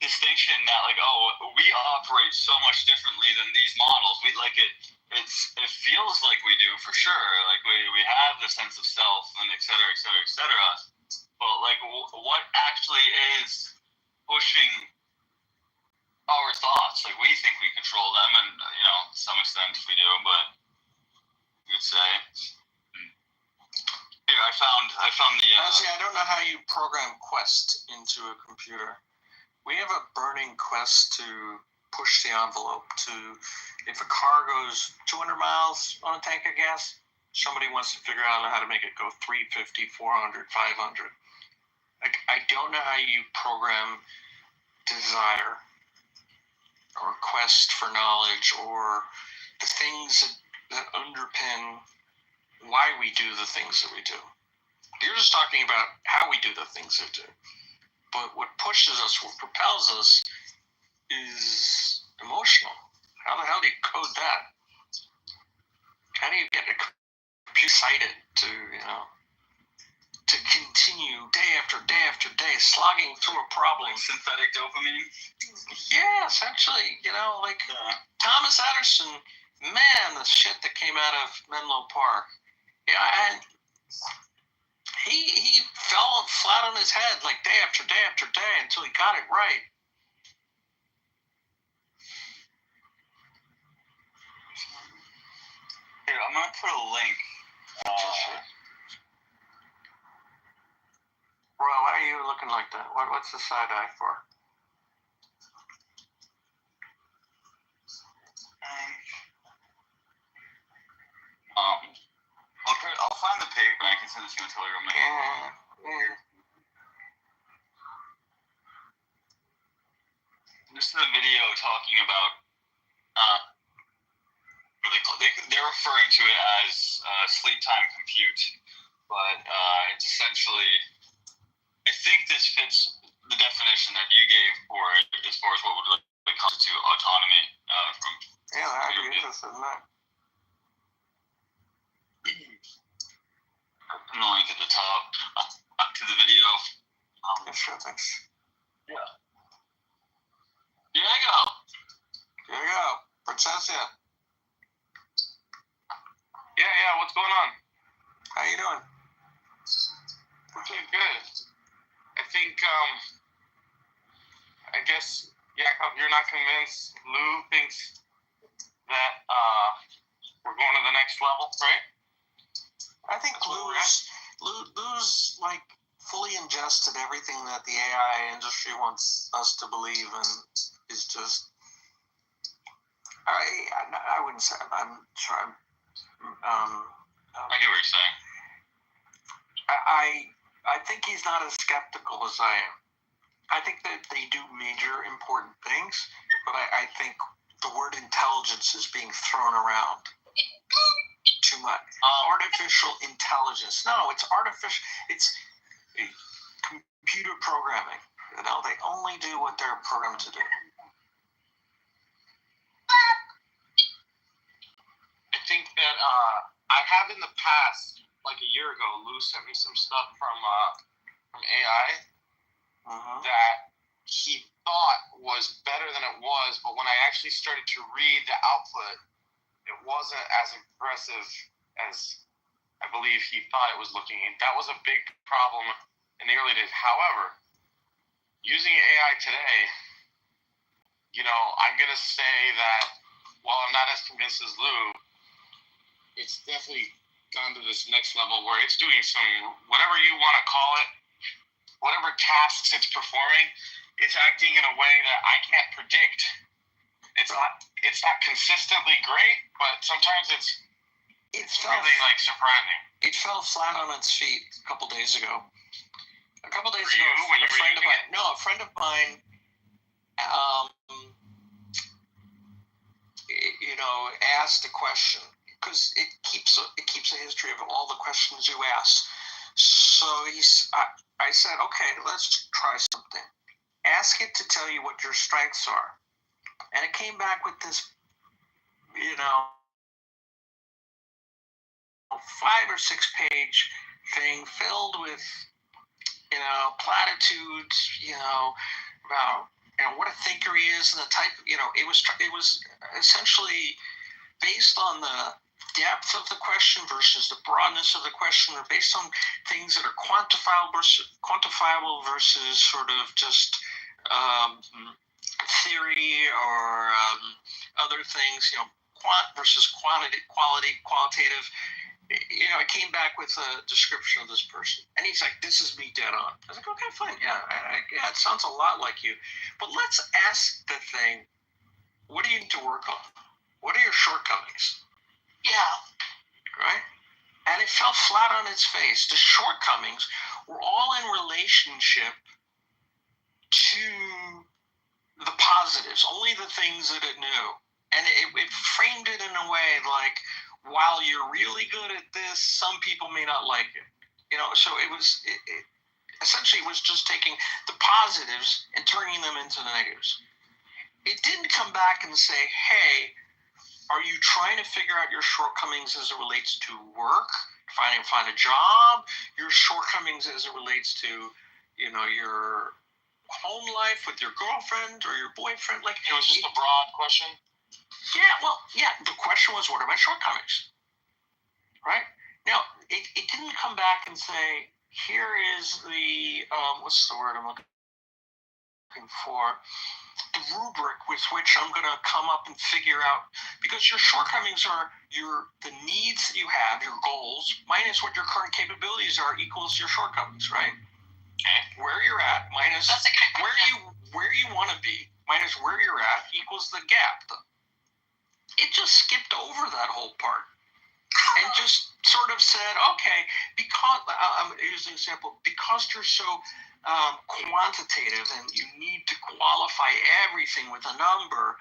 distinction that like, oh, we operate so much differently than these models. We like it feels like we do for sure. Like we have the sense of self and et cetera, et cetera, et cetera. But like what actually is pushing our thoughts? Like we think we control them, and to some extent we do, but you'd say. Here, I found the. Honestly, I don't know how you program Quest into a computer. We have a burning quest to push the envelope to, if a car goes 200 miles on a tank of gas, somebody wants to figure out how to make it go 350, 400, 500. Like, I don't know how you program desire or quest for knowledge or the things that underpin why we do the things that we do. You're just talking about how we do the things that we do. But what pushes us, what propels us, is emotional. How the hell do you code that? How do you get a computer excited to continue day after day after day, slogging through a problem? Like synthetic dopamine? Yeah, essentially. Thomas Edison, man, the shit that came out of Menlo Park. Yeah, he fell flat on his head like day after day after day until he got it right. Here, I'm gonna put a link. Well, why are you looking like that? What's the side eye for? I'll find the page and I can send it to you in Telegram. This is a video talking about they're referring to it as sleep time compute, but it's essentially, I think this fits the definition that you gave for it as far as what would constitute autonomy from. Yeah, I'd be interested in that. Put the link at the top to the video. Yeah, sure, thanks. Yeah. Here you go. Here you go. Princess, yeah. Yeah, what's going on? How you doing? Okay, good. I think, I guess, Jakob, you're not convinced. Lou thinks that we're going to the next level, right? I think Lou's like fully ingested everything that the AI industry wants us to believe, and is just. I wouldn't say I'm sure. I get what you're saying. I think he's not as skeptical as I am. I think that they do major important things, but I think the word intelligence is being thrown around too much. Artificial intelligence. No, it's artificial. It's computer programming. You know, they only do what they're programmed to do. I think that I have in the past, like a year ago, Lou sent me some stuff from AI that he thought was better than it was, but when I actually started to read the output, it wasn't as impressive as I believe he thought it was looking. And that was a big problem in the early days. However, using AI today, you know, I'm going to say that while I'm not as convinced as Lou, it's definitely gone to this next level where it's doing some, whatever you want to call it, whatever tasks it's performing, it's acting in a way that I can't predict. It's not consistently great, but sometimes it's really like surprising. It fell flat on its feet a couple days ago. A friend of mine, you know, asked a question because it keeps a history of all the questions you ask. So I said, okay, let's try something. Ask it to tell you what your strengths are. And it came back with this, you know, 5 or 6 page thing filled with, you know, platitudes, you know, about, you know, what a thinker he is and the type, you know, it was essentially based on the depth of the question versus the broadness of the question, or based on things that are quantifiable versus sort of just theory or other things, you know, quant versus qualitative. You know, I came back with a description of this person, and he's like, "This is me dead on." I was like, "Okay, fine, yeah, it sounds a lot like you." But let's ask the thing: what do you need to work on? What are your shortcomings? Yeah. Right? And it fell flat on its face. The shortcomings were all in relationship to the positives, only the things that it knew. And it framed it in a way like, while you're really good at this, some people may not like it. You know, so it essentially was just taking the positives and turning them into the negatives. It didn't come back and say, hey, are you trying to figure out your shortcomings as it relates to work, find a job, your shortcomings as it relates to, you know, your home life with your girlfriend or your boyfriend? Like, it was just a broad question. Yeah, well, yeah, the question was, what are my shortcomings? Right? Now, it didn't come back and say, here is the what's the word I'm looking for? The rubric with which I'm going to come up and figure out, because your shortcomings are the needs that you have, your goals, minus what your current capabilities are equals your shortcomings, right? Where you're at minus where you want to be minus where you're at equals the gap. It just skipped over that whole part and just sort of said, okay, because I'm using an example, because you're so quantitative and you need to qualify everything with a number,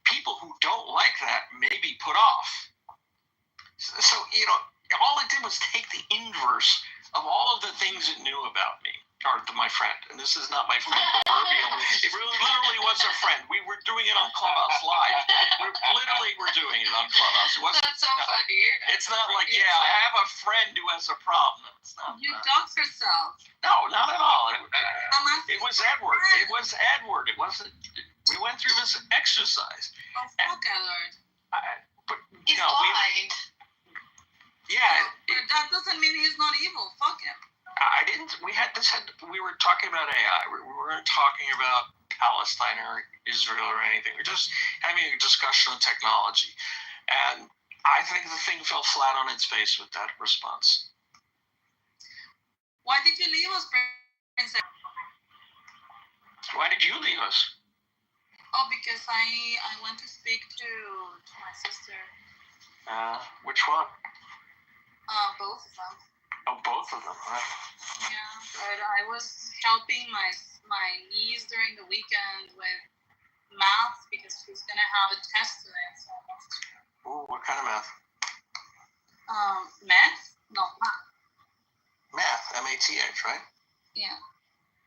people who don't like that may be put off. So, all it did was take the inverse of all of the things it knew about me, or my friend. And this is not my friend, it really literally was a friend. We were doing it on Clubhouse Live. We're doing it on Clubhouse. That's so funny. It's not like, I have a friend who has a problem. It's not You dox yourself. No, not at all. It was Edward. It wasn't. We went through this exercise. Oh, fuck Edward. But He's blind. But that doesn't mean he's not evil. Fuck him. We were talking about AI. We weren't talking about Palestine or Israel or anything. We're just having a discussion on technology. And I think the thing fell flat on its face with that response. Why did you leave us, Princess? Why did you leave us? Oh, because I went to speak to my sister. Which one? Both of them. Oh, both of them, right? Yeah, but I was helping my niece during the weekend with math because she's gonna have a test today. So. Ooh, what kind of math? Math? No, math. Math, M-A-T-H, right? Yeah.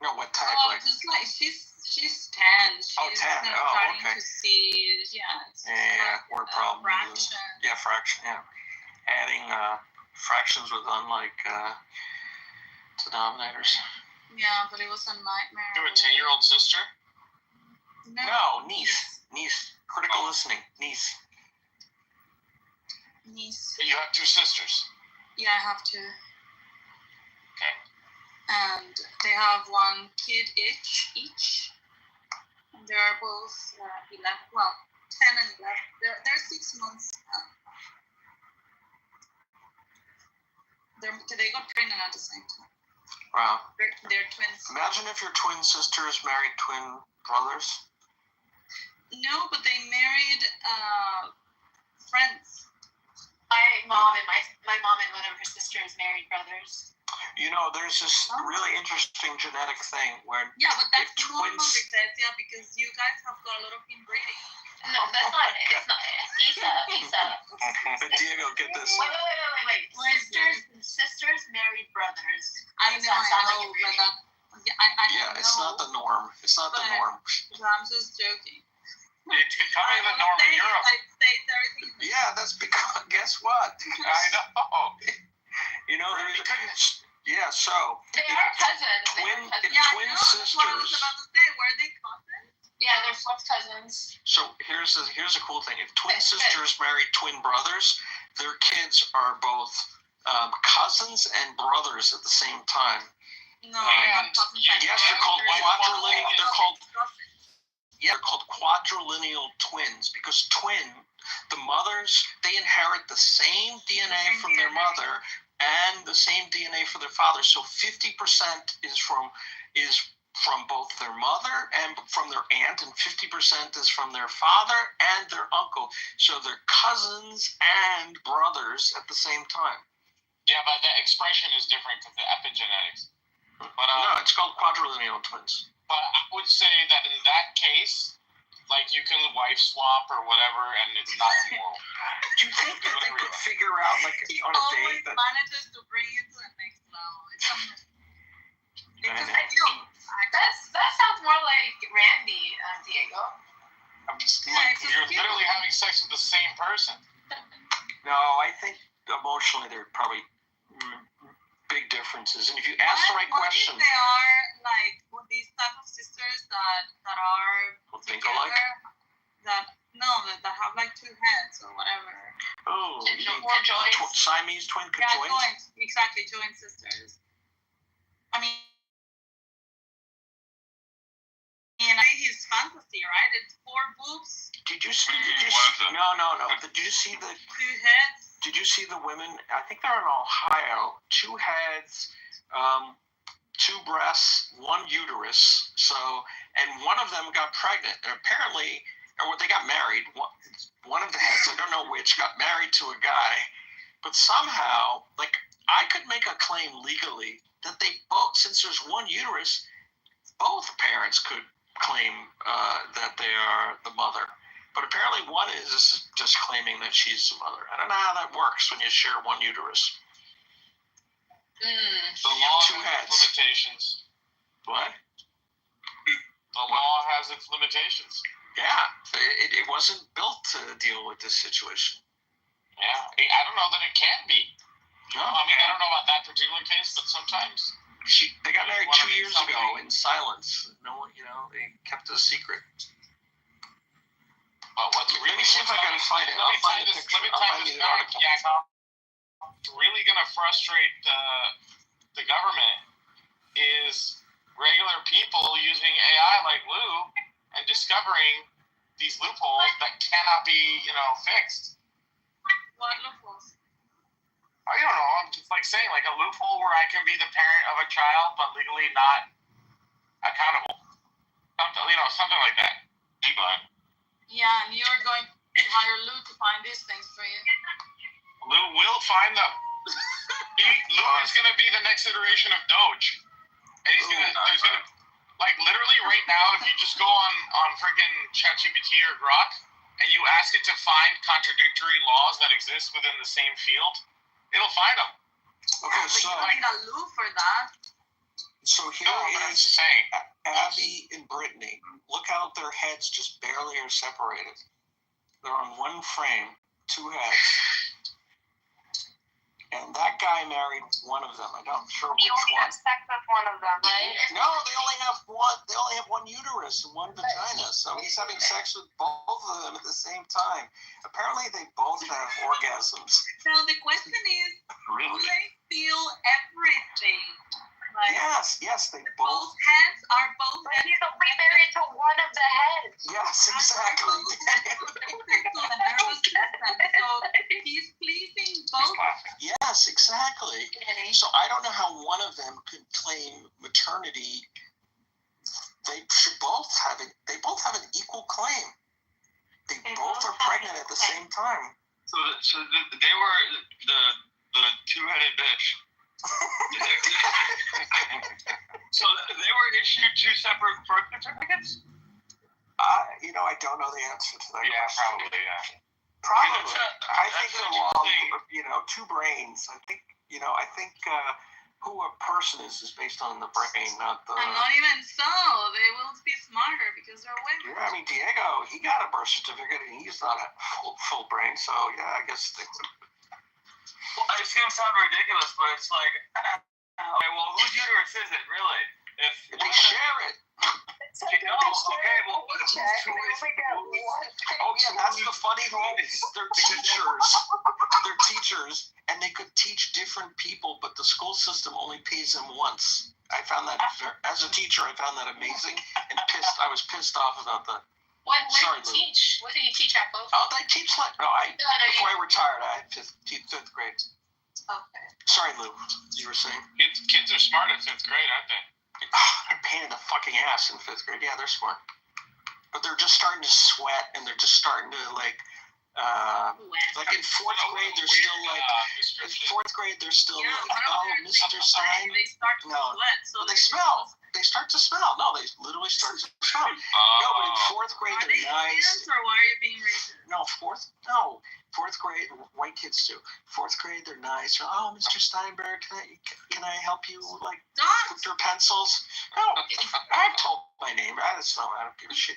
No, what type? Just like she's 10. She's 10. starting to see. Word problem. Fraction. Fraction. Yeah. Adding fractions with unlike denominators. Yeah, but it was a nightmare. You have a 10-year-old sister? No, niece. Critical listening. Niece. You have 2 sisters? Yeah, I have 2. Okay. And they have 1 kid each. And they are both 11. Well, 10 and 11. They're 6 months. They got pregnant at the same time. Wow. They're twins. Imagine if your twin sisters married twin brothers. No, but they married friends. My mom and one of her sisters married brothers. There's this really interesting genetic thing where but that's normal, because you guys have got a lot of inbreeding. No, that's not it. It's not it. Isa. But Diego, get this. Wait. Sisters married brothers. I know, but that. I it's not the norm. I'm just joking. It's becoming the norm in Europe. Yeah, that's because, guess what? I know. So. They are cousins. Twin sisters. That's what I was about to say. Were they cousins? Yeah, they're fourth cousins. So here's a cool thing. If twin sisters married twin brothers, their kids are both cousins and brothers at the same time. No, yes, they're called quadrilineal. They're called quadrilineal twins because the mothers, they inherit the same DNA from their mother and the same DNA from their father. So 50% is from both their mother and from their aunt, and 50% is from their father and their uncle. So they're cousins and brothers at the same time. Yeah, but the expression is different because the epigenetics. But no, it's called quadrilineal twins. But I would say that in that case, like you can wife swap or whatever, and it's not immoral. Do you think that they could figure out, like, on a date that manages to bring it to the next level? That sounds more like Randy, Diego. You're literally having sex with the same person. No, I think emotionally there are probably big differences. And if you ask the right question, they are like these type of sisters that are think together, alike. that have like 2 heads or whatever. Oh, Siamese twin conjoined. Yeah, joint, exactly, joint sisters. fantasy, right? It's 4 boobs, Did you see? No. Did you see 2 heads. Did you see the women? I think they're in Ohio. 2 heads, 2 breasts, 1 uterus. So, and one of them got pregnant. And apparently, or they got married. One of the heads, I don't know which, got married to a guy. But somehow, like, I could make a claim legally that they both, since there's 1 uterus, both parents could claim that they are the mother. But apparently one is just claiming that she's the mother. I don't know how that works when you share 1 uterus. The law has its limitations. What? The law has its limitations. Yeah, it wasn't built to deal with this situation. Yeah, I don't know that it can be. No. I mean, I don't know about that particular case, but sometimes. They got married 2 years ago in silence. No one, they kept it a secret. Let me see if I can find it. I'll find the picture. I'll find the article. What's really going to frustrate the government is regular people using AI like Lou and discovering these loopholes that cannot be, fixed. What loopholes? I don't know. I'm just saying, a loophole where I can be the parent of a child, but legally not accountable. Something like that. Yeah, and you're going to hire Lou to find these things for you. Lou will find them. Lou is going to be the next iteration of Doge. And there's going to, literally right now, if you just go on freaking ChatGPT or Grok, and you ask it to find contradictory laws that exist within the same field, it'll find them. Okay, so you need a Lou for that. So here is Abby and Brittany. Look how their heads just barely are separated. They're on 1 frame, 2 heads. And that guy married one of them. I'm not sure which one. You only have sex with one of them, right? No, they only have one. They only have 1 uterus and 1 vagina. So he's having sex with both of them at the same time. Apparently, they both have orgasms. Now the question is, really? Do they feel everything? Yes, they both. Both heads are both. But he's only married to one of the heads. Yes, exactly. So he's pleasing both. Yes, exactly. So I don't know how one of them could claim maternity. They should both have it. They both have an equal claim. They both are pregnant at the same time. So they were the 2-headed bitch. So they were issued 2 separate birth certificates? I don't know the answer to that question. Probably, yeah. Probably. I think they're long, 2 brains. I think who a person is based on the brain, not the... And not even so. They will be smarter because they're women. Yeah, I mean, Diego, he got a birth certificate and he's not a full brain, so yeah, I guess they would... Well, it's going to sound ridiculous, but it's okay, well, whose uterus is it, really? If they share it. Oh yeah, that's the funny thing. They're teachers, and they could teach different people, but the school system only pays them once. I found that, as a teacher, I found that amazing and I was pissed off about that. What do you teach? What do you teach at both? Oh, I teach before I retired, I had 5th grade. Okay. Sorry, Lou, you were saying? Kids are smart at 5th grade, aren't they? They're a pain in the fucking ass in 5th grade. Yeah, they're smart. But they're just starting to sweat, and they're just starting to, in 4th grade, they're still in 4th grade, they're still Mr. Stein. They start to sweat, so they smell. They start to smell. No, they literally start to smell. No, but in 4th grade, they're nice. Or why are you being racist? No, 4th grade, white kids too. 4th grade, they're nice. Oh, Mr. Steinberg, can I help you, with your pencils? No, I've told my name. I don't give a shit.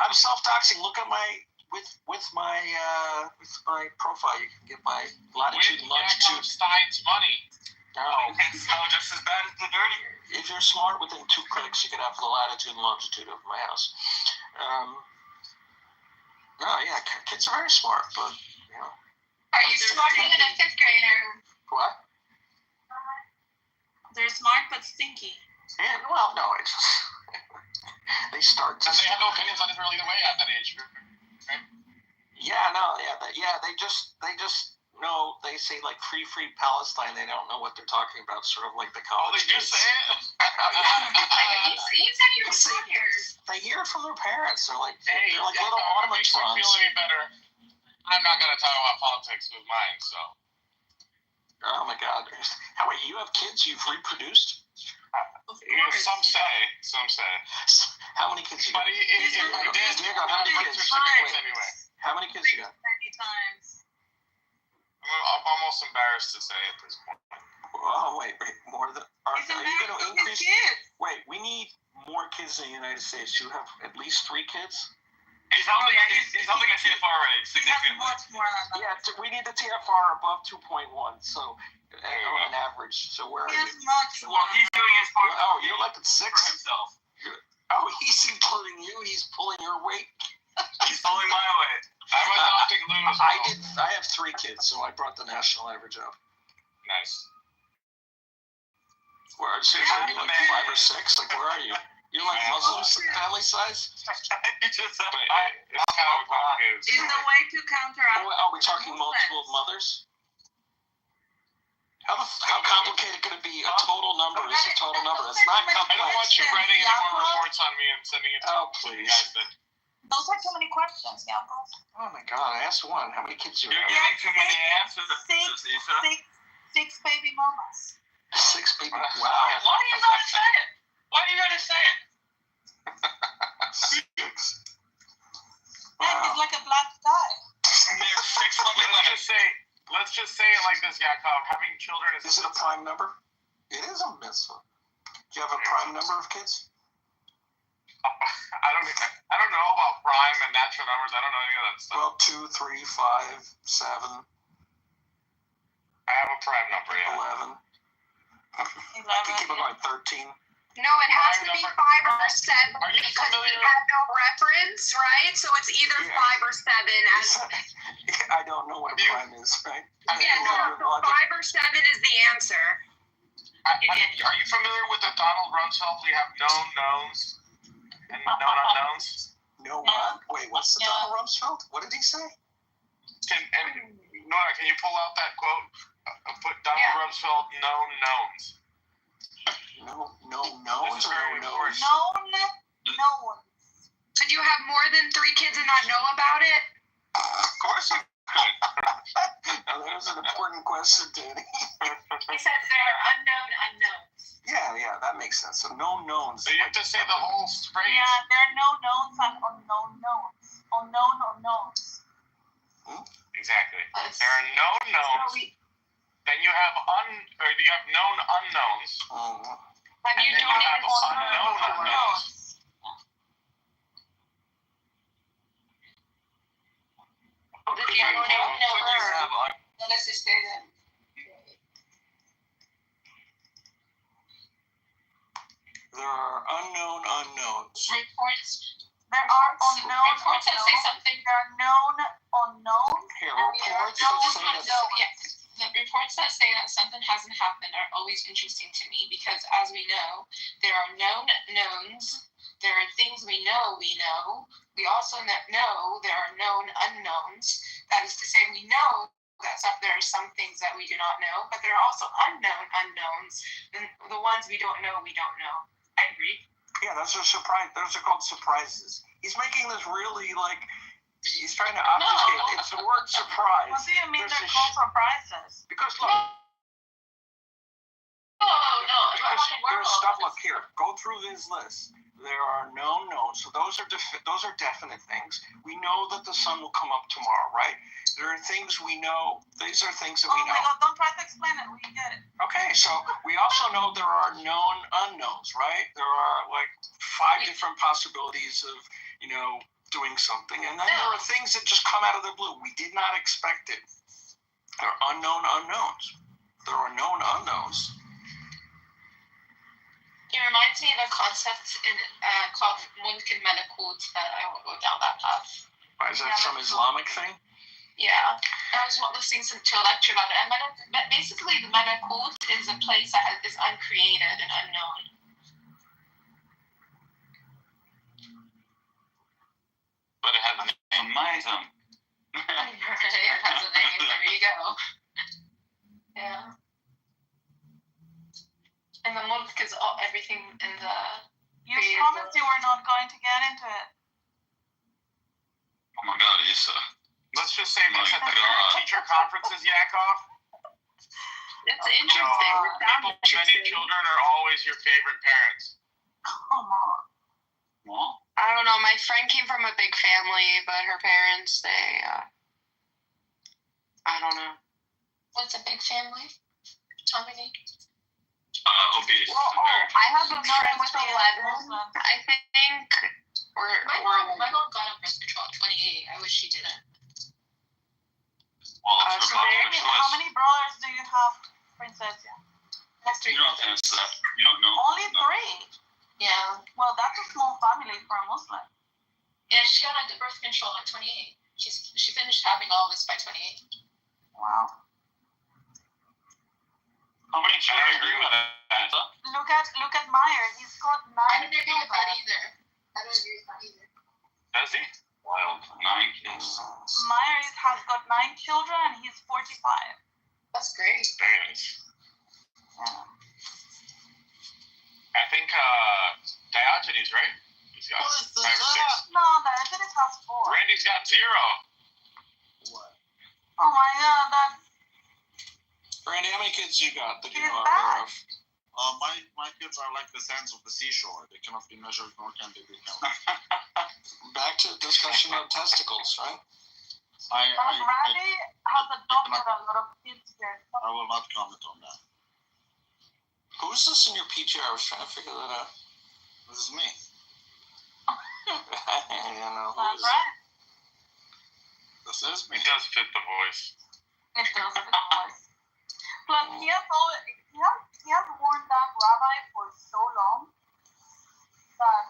I'm self-doxing. Look at with my profile, you can get my latitude and longitude. Stein's money. No. It's just as bad as the dirty. If you're smart, within 2 clicks, you can have the latitude and longitude of my house. No, yeah, kids are very smart, but Are you smarter than a 5th grader? What? They're smart but stinky. Yeah, well, no, it's just they start to. And they have no opinions on Israel either way at that age. Right? Yeah, no, yeah, they just know, they say like free Palestine. They don't know what they're talking about. Sort of like the college. They just kids. say it. You said you were tired. They hear it from their parents. They're like, Hey, they're like little automatrons. Feel any better? I'm not gonna talk about politics with mine. So. Oh my God! How are you? Have kids? You've reproduced? Some say. How many kids you got? But if I did, Diego, how many kids? Anyway. How many kids you got? Many times. I'm almost embarrassed to say at this point. Oh wait, more than. Are you going to increase? Kids. Wait, we need more kids in the United States. You have at least 3 kids. He's holding a TFR rate significantly. Much more than that. Yeah, we need the TFR above 2.1. So on an average. So where are you? Much more. Well, he's doing his part. Oh, you're like at 6 for himself. Oh, he's including you. He's pulling your weight. He's pulling my weight. I'm adopting Lou's. I have 3 kids, so I brought the national average up. Nice. Where are you? Like 5 or 6? Like where are you? You're like Muslim family size? It's kind of complicated. Is the way to counteract. Are we talking multiple mothers? How complicated could it be? A total number is a total number. It's not complex. I don't want you writing any more reports on me and sending it to please. Those are too many questions, Jacob. Oh my God, I asked one. How many kids do you have? You're giving too many answers. 6 baby mamas. 6 baby. Wow. Why are you going to say it? Why are you going to say it? 6. Yeah, it's like a black tie. Let's just say it like this, Yaakov. Having children is it a prime number? It is a mitzvah. Do you have a prime number of kids? I don't know about prime and natural numbers. I don't know any of that stuff. Well, 2, 3, 5, 7. I have a prime number, yeah. 11. I can keep it going. 13. No, it has to be 5 or 7 Are you because we familiar? have no reference, right? So it's either 5 or 7. I don't know what a prime is, right? Yeah, so 5 or 7 is the answer. Are you familiar with the Donald Rumsfeld? We have known knowns and known unknowns. No what? Wait, what's the Donald Rumsfeld? What did he say? Nora, can you pull out that quote? Put Donald Rumsfeld known knowns. No knowns or no knowns? No one. Could you have more than 3 kids and not know about it? Of course you could. Now, that was an important question, Danny. He says there are unknown unknowns. Yeah, that makes sense. So no knowns. So you have to say the whole phrase. Yeah, there are no knowns and unknown knowns. Unknown unknowns. Exactly. There are known knowns. Then you have known unknowns. Have you known unknown unknowns? Let's just say that. There are unknown unknowns. Reports. There are unknown Reports that say something. There are known unknowns. Here, reports that say that. Yes. The reports that say that something hasn't happened are always interesting to me because, as we know, there are known knowns. There are things we know. We also know there are known unknowns. That is to say, we know that there are some things that we do not know, but there are also unknown unknowns. The ones we don't know. I agree. Yeah, those are surprise. Those are called surprises. He's making this really he's trying to obfuscate. No. It's the word surprise. What do you mean they're called surprises? Because look. No. There's stuff. Look here. Go through this list. There are known knowns. So those are definite things. We know that the sun will come up tomorrow, right? There are things we know. These are things that we know. Oh my God! Don't try to explain it. We get it. Okay, so we also know there are known unknowns, right? There are 5 different possibilities of, doing something, and then there are things that just come out of the blue. We did not expect it. There are unknown unknowns. There are known unknowns. It reminds me of a concept called Mumkin Malakut that I won't go down that path. Is that some Islamic thing? Yeah, I was listening to a lecture about it. But basically, the Malakut is a place that is uncreated and unknown. Amazing. That's the name. There you go. Yeah. And the month is everything in the. You promised you were not going to get into it. Oh my God, Issa. Let's just say this at the teacher conferences, Yakov. It's interesting. People with many children are always your favorite parents. Come on. Well, I don't know. My friend came from a big family, but her parents, I don't know. What's a big family? Tommy? obese. I have a friend with 11. I think My mom got on birth control at 28. I wish she didn't. Well, it's her body choice. How many brothers do you have, Princess? That's 3 You don't brothers. answer that. You don't know. Only 3? Yeah. Well, that's a small family for a Muslim. Yeah, she got on birth control at 28. She finished having all this by 28. Wow. How many children? I agree with that. Look at Meyer. He's got 9 I didn't agree with that children. either. I don't agree with that either. Does he? Wild. 9 kids. Meyer has got 9 children and he's 45. That's great. Yeah. I think Diogenes, right? He's got 5 or 6. No, Diogenes has 4. Randy's got 0. What? Oh my God, that's Randy, how many kids you got that you He's are aware of? My kids are like the sands of the seashore. They cannot be measured, nor can they be counted. Back to the discussion of testicles, right? Randy has adopted a lot of kids here. I will not comment on that. Who's this in your PTR? I was trying to figure that out. This is me. I know. That's right. This is me. It does fit the voice. It does fit the voice. Plus, he has worn that rabbi for so long that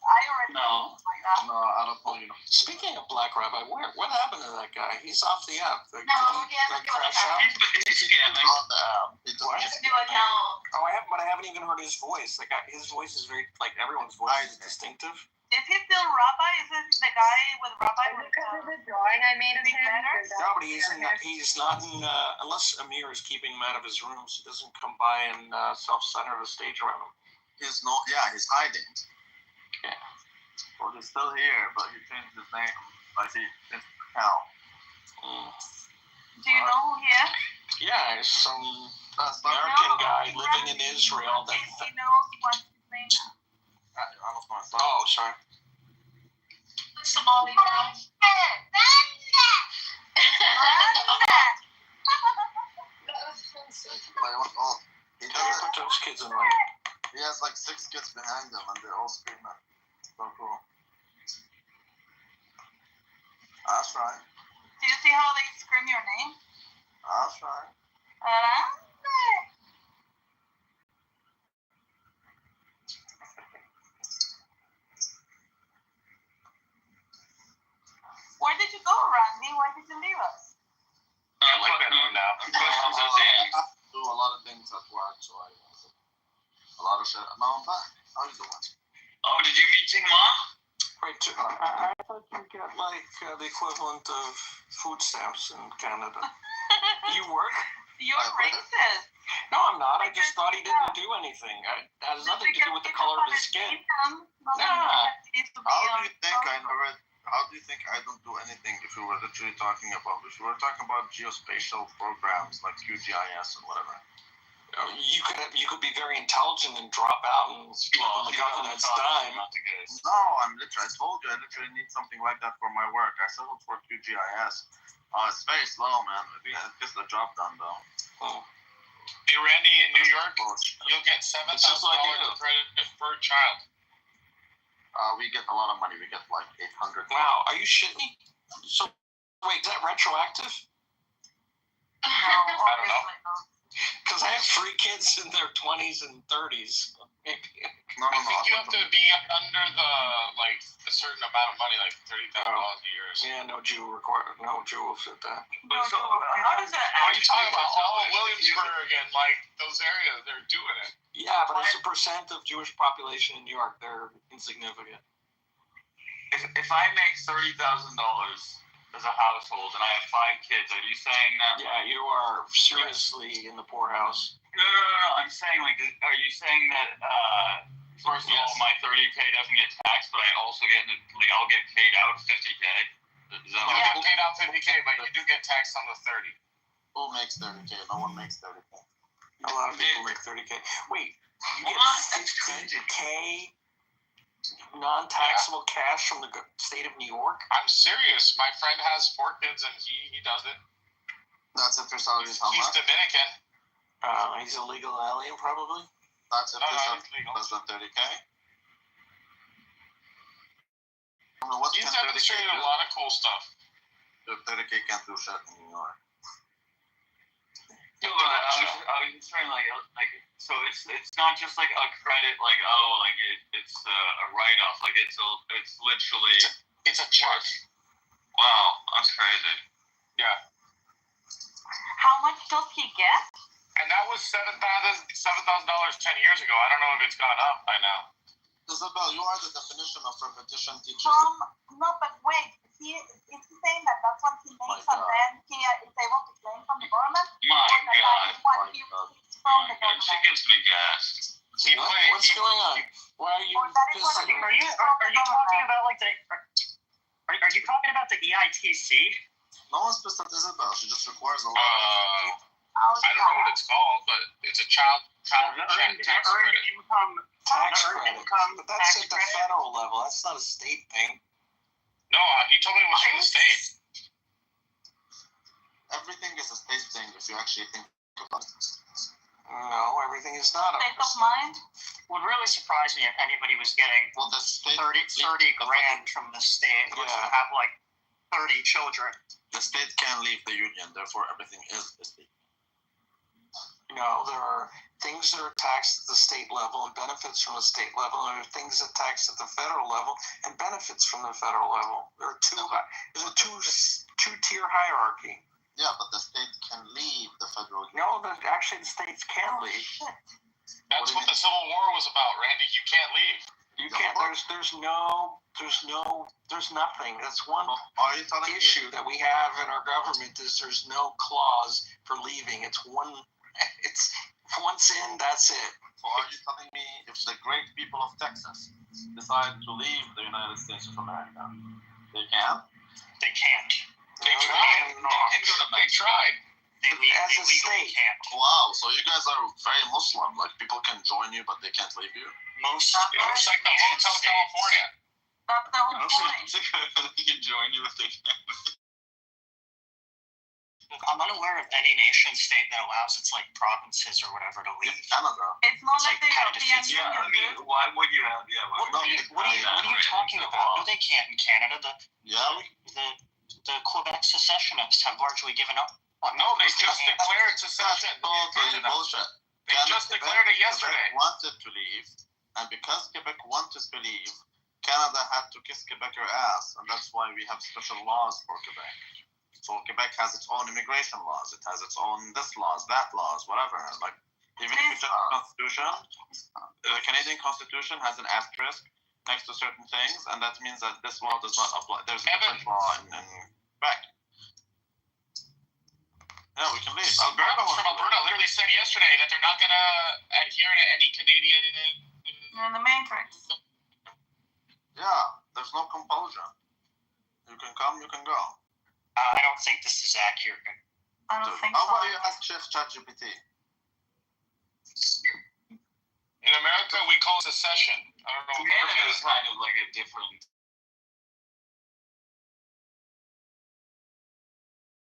I already know. Like that. No, I don't know. You know. Speaking of Black Rabbi, what happened to that guy? He's off the app. No, he hasn't given crash out. He's scamming. What? Just do it now. Oh, but I haven't even heard his voice. Like his voice is very everyone's voice is distinctive. Is he still rabbi? Is it the guy with rabbi with the drawing I made of big him. letters? No, but he's not in. Unless Amir is keeping him out of his rooms, he doesn't come by and self-center the stage around him. He's hiding. Yeah. Well, he's still here, but he changed his name. I see. It's Cal. Do you know who he is? Yeah, he's some American guy living in Israel. He knows what's his name. I lost my phone. Oh, sorry. Somali girl. He Put those kids in line. He has like 6 kids behind him, and they're all screaming. So cool. That's right. Do you see how they scream your name? That's right. Where did you go, Randy? Why did you leave us? I like that one now. I do a lot of things at work, so I a lot of shit. Now I'm back. How you doing? Oh, did you meet Ting Ma? Wait, I thought you get like the equivalent of food stamps in Canada. You work? You're racist. No, I'm not. I just thought he didn't do anything. It has nothing to do with the color of his skin. How do you think I don't do anything if we were literally talking about, if we were talking about geospatial programs like QGIS or whatever? You could be very intelligent and drop out and live on the government's dime. No, I told you I literally need something like that for my work. I still don't work QGIS. It's very slow, man. It gets the job done though. Hey, Randy, in New York, you'll get $7,000 credit per child. We get a lot of money. We get like 800. Wow, are you shitting me? So, wait, is that retroactive? No, obviously not. Because I have 3 kids in their 20s and 30s. I think you have to be under a certain amount of money, like $30,000 a year. Yeah, no Jew required. No Jew will fit that. How does that What are you talking about? All of Williamsburg and those areas, they're doing it. Yeah, but as a percent of Jewish population in New York, they're insignificant. if I make $30,000 as a household and I have 5 kids, are you saying that? Yeah, you are seriously in the poorhouse. No. I'm saying, like, are you saying that, first of all, my 30K doesn't get taxed, but I also get, like, I'll get paid out 50K? Is that You get paid out 50K, but you do get taxed on the 30. Who makes 30K? No one makes 30K. A lot of people make 30K. Wait, you get 50K non-taxable cash from the state of New York? I'm serious. My friend has 4 kids and he does it. That's if your salary is how He's much? Dominican. He's a legal alien, probably. That's if No, your he's legal. less than 30K. I mean, what He's can 30K demonstrated do? a lot of cool stuff. If 30K can't do shit in New York. No, I was trying like so it's not just like a credit, like it's a write-off, like it's literally it's a charge. Wow, that's crazy. Yeah. How much does he get? And that was $7,000 10 years ago. I don't know if it's gone up by now. Isabel, you are the definition of repetition teacher. No, but wait. Is he saying that that's what he makes and then he is able to claim from the government? My God. What he receives from the government? She gets me gassed. What's going on? Why are you? Are you talking about like the? Are you talking about the EITC? No one's pissed at Isabel. She just requires a lot. I don't know what it's called, but it's a child tax credit. Income tax credit. But that's at the credit? federal level. That's not a state thing. No, he told me it was from the state. Everything is a state thing if you actually think about it. No, everything is not. State of mind? Would really surprise me if anybody was getting Well, the state 30 grand from the state, which would have like 30 children. The state can leave the union, therefore everything is the state. No, there are things that are taxed at the state level and benefits from the state level, and there are things that are taxed at the federal level and benefits from the federal level. There's a two-tier hierarchy. Yeah, but the state can leave the federal union. No, actually the states can leave. That's what the Civil War was about, Randy. You can't leave. You can't. There's nothing. That's one issue that we have in our government is there's no clause for leaving. It's once in, that's it. So are you telling me if the great people of Texas decide to leave the United States of America, they can? They can't. They tried. They tried. They legally can't. Wow, so you guys are very Muslim. Like people can join you, but they can't leave you. Most like the Hotel California. That's the whole point. They can join you if they can. I'm unaware of any nation state that allows its like provinces or whatever to leave. Canada. It's not like the European Union. Yeah, I mean, why would you have? Yeah, What are you talking about? No, they can't in Canada. The Quebec secessionists have largely given up. No, they just declared secession. Totally bullshit. They just declared it yesterday. Quebec wanted to leave, and because Quebec wanted to leave, Canada had to kiss Quebec her ass, and that's why we have special laws for Quebec. So Quebec has its own immigration laws. It has its own this laws, that laws, whatever. Like even if you check the Constitution, the Canadian Constitution has an asterisk next to certain things, and that means that this law does not apply. There's a different law in Quebec. Yeah, we can leave. Alberta from Alberta literally said yesterday that they're not going to adhere to any Canadian. You're in the Matrix. Yeah, there's no compulsion. You can come, you can go. I don't think this is accurate. I don't think How so. about you ask ChatGPT? In America, we call it secession. I don't know. Canada is kind of like a different.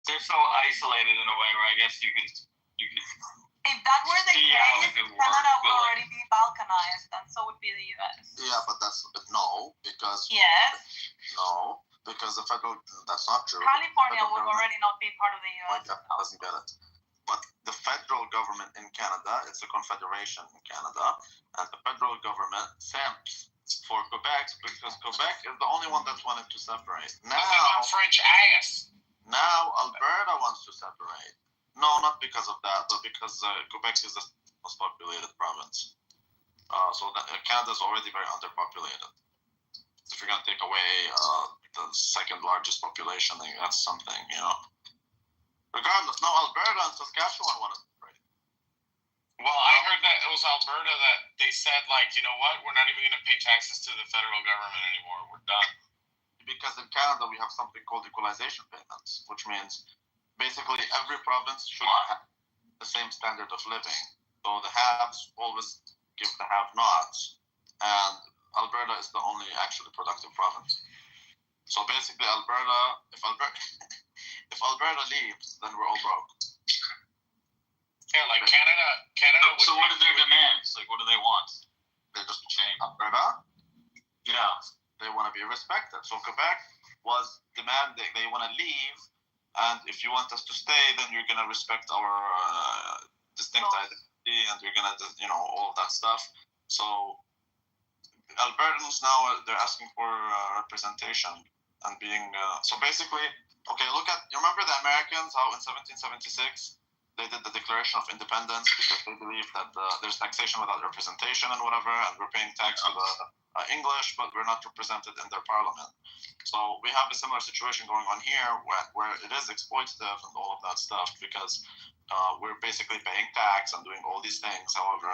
They're so isolated in a way where I guess you could. If that were the see how case, it could work, Canada would but, like, already be balkanized, and so would be the U.S. Yeah, but no, because Yes. no, because the federal that's not true. California Federal would government- already not be part of the My U.S. God, doesn't get it. But the federal government in Canada, it's a confederation in Canada, and the federal government stamps for Quebec because Quebec is the only one that wanted to separate. Now, French ass. Now Alberta wants to separate. No, not because of that, but because Quebec is the most populated province. So Canada is already very underpopulated. if you're gonna take away the second largest population, then that's something, you know. Regardless, no, Alberta and Saskatchewan want to separate. Well, I heard that it was Alberta that they said, like, you know what, we're not even going to pay taxes to the federal government anymore. We're done. Because in Canada we have something called equalization payments, which means basically every province should have the same standard of living. So the haves always give the have-nots, and Alberta is the only actually productive province. So basically, if Alberta leaves, then we're all broke. Yeah, like Canada. So what are their demands? Like, what do they want? They just change Alberta. Yeah. They want to be respected. So Quebec was demanding they want to leave, and if you want us to stay, then you're gonna respect our distinct identity, and you're gonna, you know, all of that stuff. So Albertans now they're asking for representation and being. So basically, okay, you remember the Americans how in 1776 they did the Declaration of Independence because they believed that there's taxation without representation and whatever, and we're paying tax to the English, but we're not represented in their parliament. So we have a similar situation going on here where it is exploitative and all of that stuff because we're basically paying tax and doing all these things. However,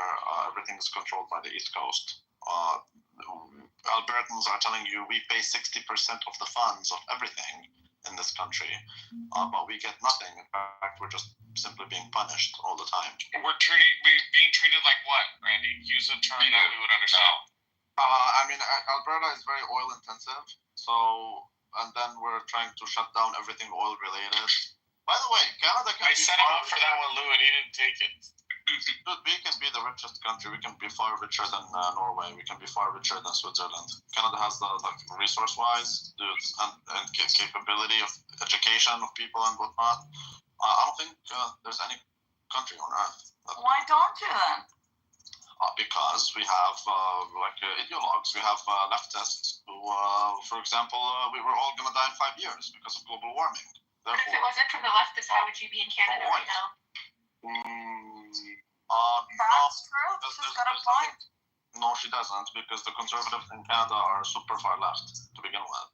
everything is controlled by the East Coast. Albertans are telling you we pay 60% of the funds of everything in this country, but we get nothing. In fact, we're just simply being punished all the time. We're being treated like what, Randy? Use a term that we would understand. I mean, Alberta is very oil intensive, and then we're trying to shut down everything oil related. By the way, Canada can I set him up for that one, Lou, and he didn't take it. We can be the richest country. We can be far richer than Norway. We can be far richer than Switzerland. Canada has the resource-wise and capability of education of people and whatnot. I don't think there's any country on earth. Why don't you then? Because we have ideologues. We have leftists who, for example, we were all going to die in 5 years because of global warming. But if it wasn't for the leftists, how would you be in Canada right now? That's true. She's got a point. No, she doesn't, because the conservatives in Canada are super far left to begin with.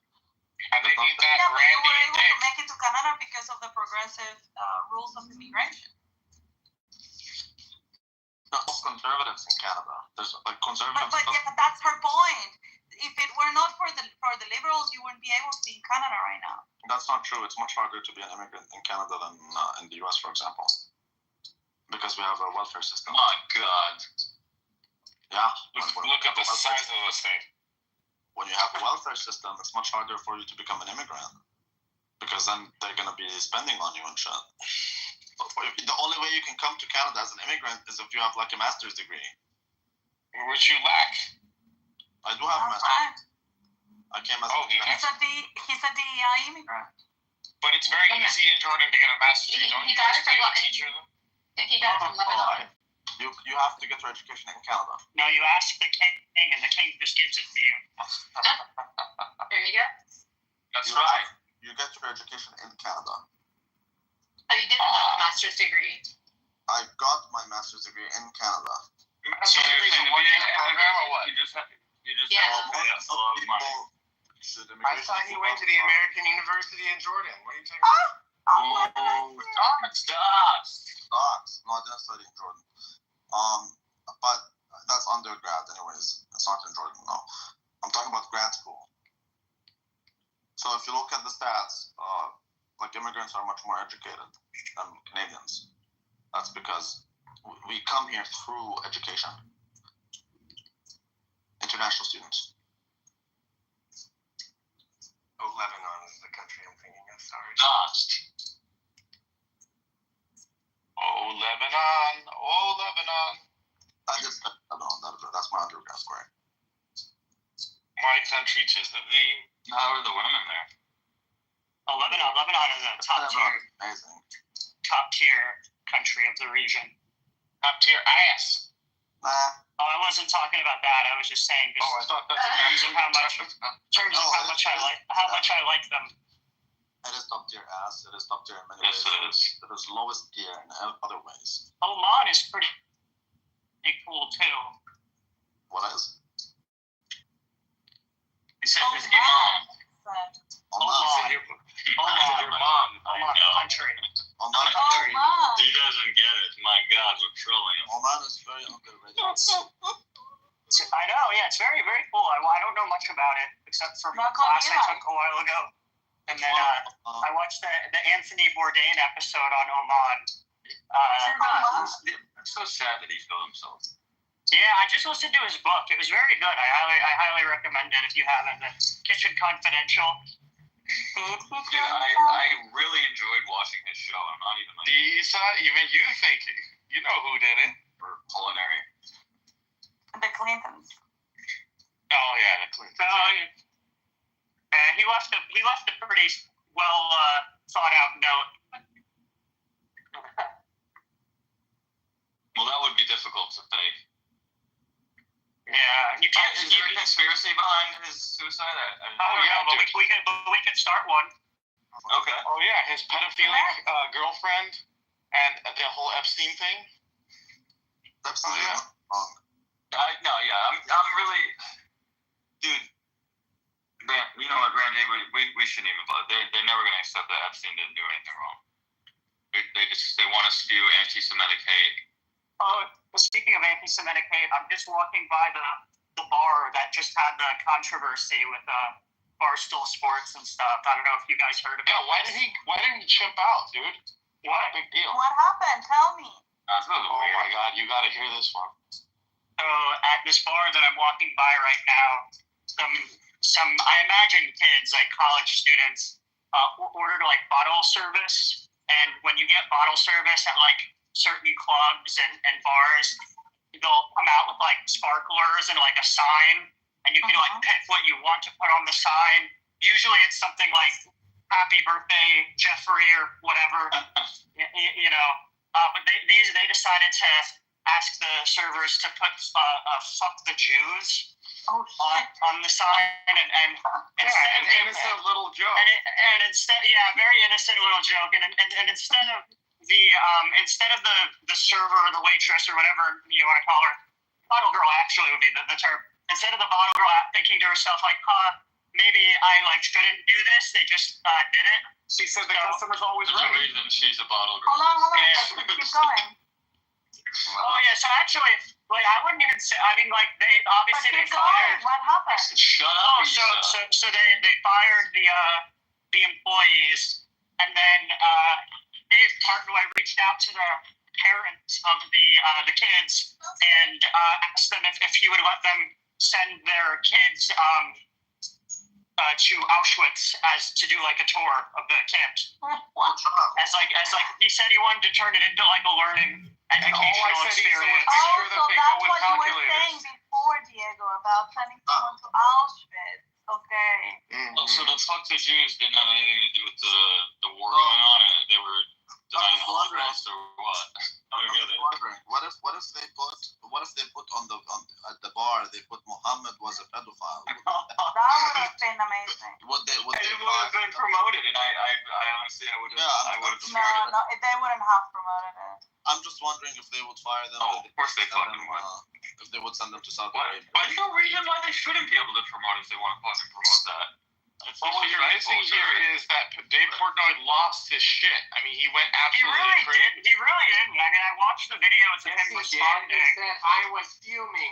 And they need that Yeah, but you were Randy able to make it to Canada because of the progressive rules of immigration. No, conservatives in Canada. There's like conservatives. But that's her point. If it were not for the liberals, you wouldn't be able to be in Canada right now. That's not true. It's much harder to be an immigrant in Canada than in the US, for example, because we have a welfare system. My God. Yeah. Look at the size of this thing. When you have a welfare system, it's much harder for you to become an immigrant because then they're going to be spending on you and shit. The only way you can come to Canada as an immigrant is if you have like a master's degree. Which you lack. I do have a master's degree. I came as he's a DEI immigrant. But it's very easy in Jordan to get a master's degree. Don't you got just it from be a teacher then? He got it from Lebanon. You have to get your education in Canada. No, you ask the king, and the king just gives it to you. There you go. That's right. You get your education in Canada. Oh, you didn't have a master's degree. I got my master's degree in Canada. So you're saying to be in a program or what? You just have Yeah. a lot of money. I thought he went to the American University in Jordan. What are you talking about? Stocks. No, I didn't study in Jordan. But that's undergrad anyways. It's not in Jordan, no. I'm talking about grad school. So if you look at the stats, like immigrants are much more educated than Canadians. That's because we come here through education. International students. Oh, Lebanon is the country I'm thinking of. Sorry. Oh, Lebanon. Oh, Lebanon. I just that's my undergrad square. My country, 'tis of thee. How are the women there? Oh, Lebanon is a top tier country of the region. Top tier ass. Nah. Oh, I wasn't talking about that. I was just saying, just I thought that's in terms of how much I like them. It is top tier ass. It is top tier in many ways. It is lowest tier in other ways. Oman is pretty cool too. What is? He said his imam. Oman. Your mom. Oman country. Oman. He doesn't get it. My God, we're trolling him. Oman is very underrated. I know, yeah, it's very, very cool. I don't know much about it except for Not class I Korea. took a while ago. And then I watched the Anthony Bourdain episode on Oman. I'm so sad that he killed himself. Yeah, I just listened to his book. It was very good. I highly recommend it if you haven't. The Kitchen Confidential. Dude, I really enjoyed watching his show. I'm not even like... Disa, even you think it. You know who did it. For culinary. The Clintons. Oh, yeah, the Clintons. And he left a pretty well thought out note. Well, that would be difficult to fake. Yeah, you can't. Is there a conspiracy behind his suicide? But we could start one. Okay. Oh, yeah, his pedophilic girlfriend and the whole Epstein thing. Epstein. I'm really, dude. You know what, Randy? We shouldn't even. They're never gonna accept that Epstein didn't do anything wrong. They want to spew anti-Semitic hate. Well, speaking of anti-Semitic hate, I'm just walking by the bar that just had the controversy with Barstool Sports and stuff. I don't know if you guys heard about it. Yeah, why didn't he chimp out, dude? What? Big deal. What happened? Tell me. Oh my God, you gotta hear this one. So at this bar that I'm walking by right now, some I imagine kids, like college students, ordered like bottle service. And when you get bottle service at like certain clubs and bars, they'll come out with like sparklers and like a sign, and you can like pick what you want to put on the sign. Usually it's something like "Happy Birthday, Jeffrey" or whatever, you know. But they decided to ask the servers to put "Fuck the Jews" on the sign, and an innocent little joke. And instead, very innocent little joke, and instead of the server or the waitress or whatever you want to call her, bottle girl actually would be the term. Instead of the bottle girl thinking to herself like, maybe I like shouldn't do this, they just did it. She said the customer's always right. right. Reason she's a bottle girl. Hold on. Yeah. Keep going. Oh yeah, so actually, like I wouldn't even say. I mean, like they obviously they fired. What happened? Shut up. So they fired the employees, and then Dave Partnoy reached out to the parents of the kids and asked them if he would let them send their kids to Auschwitz to do like a tour of the camps. As like he said he wanted to turn it into like a learning educational experience. So that's what you were saying before, Diego, about sending someone to Auschwitz. Okay. So the "fuck the Jews" didn't have anything to do with the war going on. They were denying the Holocaust or what? What if they put at the bar they put Muhammad was a pedophile? That would have been amazing. Would they it would have been promoted, and I honestly would have. No, they wouldn't have promoted it. I'm just wondering if they would fire them. Oh, of course they fucking would. If they would send them to Saudi Arabia. But no reason why they shouldn't be able to promote if they want to fucking promote that. Well, what you're missing here is that Dave Portnoy lost his shit. I mean, he went absolutely crazy. He really didn't. I mean, I watched the videos of him responding. He said, "I was fuming.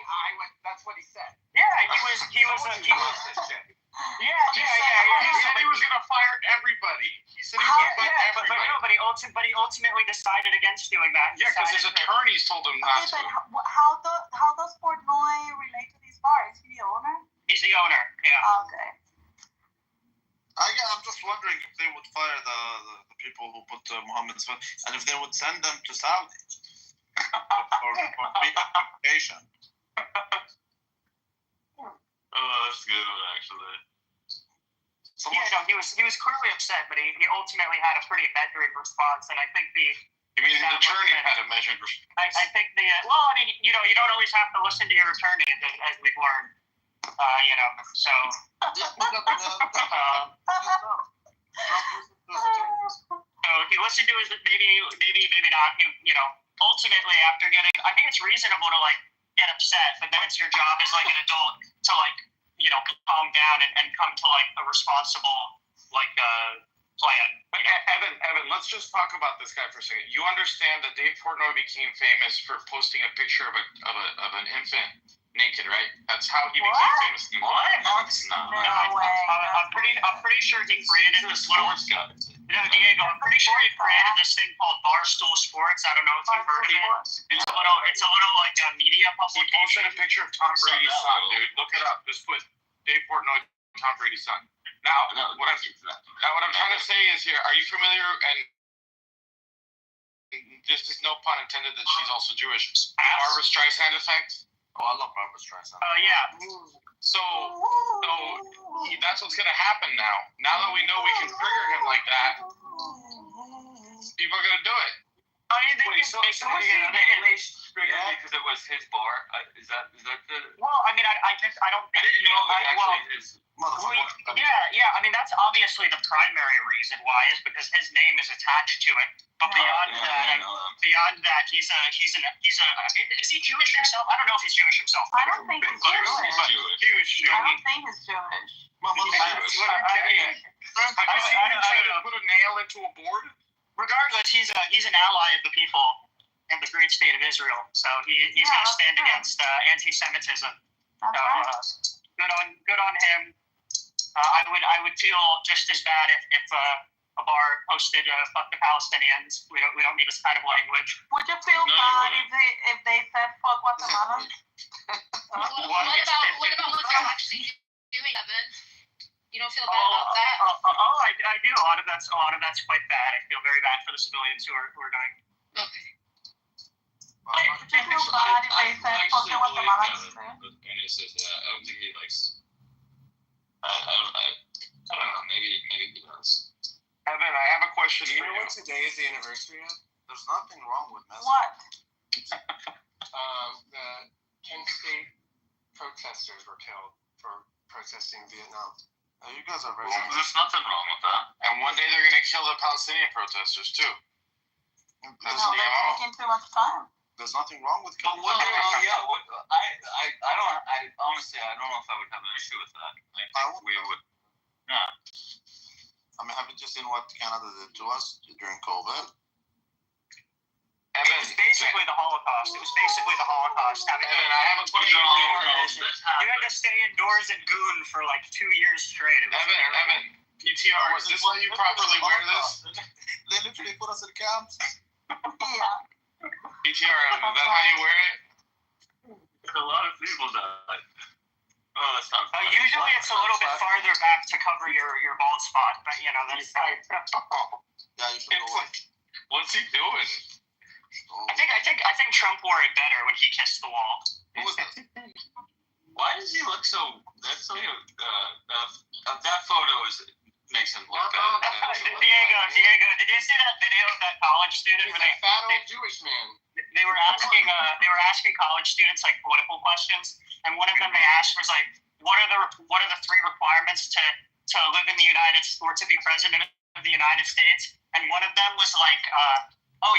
That's what he said." Yeah, he was. He said he was gonna fire everybody. He said he was gonna fire everybody. But he ultimately decided against doing that. Yeah, because his attorneys told him not to. But how does Portnoy relate to these bars? Is he the owner? He's the owner. Yeah. Okay. I'm just wondering if they would fire the people who put Muhammad's foot, and if they would send them to Saudi for education. Oh, that's good actually. He was clearly upset, but he ultimately had a pretty measured response, and I think You mean the attorney had a measured response? I think you don't always have to listen to your attorney, as we've learned. So. So he listened to his maybe not. Ultimately after getting, I think it's reasonable to like get upset, but then it's your job as like an adult to like calm down and come to like a responsible plan. But Evan, let's just talk about this guy for a second. You understand that Dave Portnoy became famous for posting a picture of an infant naked, right? That's how he became famous. I'm pretty sure he created this little. Diego, I'm pretty sure he created this thing called Barstool Sports. I don't know if you've heard of it. It's a little like a media publication. He posted a picture of Tom Brady's son, dude. Look it up. Just put Dave Portnoy, Tom Brady's son. Now, what I'm trying to say is here, are you familiar, and this is no pun intended that she's also Jewish, the Barbra Streisand effect? Oh, I love Barbra Streisand. Yeah. So that's what's going to happen now. Now that we know we can trigger him like that, people are going to do it. Because it was his bar. Is that the? Well, I mean, I don't think. I didn't know it was actually his. Yeah. I mean, that's obviously the primary reason why is because his name is attached to it. But beyond that, he's is he Jewish himself? I don't know if he's Jewish himself. I don't think he's Jewish. I don't think he's Jewish. Have you seen him try to put a nail into a board? Regardless, he's an ally of the people in the great state of Israel. So he's going to stand against anti-Semitism. Good on him. I would feel just as bad if a bar posted "fuck the Palestinians." We don't need this kind of language. Would you feel bad if they said "fuck Guatemala"? What about what they're actually doing, Evan? You don't feel bad about that? I do. A lot of that's quite bad. I feel very bad for the civilians who are dying. Okay. Would you feel bad if they said "fuck Guatemala"? When he says that, I don't think he likes. I don't know. Maybe he does. Evan, I have a question for you. Do you know what today is the anniversary of? There's nothing wrong with Messi. What? The Kent State protesters were killed for protesting Vietnam. You guys are very. There's nothing wrong with that. And one day they're going to kill the Palestinian protesters too. They're taking too much time. There's nothing wrong with killing. I honestly I don't know if I would have an issue with that. I think we would. Yeah. I mean, have you just seen what Canada did to us during COVID? It was basically the Holocaust. Evan, I have a question. You had to stay indoors and goon for like 2 years straight. Evan, PTR, is this how you properly wear this? They literally put us in camps. Yeah. PTR, is that how you wear it? A lot of people died. Oh, that's not. Usually it's a little bit farther back to cover your bald spot, but that's. Yeah, you should go. What's he doing? I think Trump wore it better when he kissed the wall. Who was that? Why does he look so? That's so. That photo makes him look bad. Diego, did you see that video of that college student? He's a fat old Jewish man. They were asking college students like political questions, and one of them they asked was like, what are the 3 requirements to live in the United States or to be president of the United States? And one of them was like,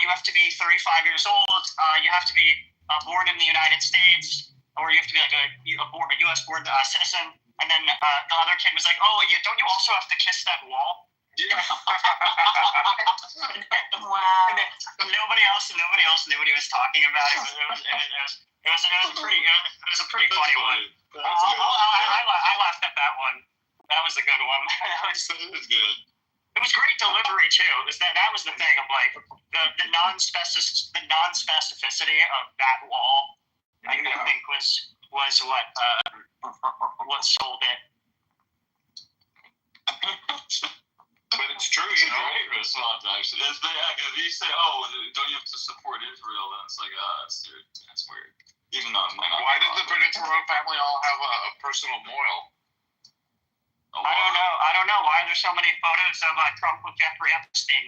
you have to be 35 years old, you have to be born in the United States, or you have to be like a U.S. born citizen. And then the other kid was like, don't you also have to kiss that wall? Wow. And then nobody else knew what he was talking about. It was a pretty funny one. I laughed at that one. That was a good one. It was good. It was great delivery too. That was the thing of like the non-specificity of that wall. I think was what sold it. But it's true, Great response, actually. If you say, don't you have to support Israel? Then it's like, that's weird. Even though why does the British royal family all have a personal memorial? I don't know why there's so many photos of Trump with Jeffrey Epstein.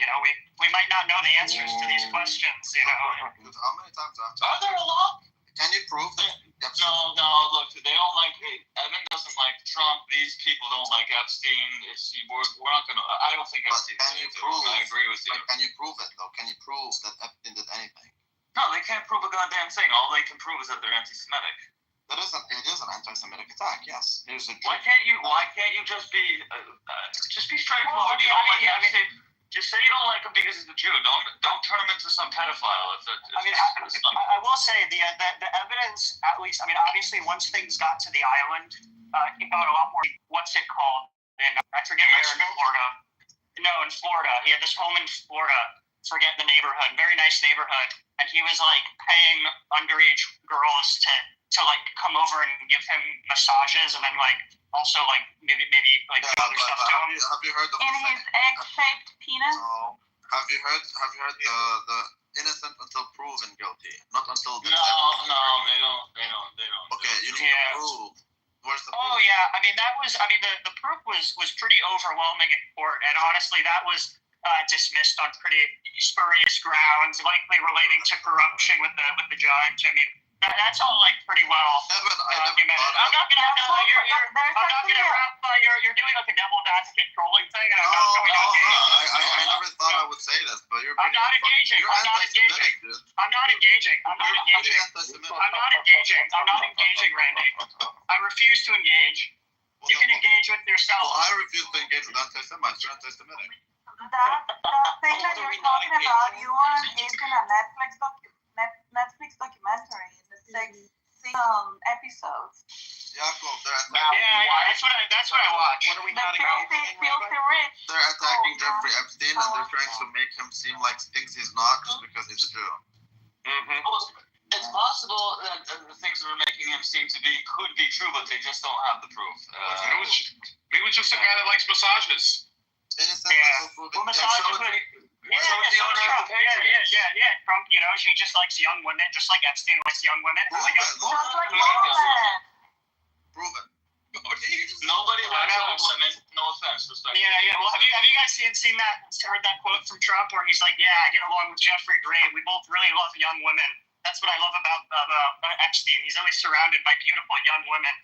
We might not know the answers to these questions. How many times are there a lot? Can you prove that? No. Look, they don't like. Evan doesn't like Trump. These people don't like Epstein. We're not gonna. I don't think Epstein. Can you prove? I agree with you. Can you prove it though? Can you prove that Epstein did anything? No, they can't prove a goddamn thing. All they can prove is that they're anti-Semitic. It is an anti-Semitic attack. Yes. Here's a Why can't you just be straightforward? You don't like Epstein. Just say you don't like him because he's a Jew. Don't turn him into some pedophile. I will say the evidence, at least, I mean, obviously, once things got to the island, he got a lot more. What's it called? I forget where in Florida. No, in Florida. He had this home in Florida. Forget the neighborhood. Very nice neighborhood. And he was like paying underage girls to like come over and give him massages, and then like also like maybe like do other stuff to him. Have you heard of In his egg-shaped penis? No. Have you heard the innocent until proven guilty, not until the No, they don't. Okay, you need to prove. Where's the proof? Oh yeah, I mean the proof was pretty overwhelming in court, and honestly that was dismissed on pretty spurious grounds, likely relating to corruption with the judge. I mean that's all like pretty well documented. I'm not gonna wrap. You're doing like a devil's advocate trolling thing, and I'm not going to engage. I never thought I would say this, but you're. I'm not engaging. I'm not engaging, Randy. I refuse to engage. You can engage with yourself. Well, I refuse to engage with anti-Semites. You're anti-Semitic. That thing that you're talking about, Ewan, is in a Netflix documentary. It's a 6 episodes. Jacob, that's what I watch. What are we not filthy rich. They're attacking Jeffrey Epstein, and they're trying to make him seem like things he's not just because he's a Jew. It's possible that the things that are making him seem to be could be true, but they just don't have the proof. He was just a guy that likes massages. Trump, he just likes young women, just like Epstein likes young women. Prove it. Nobody likes women. No offense. Yeah. Well, have you guys heard that quote from Trump where he's like, "Yeah, I get along with Jeffrey Green. We both really love young women." That's what I love about Epstein. He's always surrounded by beautiful young women.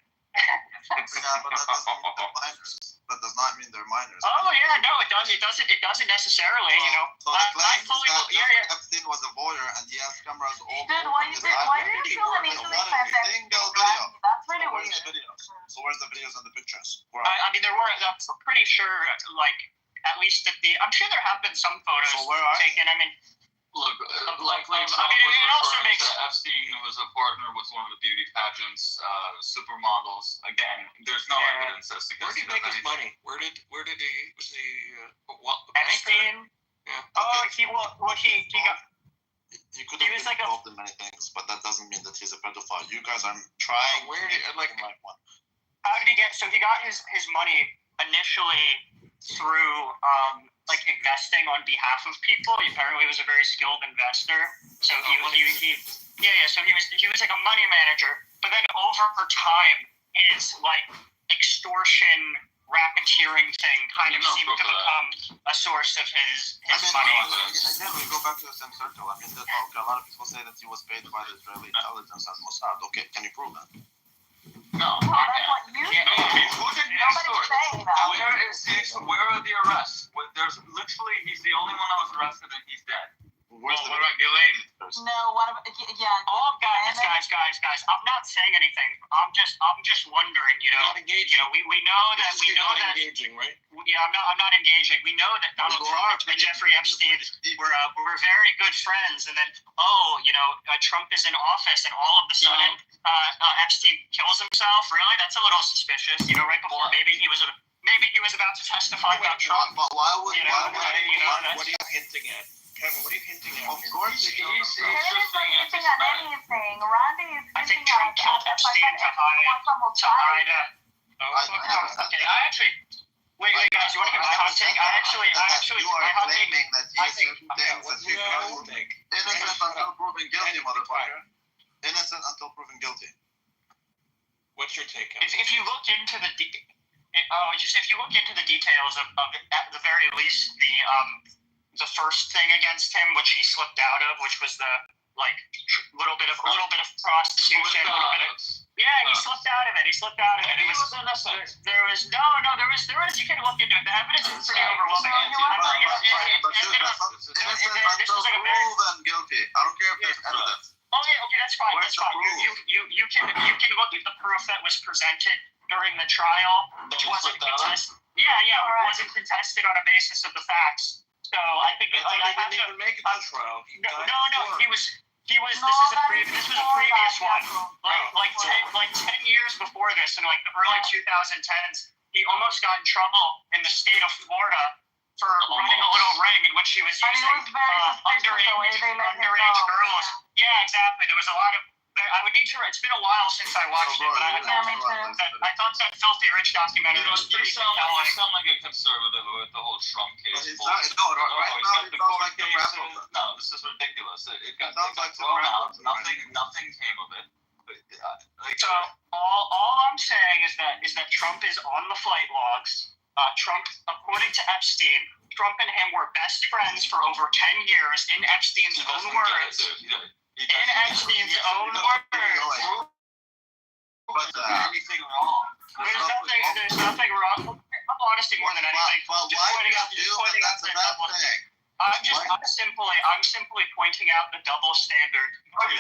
That does not mean they're minors. Oh yeah, no, it doesn't. It doesn't necessarily. So the claim is that Epstein was a voyeur and he has cameras all over. Why did you feel the need to defend that? That's really weird. So where's the videos and the pictures? I mean, there were. I'm pretty sure, like at least I'm sure there have been some photos taken. I mean. Look, likely Trump was referring to Epstein was a partner with one of the beauty pageants, supermodels. Again, there's no evidence as to where did he make his money? Where did he? Was he? Epstein. Yeah. Oh, he got. He could have been involved in many things, but that doesn't mean that he's a pedophile. You guys are trying. Where did one? How did he get? So he got his money initially through investing on behalf of people. Apparently, he was a very skilled investor. So so he was like a money manager. But then over time, his like extortion, racketeering thing kind of seemed to become a source of his money. Again, we go back to the same circle. I mean, a lot of people say that he was paid by the Israeli intelligence and Mossad. Okay, can you prove that? No. That's what you say. Nobody's saying that. Where are the arrests? There's literally, he's the only one that was arrested and he's dead. What about Ghislaine? No, what about Oh, guys! I'm not saying anything. I'm just wondering. We know that. Engaging, right? Yeah, I'm not engaging. We know that Donald Trump and Jeffrey Epstein were very good friends, and then Trump is in office, and all of a sudden Epstein kills himself. Really, that's a little suspicious. Right before maybe he was about to testify about Trump. But why would what are you hinting at? Kevin, what are you hinting at? Of course, he's hinting at anything. Randy is I think Trump killed Epstein to hide. Okay, I actually. Wait, guys, you want to hear my hot take? You are claiming that he is certain things that you can think. Innocent until proven guilty, motherfucker. Innocent until proven guilty. What's your take? If you look into the details of at the very least the first thing against him, which he slipped out of, which was the little bit of prostitution, he slipped out of it. He slipped out of it. There was. You can look into it. The evidence is pretty overwhelming. Innocent until proven guilty. I don't care if there's evidence. Oh yeah, okay, that's fine. Where's the proof you can look at the proof that was presented during the trial, which wasn't contested. Yeah, it wasn't contested on a basis of the facts. So I think I have to. Even make it to trial. No. He was. This was a previous one. Like 10 years before this, in like the early 2010s, he almost got in trouble in the state of Florida for running a little ring in which he was using underage girls. Yeah, exactly. There was a lot of. I would need to. It's been a while since I watched it, but I thought that Filthy Rich documentary was pretty compelling. You sound like a conservative with the whole Trump case. Right now it sounds like the rebel. No, this is ridiculous. It got like thrown out. Nothing came of it. So all I'm saying is that Trump is on the flight logs. Trump, according to Epstein, Trump and him were best friends for over 10 years in Epstein's own words. In Epstein's own words. But anything wrong? There's nothing wrong. I'm honesty more than anything. Well, why do you feel that that's a bad thing? I'm simply pointing out the double standard from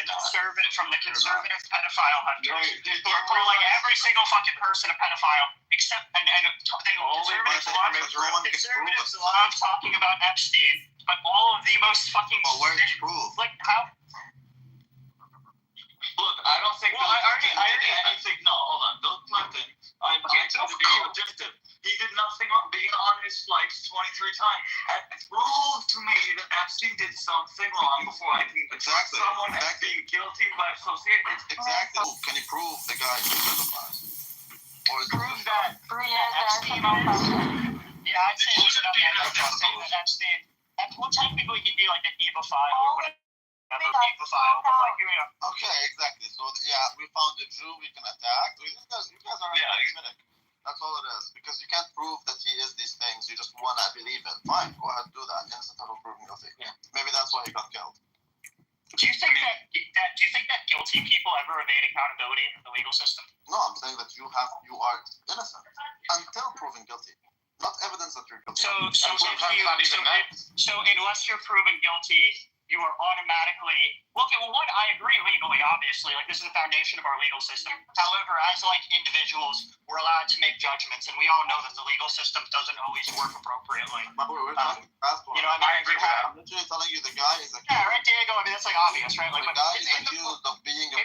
the conservative pedophile hunters who are calling every single fucking person a pedophile, except conservatives love talking about Epstein, but all of the most fucking like how. Look, I don't think anything. No, hold on. Bill Clinton, I'm getting to be objective. He did nothing wrong being on his flights 23 times. And prove to me that Epstein did something wrong before I can accuse someone as being guilty by association. Exactly. Can he prove the guy is pedophiles? Or is prove that Epstein is? Yeah, I'd say there's enough evidence to say that Epstein. Well, technically, he'd be like a hebephile or whatever. Okay, exactly. So we found a Jew we can attack. You guys are anti-Semitic. That's all it is. Because you can't prove that he is these things. You just wanna believe it. Fine, go ahead and do that. Innocent until proven guilty. Yeah. Maybe that's why he got killed. Do you think that guilty people ever evade accountability in the legal system? No, I'm saying that you are innocent until proven guilty. Not evidence that you're guilty. So unless you're proven guilty, you are automatically I agree legally, obviously. Like, this is the foundation of our legal system. However, as like individuals, we're allowed to make judgments, and we all know that the legal system doesn't always work appropriately. I agree with that. I'm literally telling you the guy is accused. Yeah, right, Diego. I mean, that's like obvious, right? Like, the guy is accused of being a